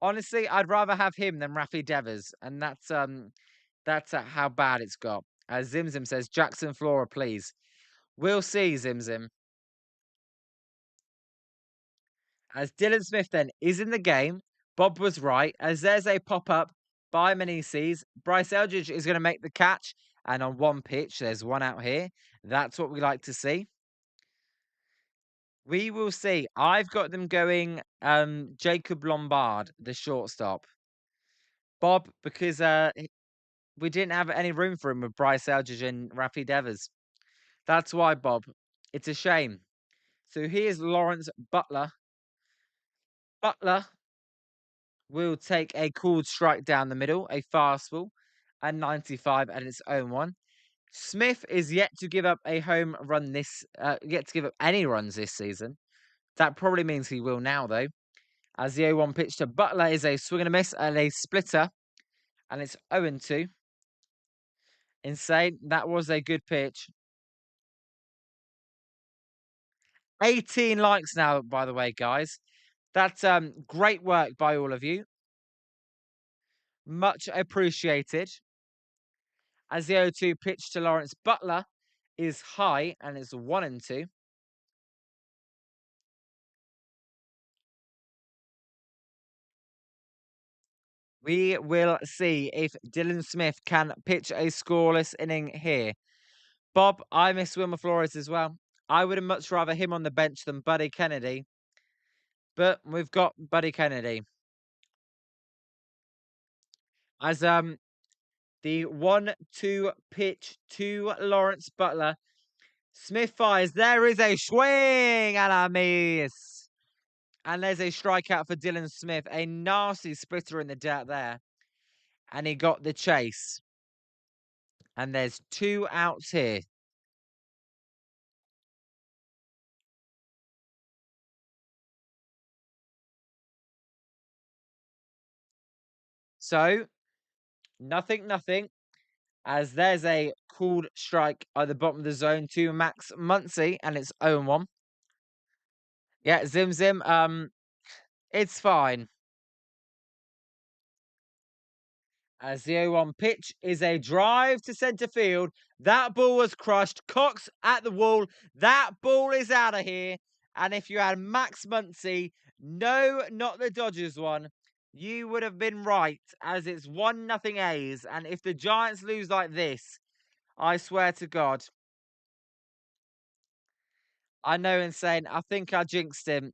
Honestly, I'd rather have him than Rafi Devers, and that's how bad it's got. As Zimzim says, Jackson Flora, please. We'll see, Zimzim. As Dylan Smith then is in the game, Bob was right. As there's a pop up by Meneses, Bryce Eldridge is going to make the catch, and on one pitch, there's one out here. That's what we like to see. We will see. I've got them going Jacob Lombard, the shortstop. Bob, because we didn't have any room for him with Bryce Eldridge and Rafi Devers. That's why, Bob. It's a shame. So here's Lawrence Butler. Butler will take a called strike down the middle, a fastball, and 95 at its own one. Smith is yet to give up a home run yet to give up any runs this season. That probably means he will now, though. As the 0-1 pitch to Butler is a swing and a miss and a splitter, and it's 0-2. Insane. That was a good pitch. 18 likes now, by the way, guys. That's great work by all of you. Much appreciated. As the 0-2 pitch to Lawrence Butler is high and it's 1-2. We will see if Dylan Smith can pitch a scoreless inning here. Bob, I miss Wilmer Flores as well. I would have much rather him on the bench than Buddy Kennedy. But we've got Buddy Kennedy. As the 1-2 pitch to Lawrence Butler. Smith fires. There is a swing and a miss. And there's a strikeout for Dylan Smith. A nasty splitter in the dirt there. And he got the chase. And there's 2 outs here. So, nothing. As there's a called strike at the bottom of the zone to Max Muncy, and it's 0-1. Yeah, Zim, it's fine. As the 0-1 pitch is a drive to centre field. That ball was crushed. Cox at the wall. That ball is out of here. And if you had Max Muncy, no, not the Dodgers one, you would have been right, as it's 1-0 A's. And if the Giants lose like this, I swear to God, I know, Insane. I think I jinxed him.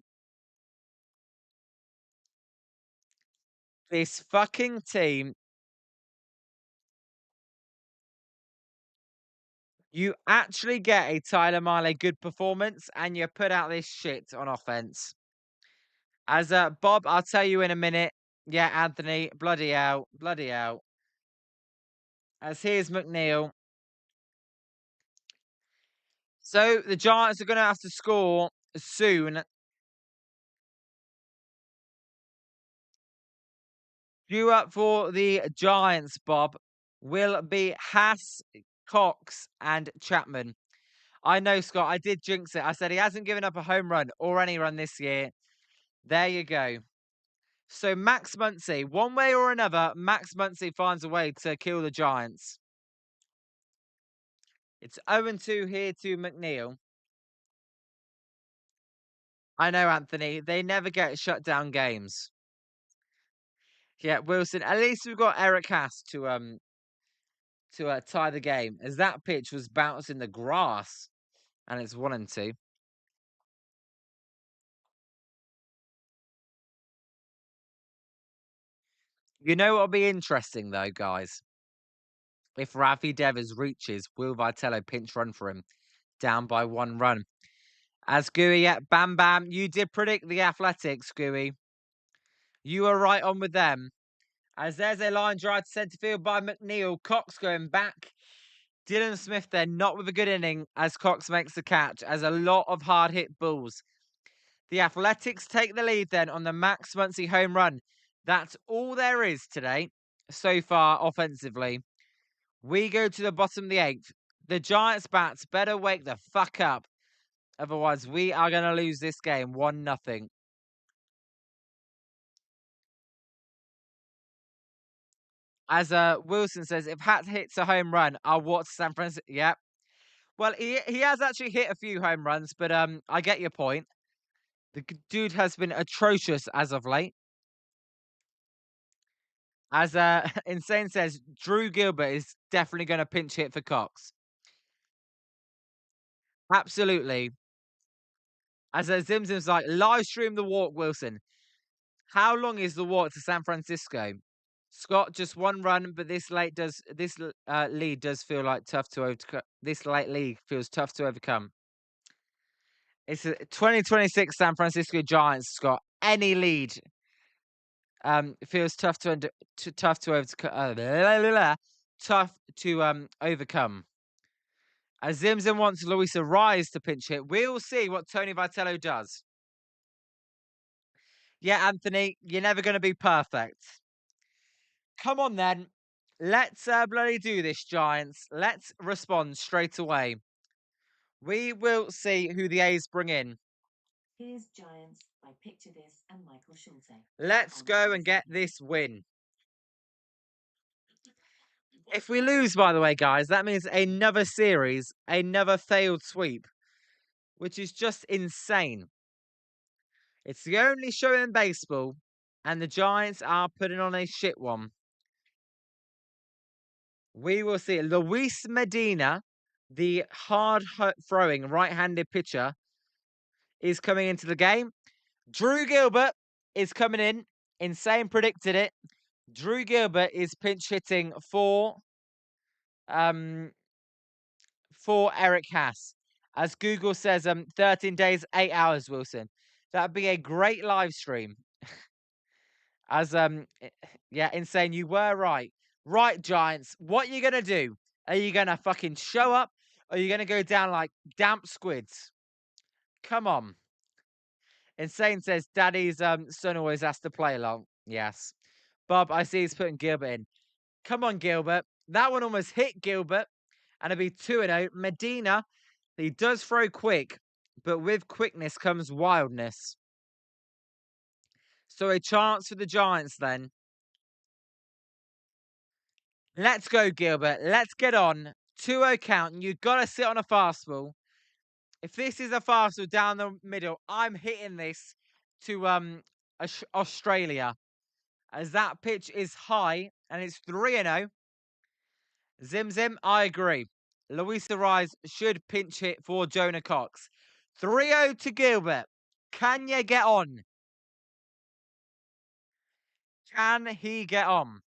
This fucking team, you actually get a Tyler Mahle good performance, and you put out this shit on offense. As Bob, I'll tell you in a minute. Yeah, Anthony, bloody hell, bloody hell. As here's McNeil. So the Giants are going to have to score soon. Due up for the Giants, Bob, will be Haas, Cox, and Chapman. I know, Scott. I did jinx it. I said he hasn't given up a home run or any run this year. There you go. So Max Muncy, one way or another, Max Muncy finds a way to kill the Giants. It's 0-2 here to McNeil. I know, Anthony. They never get shut down games. Yeah, Wilson. At least we've got Eric Haas to tie the game, as that pitch was bouncing the grass, and it's 1-2. You know what'll be interesting though, guys? If Rafi Devers reaches, will Vitello pinch run for him, down by 1 run? As Gooey at Bam Bam, you did predict the Athletics, Gooey. You were right on with them. As there's a line drive to centre field by McNeil. Cox going back. Dylan Smith then not with a good inning as Cox makes the catch, as a lot of hard hit balls. The Athletics take the lead then on the Max Muncy home run. That's all there is today so far offensively. We go to the bottom of the 8th. The Giants bats better wake the fuck up. Otherwise, we are going to lose this game 1-0. As Wilson says, if Hat hits a home run, I'll watch San Francisco. Yep. Well, he has actually hit a few home runs, but I get your point. The dude has been atrocious as of late. As Insane says, Drew Gilbert is definitely going to pinch hit for Cox. Absolutely. As Zimzim's like, live stream the walk, Wilson. How long is the walk to San Francisco? Scott, just 1 run, but this lead does feel like tough to overcome. This late lead feels tough to overcome. It's a 2026 San Francisco Giants, Scott. Any lead feels tough to tough to overcome. As Zimzim wants Luisa Rise to pinch hit, we'll see what Tony Vitello does. Yeah, Anthony, you're never going to be perfect. Come on then. Let's bloody do this, Giants. Let's respond straight away. We will see who the A's bring in. Here's Giants by Picture This and Michael Schulte. Let's go and get this win. If we lose, by the way, guys, that means another series, another failed sweep, which is just insane. It's the only show in baseball, and the Giants are putting on a shit one. We will see. Luis Medina, the hard-throwing right-handed pitcher, is coming into the game. Drew Gilbert is coming in. Insane predicted it. Drew Gilbert is pinch hitting for Eric Haas. As Google says, 13 days, 8 hours, Wilson. That'd be a great live stream. As yeah, Insane, you were right. Right, Giants, what are you gonna do? Are you gonna fucking show up? Or are you gonna go down like damp squids? Come on. Insane says Daddy's son always has to play along. Yes. Bob, I see he's putting Gilbert in. Come on, Gilbert. That one almost hit Gilbert. And it'll be 2-0. Medina, he does throw quick, but with quickness comes wildness. So a chance for the Giants then. Let's go, Gilbert. Let's get on. 2-0 count. You've got to sit on a fastball. If this is a fastball down the middle, I'm hitting this to Australia, as that pitch is high and it's 3-0. Zim Zim, I agree. Luis Rise should pinch hit for Jonah Cox. 3-0 to Gilbert. Can you get on? Can he get on?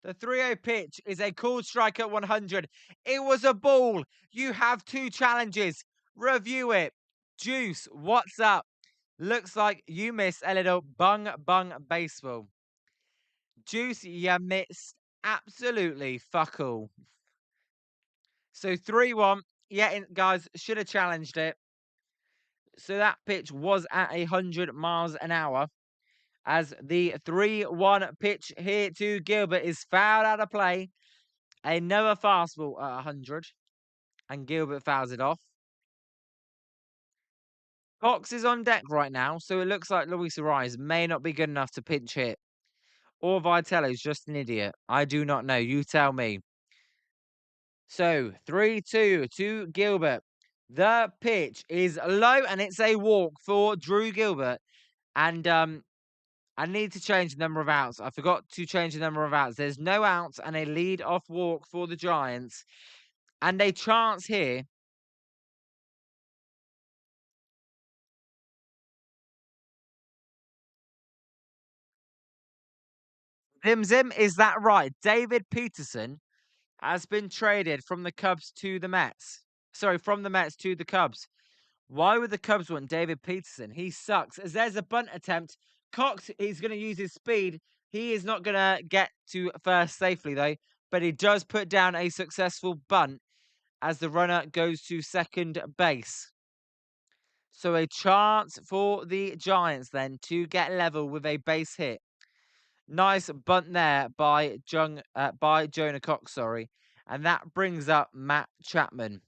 The 3-0 pitch is a called strike at 100. It was a ball. You have 2 challenges. Review it. Juice, what's up? Looks like you missed a little bung baseball. Juice, you missed absolutely fuck all. So 3-1. Yeah, guys, should have challenged it. So that pitch was at 100 miles an hour. As the 3-1 pitch here to Gilbert is fouled out of play. Another fastball at 100. And Gilbert fouls it off. Cox is on deck right now, so it looks like Luis Ariz may not be good enough to pinch hit. Or Vitello's just an idiot. I do not know. You tell me. So 3-2 to Gilbert. The pitch is low and it's a walk for Drew Gilbert. And I need to change the number of outs. I forgot to change the number of outs. There's no outs and a lead off walk for the Giants. And a chance here. Zim Zim, is that right? David Peterson has been traded from the Cubs to the Mets. Sorry, from the Mets to the Cubs. Why would the Cubs want David Peterson? He sucks. As there's a bunt attempt, Cox is going to use his speed. He is not going to get to first safely, though, but he does put down a successful bunt as the runner goes to second base. So a chance for the Giants then to get level with a base hit. Nice bunt there by Jonah Cox, sorry. And that brings up Matt Chapman.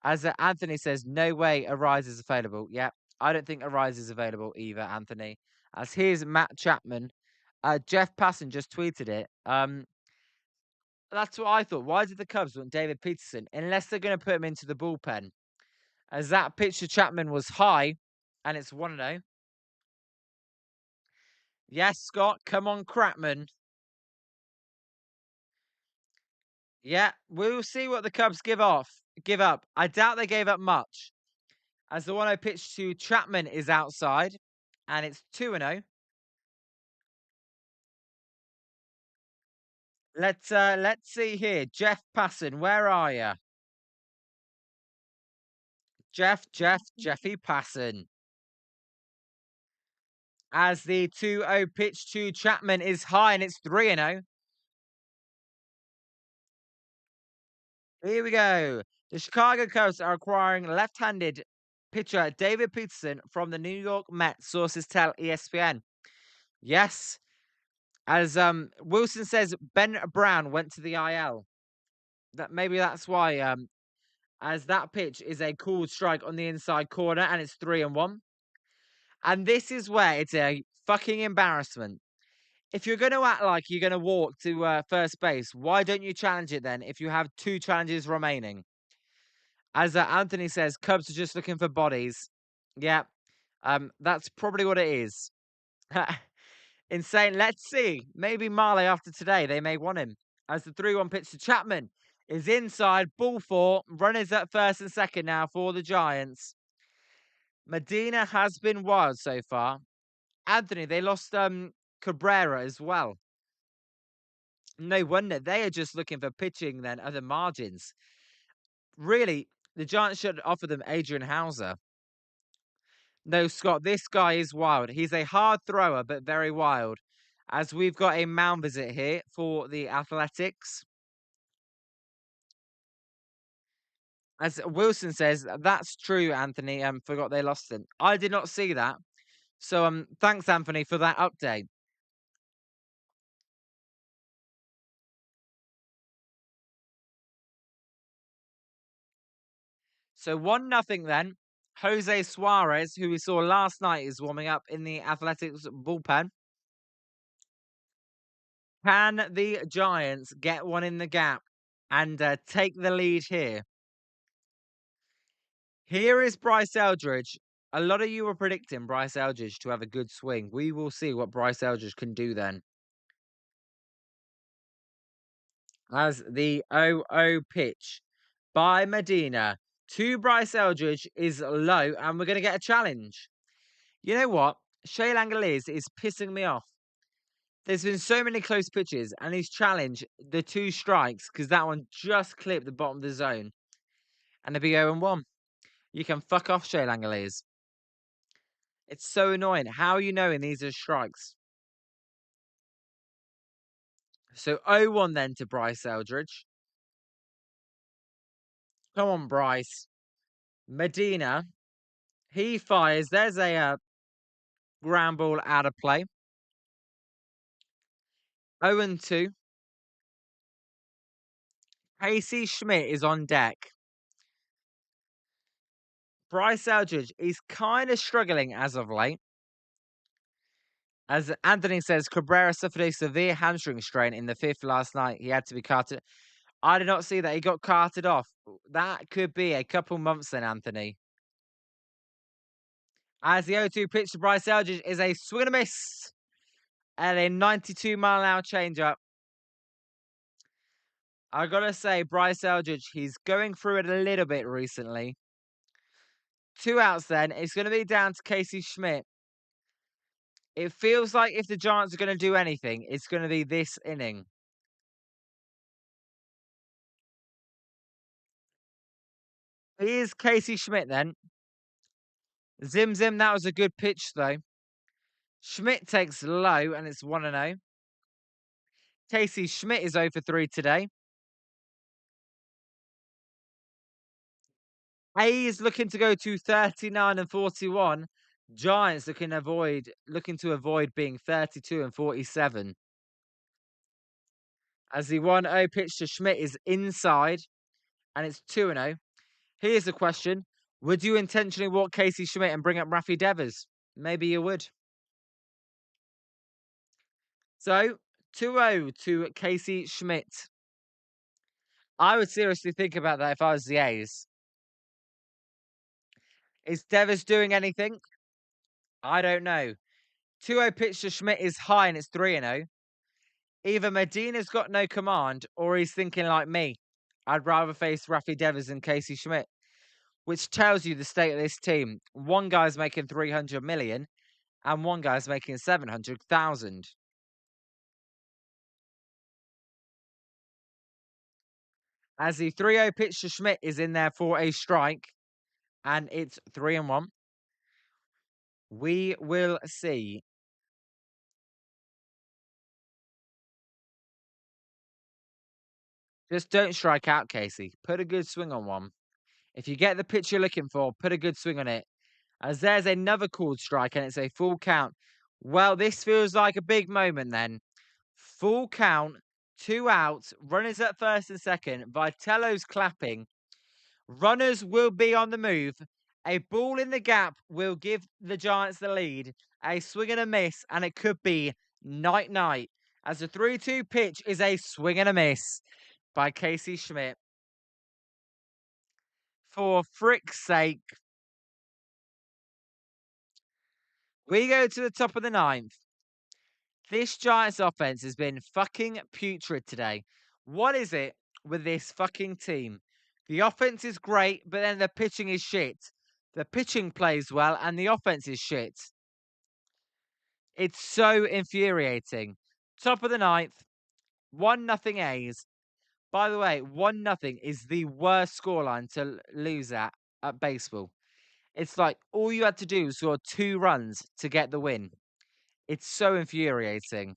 As Anthony says, no way Arise is available. Yeah, I don't think Arise is available either, Anthony. As here's Matt Chapman. Jeff Passon just tweeted it. That's what I thought. Why did the Cubs want David Peterson? Unless they're going to put him into the bullpen. As that pitch to Chapman was high, and it's 1-0. Yes, Scott, come on, Crapman. Yeah, we'll see what the Cubs give up. I doubt they gave up much. As the 1-0 pitch to Chapman is outside, and it's 2-0. Let's see here. Jeff Passon, where are you? Jeffy Passon. As the 2-0 pitch to Chapman is high and it's 3-0. Here we go. The Chicago Cubs are acquiring left-handed pitcher David Peterson from the New York Mets, sources tell ESPN. Yes. As Wilson says, Ben Brown went to the IL. Maybe that's why. As that pitch is a called strike on the inside corner, and it's 3-1. And this is where it's a fucking embarrassment. If you're going to act like you're going to walk to first base, why don't you challenge it then if you have 2 challenges remaining? As Anthony says, Cubs are just looking for bodies. Yeah, that's probably what it is. Insane. Let's see. Maybe Mahle after today, they may want him. As the 3-1 pitch to Chapman is inside, ball 4. Runners at first and second now for the Giants. Medina has been wild so far. Anthony, they lost Cabrera as well. No wonder. They are just looking for pitching then, other margins. Really, the Giants should offer them Adrian Hauser. No, Scott, this guy is wild. He's a hard thrower, but very wild. As we've got a mound visit here for the Athletics. As Wilson says, that's true, Anthony. Forgot they lost him. I did not see that. So thanks, Anthony, for that update. So 1-0 then. Jose Suarez, who we saw last night, is warming up in the Athletics bullpen. Can the Giants get one in the gap and take the lead here? Here is Bryce Eldridge. A lot of you were predicting Bryce Eldridge to have a good swing. We will see what Bryce Eldridge can do then. As the 0-0 pitch by Medina to Bryce Eldridge is low, and we're going to get a challenge. You know what? Shay Langoliers is pissing me off. There's been so many close pitches, and he's challenged the 2 strikes because that one just clipped the bottom of the zone. And it'll be 0-1. You can fuck off, Shay Langoliers. It's so annoying. How are you knowing these are strikes? So 0-1 then to Bryce Eldridge. Come on, Bryce. Medina. He fires. There's a ground ball out of play. 0-2. Casey Schmidt is on deck. Bryce Eldridge is kind of struggling as of late. As Anthony says, Cabrera suffered a severe hamstring strain in the 5th last night. He had to be carted. I did not see that. He got carted off. That could be a couple months then, Anthony. As the 0-2 pitch to Bryce Eldridge is a swing and a miss. And a 92-mile-an-hour changeup. I gotta say, Bryce Eldridge, he's going through it a little bit recently. 2 outs then. It's going to be down to Casey Schmidt. It feels like if the Giants are going to do anything, it's going to be this inning. Here's Casey Schmidt then. Zim, that was a good pitch though. Schmidt takes low and it's 1-0. Casey Schmidt is 0 for 3 today. Hayes looking to go to 39 and 41. Giants looking to avoid being 32 and 47. As the 1-0 pitch to Schmidt is inside and it's 2-0. Here's a question. Would you intentionally walk Casey Schmidt and bring up Rafi Devers? Maybe you would. So, 2-0 to Casey Schmidt. I would seriously think about that if I was the A's. Is Devers doing anything? I don't know. 2-0 pitch to Schmidt is high and it's 3-0. Either Medina's got no command or he's thinking like me. I'd rather face Rafi Devers than Casey Schmidt. Which tells you the state of this team. One guy's making 300 million and one guy's making 700,000. As the 3-0 pitch to Schmidt is in there for a strike and it's 3-1. We will see. Just don't strike out, Casey. Put a good swing on one. If you get the pitch you're looking for, put a good swing on it. As there's another called strike and it's a full count. Well, this feels like a big moment then. Full count, 2 outs, runners at first and second. Vitello's clapping. Runners will be on the move. A ball in the gap will give the Giants the lead. A swing and a miss, and it could be night-night. As the 3-2 pitch is a swing and a miss by Casey Schmidt. For frick's sake. We go to the top of the 9th. This Giants offense has been fucking putrid today. What is it with this fucking team? The offense is great, but then the pitching is shit. The pitching plays well, and the offense is shit. It's so infuriating. Top of the 9th, 1-0 A's. By the way, 1-0 is the worst scoreline to lose at baseball. It's like all you had to do was score 2 runs to get the win. It's so infuriating.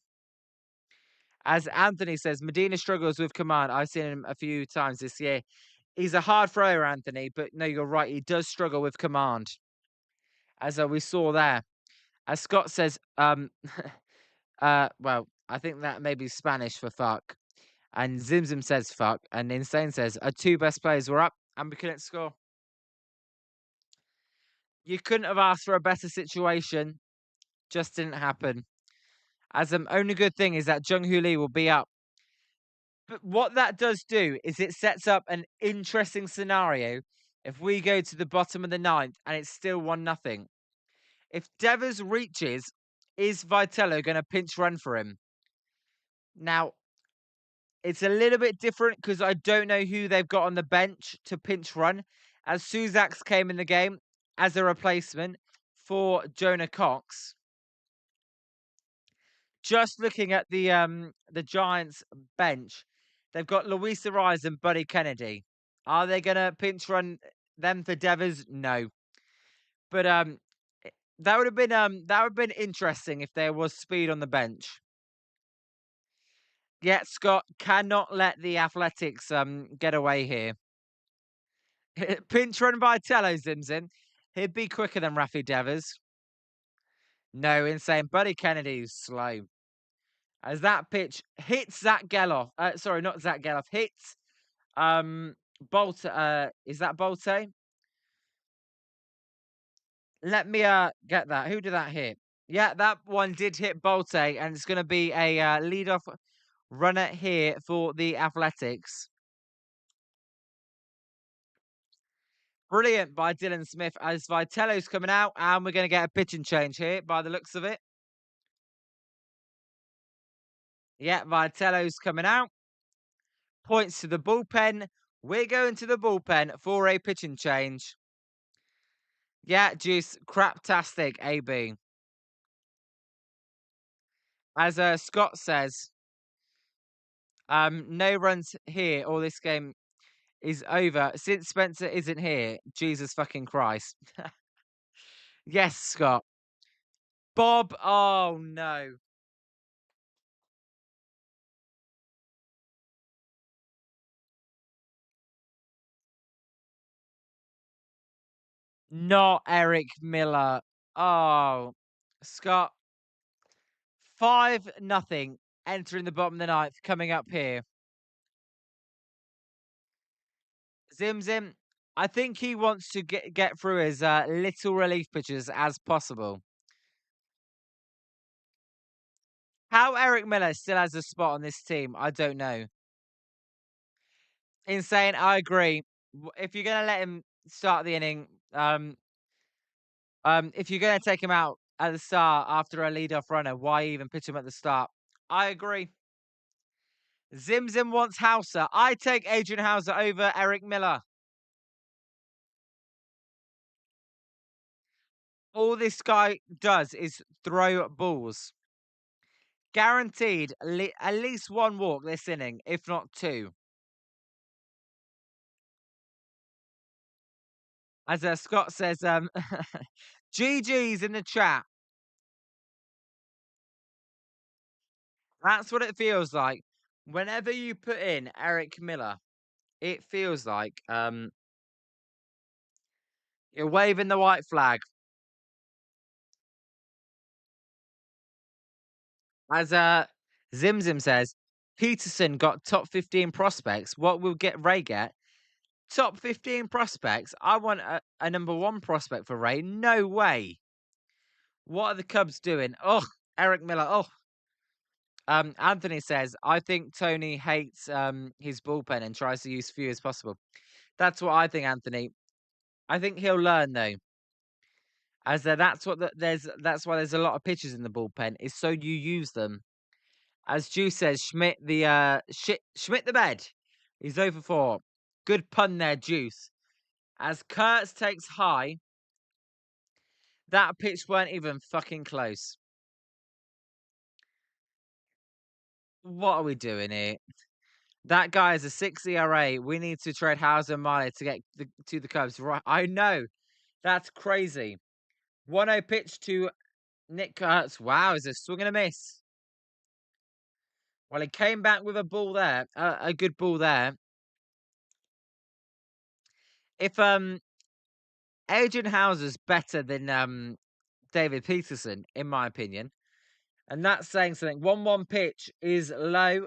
As Anthony says, Medina struggles with command. I've seen him a few times this year. He's a hard thrower, Anthony, but no, you're right. He does struggle with command. As we saw there. As Scott says, well, I think that may be Spanish for fuck. And Zimzim says fuck. And Insane says, our 2 best players were up and we couldn't score. You couldn't have asked for a better situation. Just didn't happen. As only good thing is that Jung Hoo Lee will be up. But what that does do is it sets up an interesting scenario If we go to the bottom of the ninth and it's still 1-0, if Devers reaches, is Vitello going to pinch run for him? Now, it's a little bit different because I don't know who they've got on the bench to pinch run, as Suzaks came in the game as a replacement for Jonah Cox. Just looking at the Giants bench, they've got Luis Ariz and Buddy Kennedy. Are they going to pinch run them for Devers? No. But that would have been interesting if there was speed on the bench. Yet Scott cannot let the Athletics get away here. Pinch run by Tello Zimzim. He'd be quicker than Rafi Devers. No, insane. Buddy Kennedy's slow. As that pitch hits Zach Geloff. Sorry, not Zach Geloff. Hits Bolte. Is that Bolte? Let me get that. Who did that hit? Yeah, that one did hit Bolte, and it's going to be a lead-off runner here for the Athletics. Brilliant by Dylan Smith as Vitello's coming out, and we're going to get a pitching change here by the looks of it. Yeah, Vitello's coming out. Points to the bullpen. We're going to the bullpen for a pitching change. Yeah, Juice, craptastic, AB. As Scott says, no runs here, or this game is over. Since Spencer isn't here, Jesus fucking Christ. Yes, Scott. Bob, oh no. Not Eric Miller. Oh, Scott. 5-0 entering the bottom of the ninth, coming up here. Zim, I think he wants to get through as little relief pitches as possible. How Eric Miller still has a spot on this team, I don't know. Insane, I agree. If you're going to let him start the inning, if you're going to take him out at the start after a leadoff runner, why even pitch him at the start? I agree. Zim wants Hauser. I take Adrian Hauser over Eric Miller. All this guy does is throw balls. Guaranteed at least one walk this inning, if not two. As Scott says, GG's in the chat. That's what it feels like. Whenever you put in Eric Miller, it feels like you're waving the white flag. As Zim says, Peterson got top 15 prospects. What will Ray get? Top 15 prospects? I want a number one prospect for Ray. No way. What are the Cubs doing? Oh, Eric Miller. Oh. Anthony says, I think Tony hates his bullpen and tries to use few as possible. That's what I think, Anthony. I think he'll learn though. As that's why there's a lot of pitchers in the bullpen, is so you use them. As Juice says, Schmidt the bed. He's over 4. Good pun there, Juice. As Kurtz takes high, that pitch weren't even fucking close. What are we doing here? That guy is a 6 ERA. We need to trade Hauser and Mahle to get to the Cubs. Right, I know. That's crazy. 1-0 pitch to Nick Kurtz. Wow, is a swing and a miss. Well, he came back with a ball there, a good ball there. If Adrian Hauser's better than David Peterson, in my opinion, and that's saying something. 1-1 pitch is low.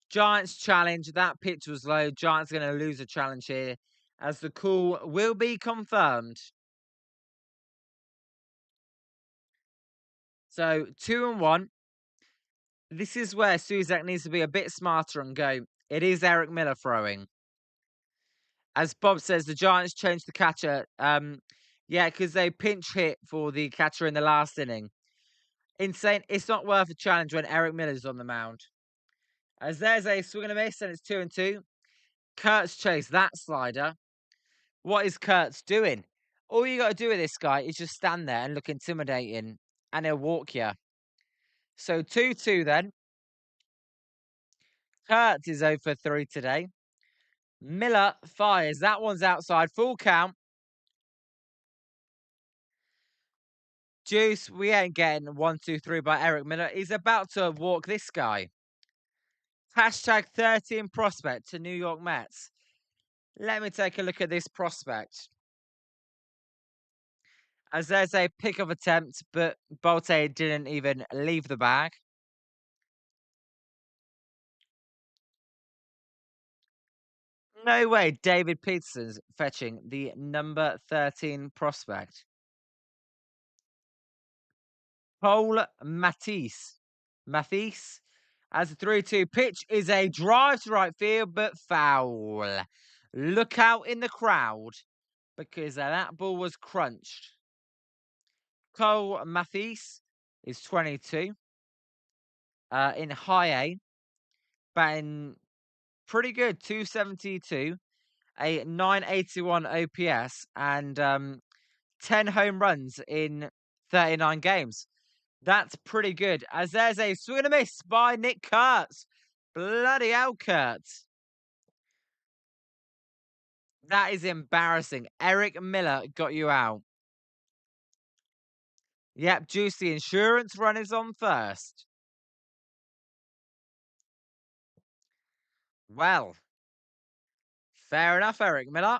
Giants challenge. That pitch was low. Giants are going to lose a challenge here, as the call will be confirmed. So 2-1. This is where Suzak needs to be a bit smarter and go. It is Eric Miller throwing. As Bob says, the Giants changed the catcher. Yeah, because they pinch hit for the catcher in the last inning. Insane. It's not worth a challenge when Eric Miller's on the mound. As there's a swing and a miss, and it's 2-2. Kurtz chased that slider. What is Kurtz doing? All you got to do with this guy is just stand there and look intimidating, and he'll walk you. So 2-2 then. Kurtz is 0 for 3 today. Miller fires. That one's outside. Full count. Juice, we ain't getting 1-2-3 by Eric Miller. He's about to walk this guy. Hashtag 13 prospect to New York Mets. Let me take a look at this prospect. As there's a pickoff attempt, but Bolte didn't even leave the bag. No way David Peterson's fetching the number 13 prospect. Cole Matisse as a 3-2 pitch is a drive to right field, but foul. Look out in the crowd because that ball was crunched. Cole Matisse is 22 in high A, batting pretty good, 272, a 981 OPS, and 10 home runs in 39 games. That's pretty good. As there's a swing and a miss by Nick Kurtz. Bloody hell, Kurtz. That is embarrassing. Eric Miller got you out. Yep, Juicy insurance run is on first. Well, fair enough, Eric Miller.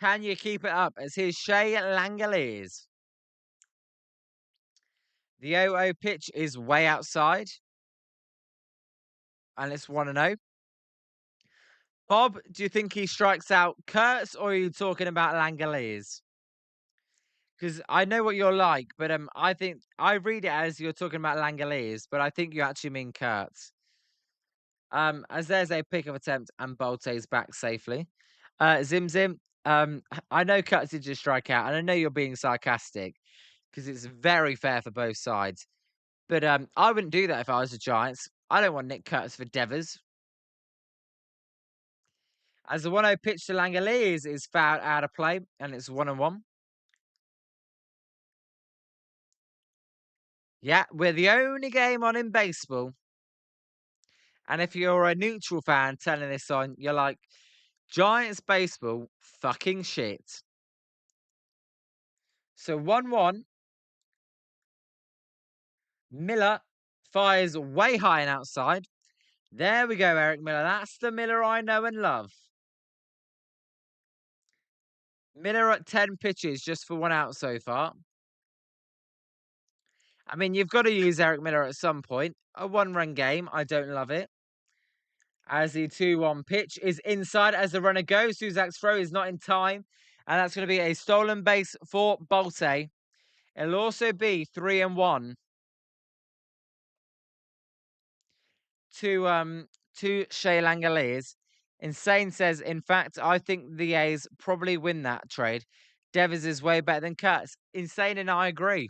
Can you keep it up as here's Shea Langoliers? The 0-0 pitch is way outside. And it's 1-0. Bob, do you think he strikes out Kurtz or are you talking about Langoliers? Because I know what you're like, but I think I read it as you're talking about Langoliers, but I think you actually mean Kurtz. As there's a pickoff attempt and Bolte's back safely. Zim Zim, I know Kurtz did just strike out, and I know you're being sarcastic because it's very fair for both sides. But I wouldn't do that if I was the Giants. I don't want Nick Kurtz for Devers. As the 1-0 pitch to Langoliers is fouled out of play, and it's 1-1. Yeah, we're the only game on in baseball. And if you're a neutral fan telling this on, you're like, Giants baseball, fucking shit. So 1-1. Miller fires way high and outside. There we go, Eric Miller. That's the Miller I know and love. Miller at 10 pitches just for 1 out so far. I mean, you've got to use Eric Miller at some point. A 1-run game. I don't love it. As the 2-1 pitch is inside as the runner goes. Suzak's throw is not in time. And that's going to be a stolen base for Bolte. It'll also be 3-1 to Shea Langoliers. Insane says, in fact, I think the A's probably win that trade. Devers is way better than Kurtz. Insane, and I agree.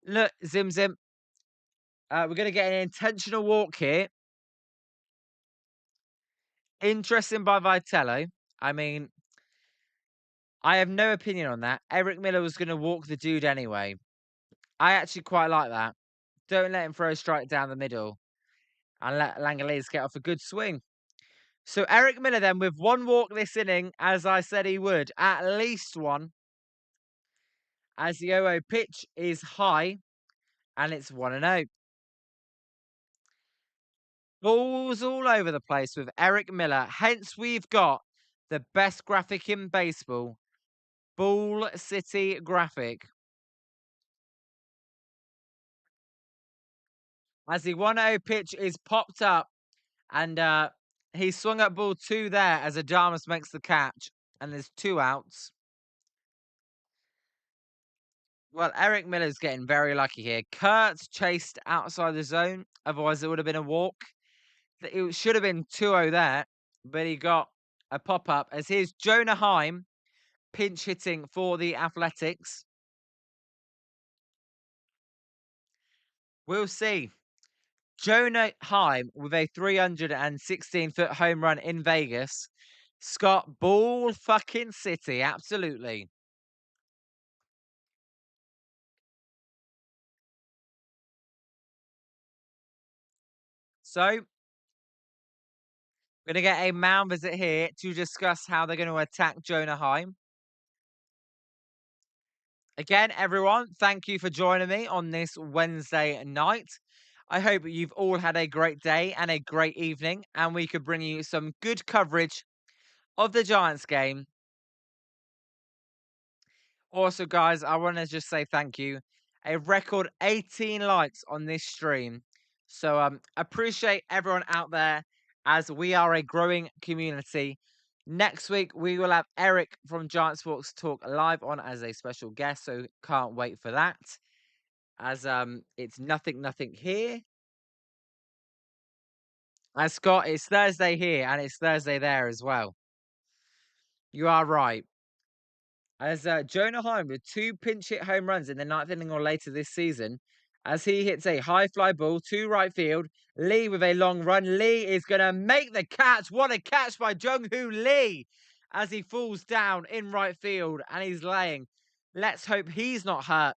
Look, Zim Zim. We're going to get an intentional walk here. Interesting by Vitello. I mean, I have no opinion on that. Eric Miller was going to walk the dude anyway. I actually quite like that. Don't let him throw a strike down the middle. And let Langoliers get off a good swing. So Eric Miller then with 1 walk this inning, as I said he would. At least 1. As the 0-0 pitch is high. And it's 1-0. Balls all over the place with Eric Miller. Hence we've got the best graphic in baseball. Ball City graphic. As the 1-0 pitch is popped up. And he swung at ball 2 there as Adamas makes the catch. And there's 2 outs. Well, Eric Miller's getting very lucky here. Kurtz chased outside the zone. Otherwise, it would have been a walk. It should have been 2-0 there. but he got a pop-up as here's Jonah Heim pinch hitting for the Athletics. We'll see. Jonah Heim with a 316-foot home run in Vegas. Scott, ball fucking city, absolutely. So, we're going to get a mound visit here to discuss how they're going to attack Jonah Heim. Again, everyone, thank you for joining me on this Wednesday night. I hope you've all had a great day and a great evening, and we could bring you some good coverage of the Giants game. Also, guys, I want to just say thank you. A record 18 likes on this stream. So appreciate everyone out there as we are a growing community. Next week, we will have Eric from Giant Sports Talk live on as a special guest. So can't wait for that. As it's nothing here. As Scott, it's Thursday here and it's Thursday there as well. You are right. As Jonah Heim with 2 pinch hit home runs in the 9th inning or later this season, as he hits a high fly ball to right field. Lee with a long run. Lee is going to make the catch. What a catch by Jung-Hoo Lee as he falls down in right field and he's laying. Let's hope he's not hurt.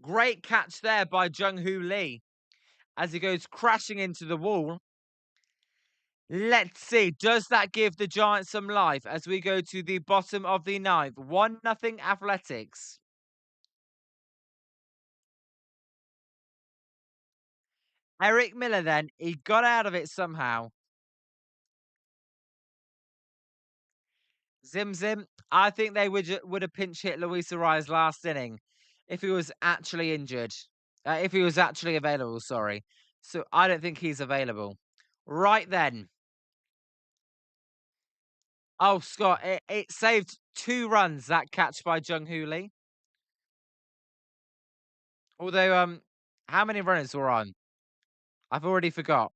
Great catch there by Jung-Hoo Lee as he goes crashing into the wall. Let's see, does that give the Giants some life as we go to the bottom of the 9th? 1-0 Athletics. Eric Miller then, he got out of it somehow. Zim Zim, I think they would have pinch hit Luis Arias last inning if he was actually injured. If he was actually available, sorry. So I don't think he's available. Right then. Oh, Scott, it saved 2 runs, that catch by Jung-Hoo Lee. Although, how many runners were on? I've already forgot.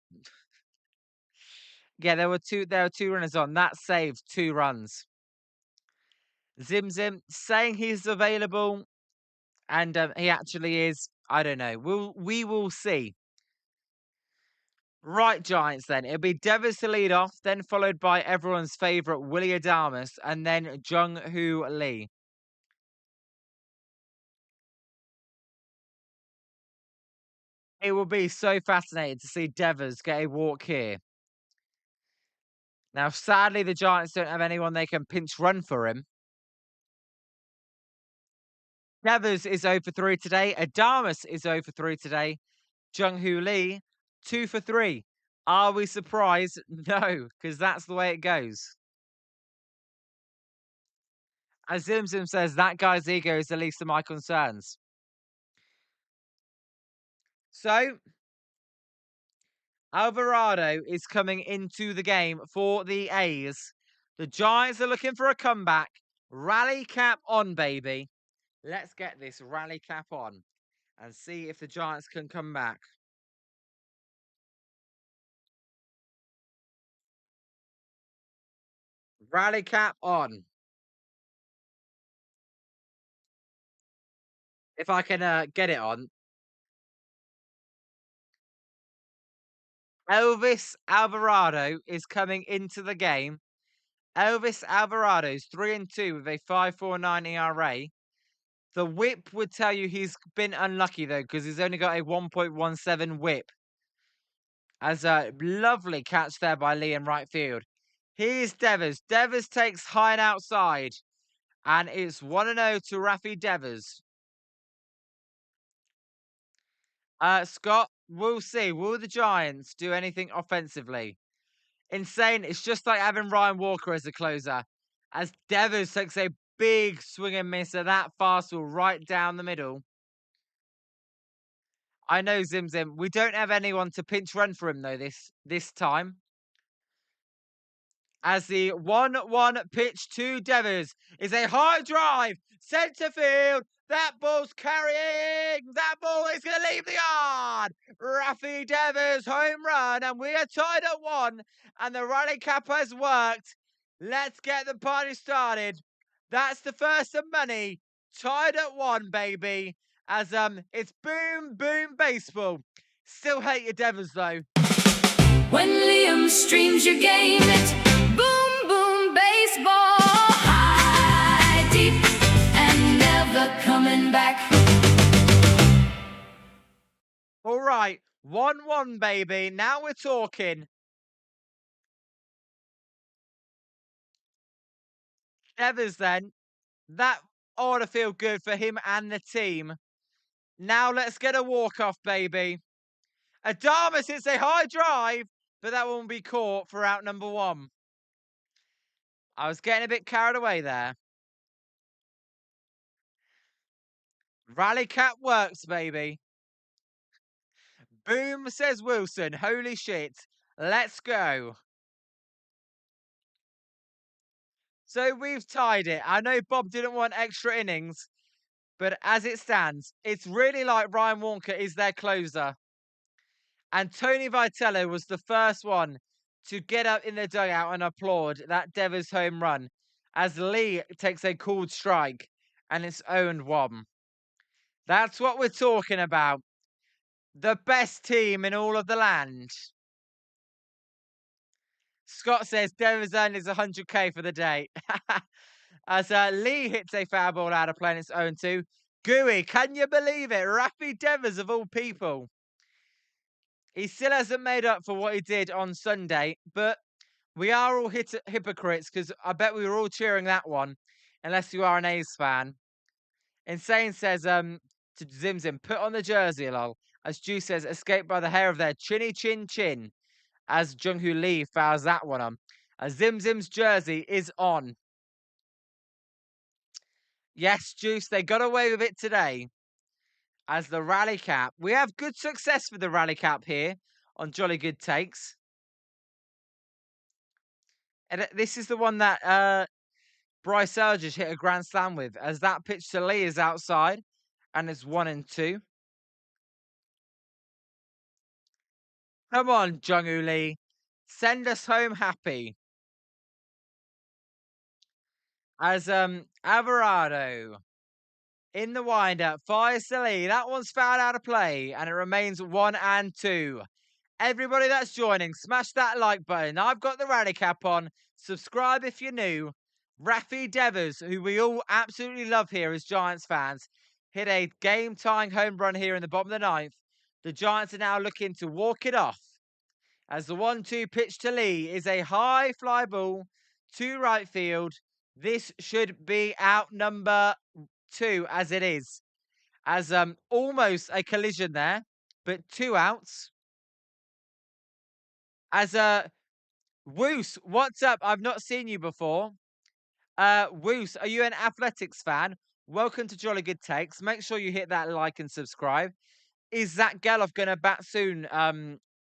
Yeah, there were two runners on. That saved 2 runs. Zim Zim saying he's available, and he actually is. I don't know. We will see. Right, Giants. Then it'll be Devers to lead off, then followed by everyone's favourite Willie Adames, and then Jung-Hoo Lee. It will be so fascinating to see Devers get a walk here. Now, sadly, the Giants don't have anyone they can pinch run for him. Devers is 0 for 3 today. Adames is 0 for 3 today. Jung-Hoo Lee, 2 for 3. Are we surprised? No, because that's the way it goes. As Zim Zim says, that guy's ego is the least of my concerns. So, Alvarado is coming into the game for the A's. The Giants are looking for a comeback. Rally cap on, baby. Let's get this rally cap on and see if the Giants can come back. Rally cap on. If I can get it on. Elvis Alvarado is coming into the game. Elvis Alvarado's 3-2 with a 5.49 ERA. The whip would tell you he's been unlucky though, because he's only got a 1.17 whip. As a lovely catch there by Lee in right field. Here's Devers. Devers takes high and outside. And it's 1-0 to Rafi Devers. Scott, we'll see. Will the Giants do anything offensively? Insane. It's just like having Ryan Walker as a closer. As Devers takes a big swing and miss at that fastball right down the middle. I know, Zim Zim. We don't have anyone to pinch run for him, though, this time. As the 1-1 pitch to Devers is a high drive. Centre field. That ball's carrying. That ball is going to leave the yard. Rafi Devers home run, and we are tied at 1. And the rally cap has worked. Let's get the party started. That's the first of many. Tied at 1, baby. As it's boom boom baseball. Still hate your Devers though. When Liam streams, you gain it. Boom, boom, baseball. High, deep, and never coming back. All right, 1-1, baby. Now we're talking. Devers then. That ought to feel good for him and the team. Now let's get a walk-off, baby. Adamas hits a high drive, but that won't be caught for out number 1. I was getting a bit carried away there. Rally cap works, baby. Boom, says Wilson. Holy shit. Let's go. So we've tied it. I know Bob didn't want extra innings, but as it stands, it's really like Ryan Walker is their closer. And Tony Vitello was the first one to get up in the dugout and applaud that Devers home run as Lee takes a called strike and it's 0-1. That's what we're talking about. The best team in all of the land. Scott says Devers earned his 100k for the day. As Lee hits a foul ball out of play and it's 0-2. Gooey, can you believe it? Rafi Devers of all people. He still hasn't made up for what he did on Sunday, but we are all hypocrites because I bet we were all cheering that one, unless you are an A's fan. Insane says to Zimzim, put on the jersey, lol. As Ju says, escape by the hair of their chinny chin chin. As Jung-Hoo Lee fouls that one on. As Zimzim's jersey is on. Yes, Juice, they got away with it today. As the rally cap. We have good success with the rally cap here on Jolly Good Takes. And this is the one that Bryce Elgers hit a grand slam with, as that pitch to Lee is outside and it's 1-2. Come on, Jung-Hoo Lee. Send us home happy. As Alvarado in the windup fires to Lee. That one's fouled out of play and it remains 1-2. Everybody that's joining, smash that like button. I've got the rally cap on. Subscribe if you're new. Rafi Devers, who we all absolutely love here as Giants fans, hit a game-tying home run here in the bottom of the 9th. The Giants are now looking to walk it off. As the 1-2 pitch to Lee is a high fly ball to right field. This should be out number 2 as it is. As almost a collision there, but 2 outs. As Woos, what's up? I've not seen you before. Woos, are you an Athletics fan? Welcome to Jolly Good Takes. Make sure you hit that like and subscribe. Is Zach Geloff going to bat soon,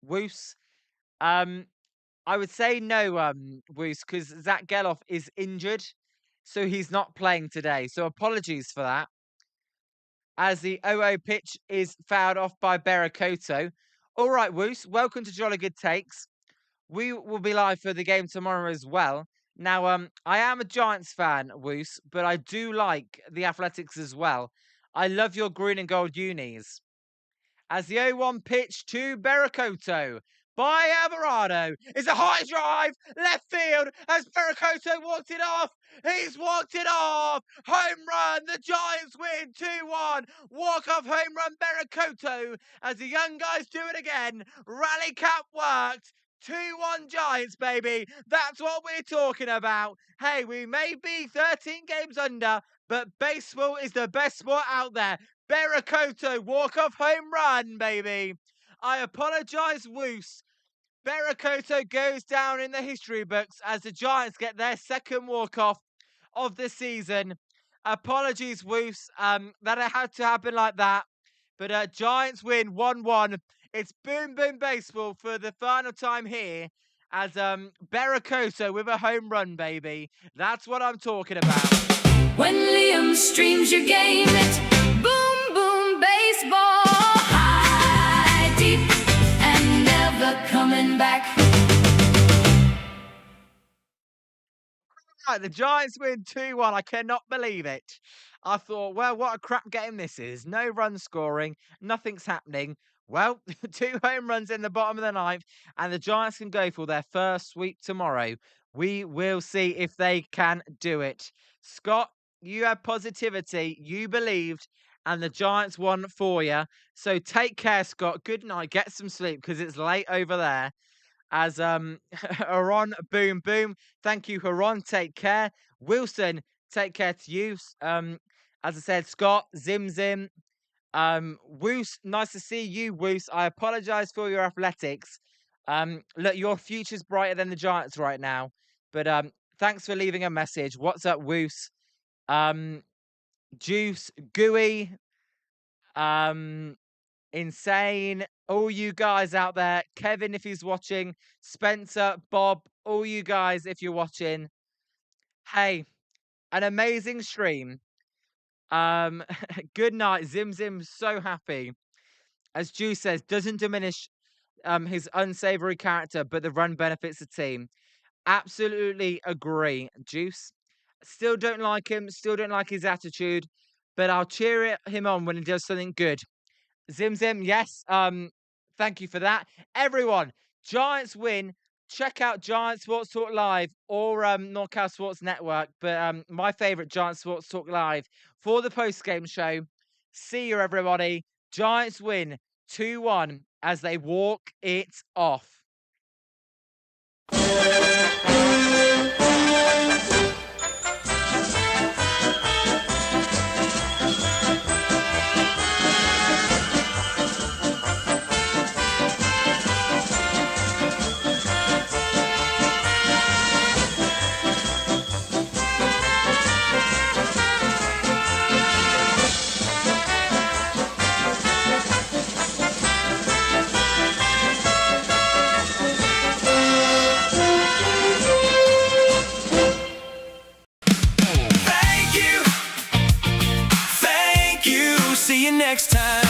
Woos? I would say no, Woos, because Zach Geloff is injured, so he's not playing today. So apologies for that. As the 0-0 pitch is fouled off by Berakoto. All right, Woos, welcome to Jolly Good Takes. We will be live for the game tomorrow as well. Now, I am a Giants fan, Woos, but I do like the Athletics as well. I love your green and gold unis. As the 0-1 pitch to Berakoto by Alvarado is a high drive, left field, as Berakoto walked it off. He's walked it off. Home run. The Giants win 2-1. Walk-off home run Berakoto as the young guys do it again. Rally cap worked. 2-1 Giants, baby. That's what we're talking about. Hey, we may be 13 games under, but baseball is the best sport out there. Berakoto, walk-off home run, baby. I apologise, Woos. Berakoto goes down in the history books as the Giants get their second walk-off of the season. Apologies, Woos. That had to happen like that. But Giants win 1-1. It's boom boom baseball for the final time here as Berakoto with a home run, baby. That's what I'm talking about. When Liam streams your game, it boom, boom, baseball. High, deep, and never coming back. Right, the Giants win 2-1. I cannot believe it. I thought, well, what a crap game this is. No run scoring, nothing's happening. Well, 2 home runs in the bottom of the ninth, and the Giants can go for their first sweep tomorrow. We will see if they can do it. Scott, you had positivity, you believed, and the Giants won for you. So take care, Scott. Good night. Get some sleep because it's late over there. As Haron, boom, boom. Thank you, Haron. Take care. Wilson, take care to you. As I said, Scott, Zim Zim. Woos, nice to see you, Woos. I apologize for your athletics. Look, your future's brighter than the Giants right now. But thanks for leaving a message. What's up, Woos? Juice, Gooey, Insane, all you guys out there, Kevin if he's watching, Spencer, Bob, all you guys if you're watching. Hey, an amazing stream. Good night. Zim Zim, so happy. As Juice says, doesn't diminish his unsavory character, but the run benefits the team. Absolutely agree, Juice. Still don't like him, still don't like his attitude, but I'll cheer him on when he does something good. Zim Zim, yes. Thank you for that. Everyone, Giants win. Check out Giant Sports Talk Live or Knockout Sports Network. But my favorite, Giant Sports Talk Live for the post-game show. See you, everybody. Giants win 2-1 as they walk it off. See you next time.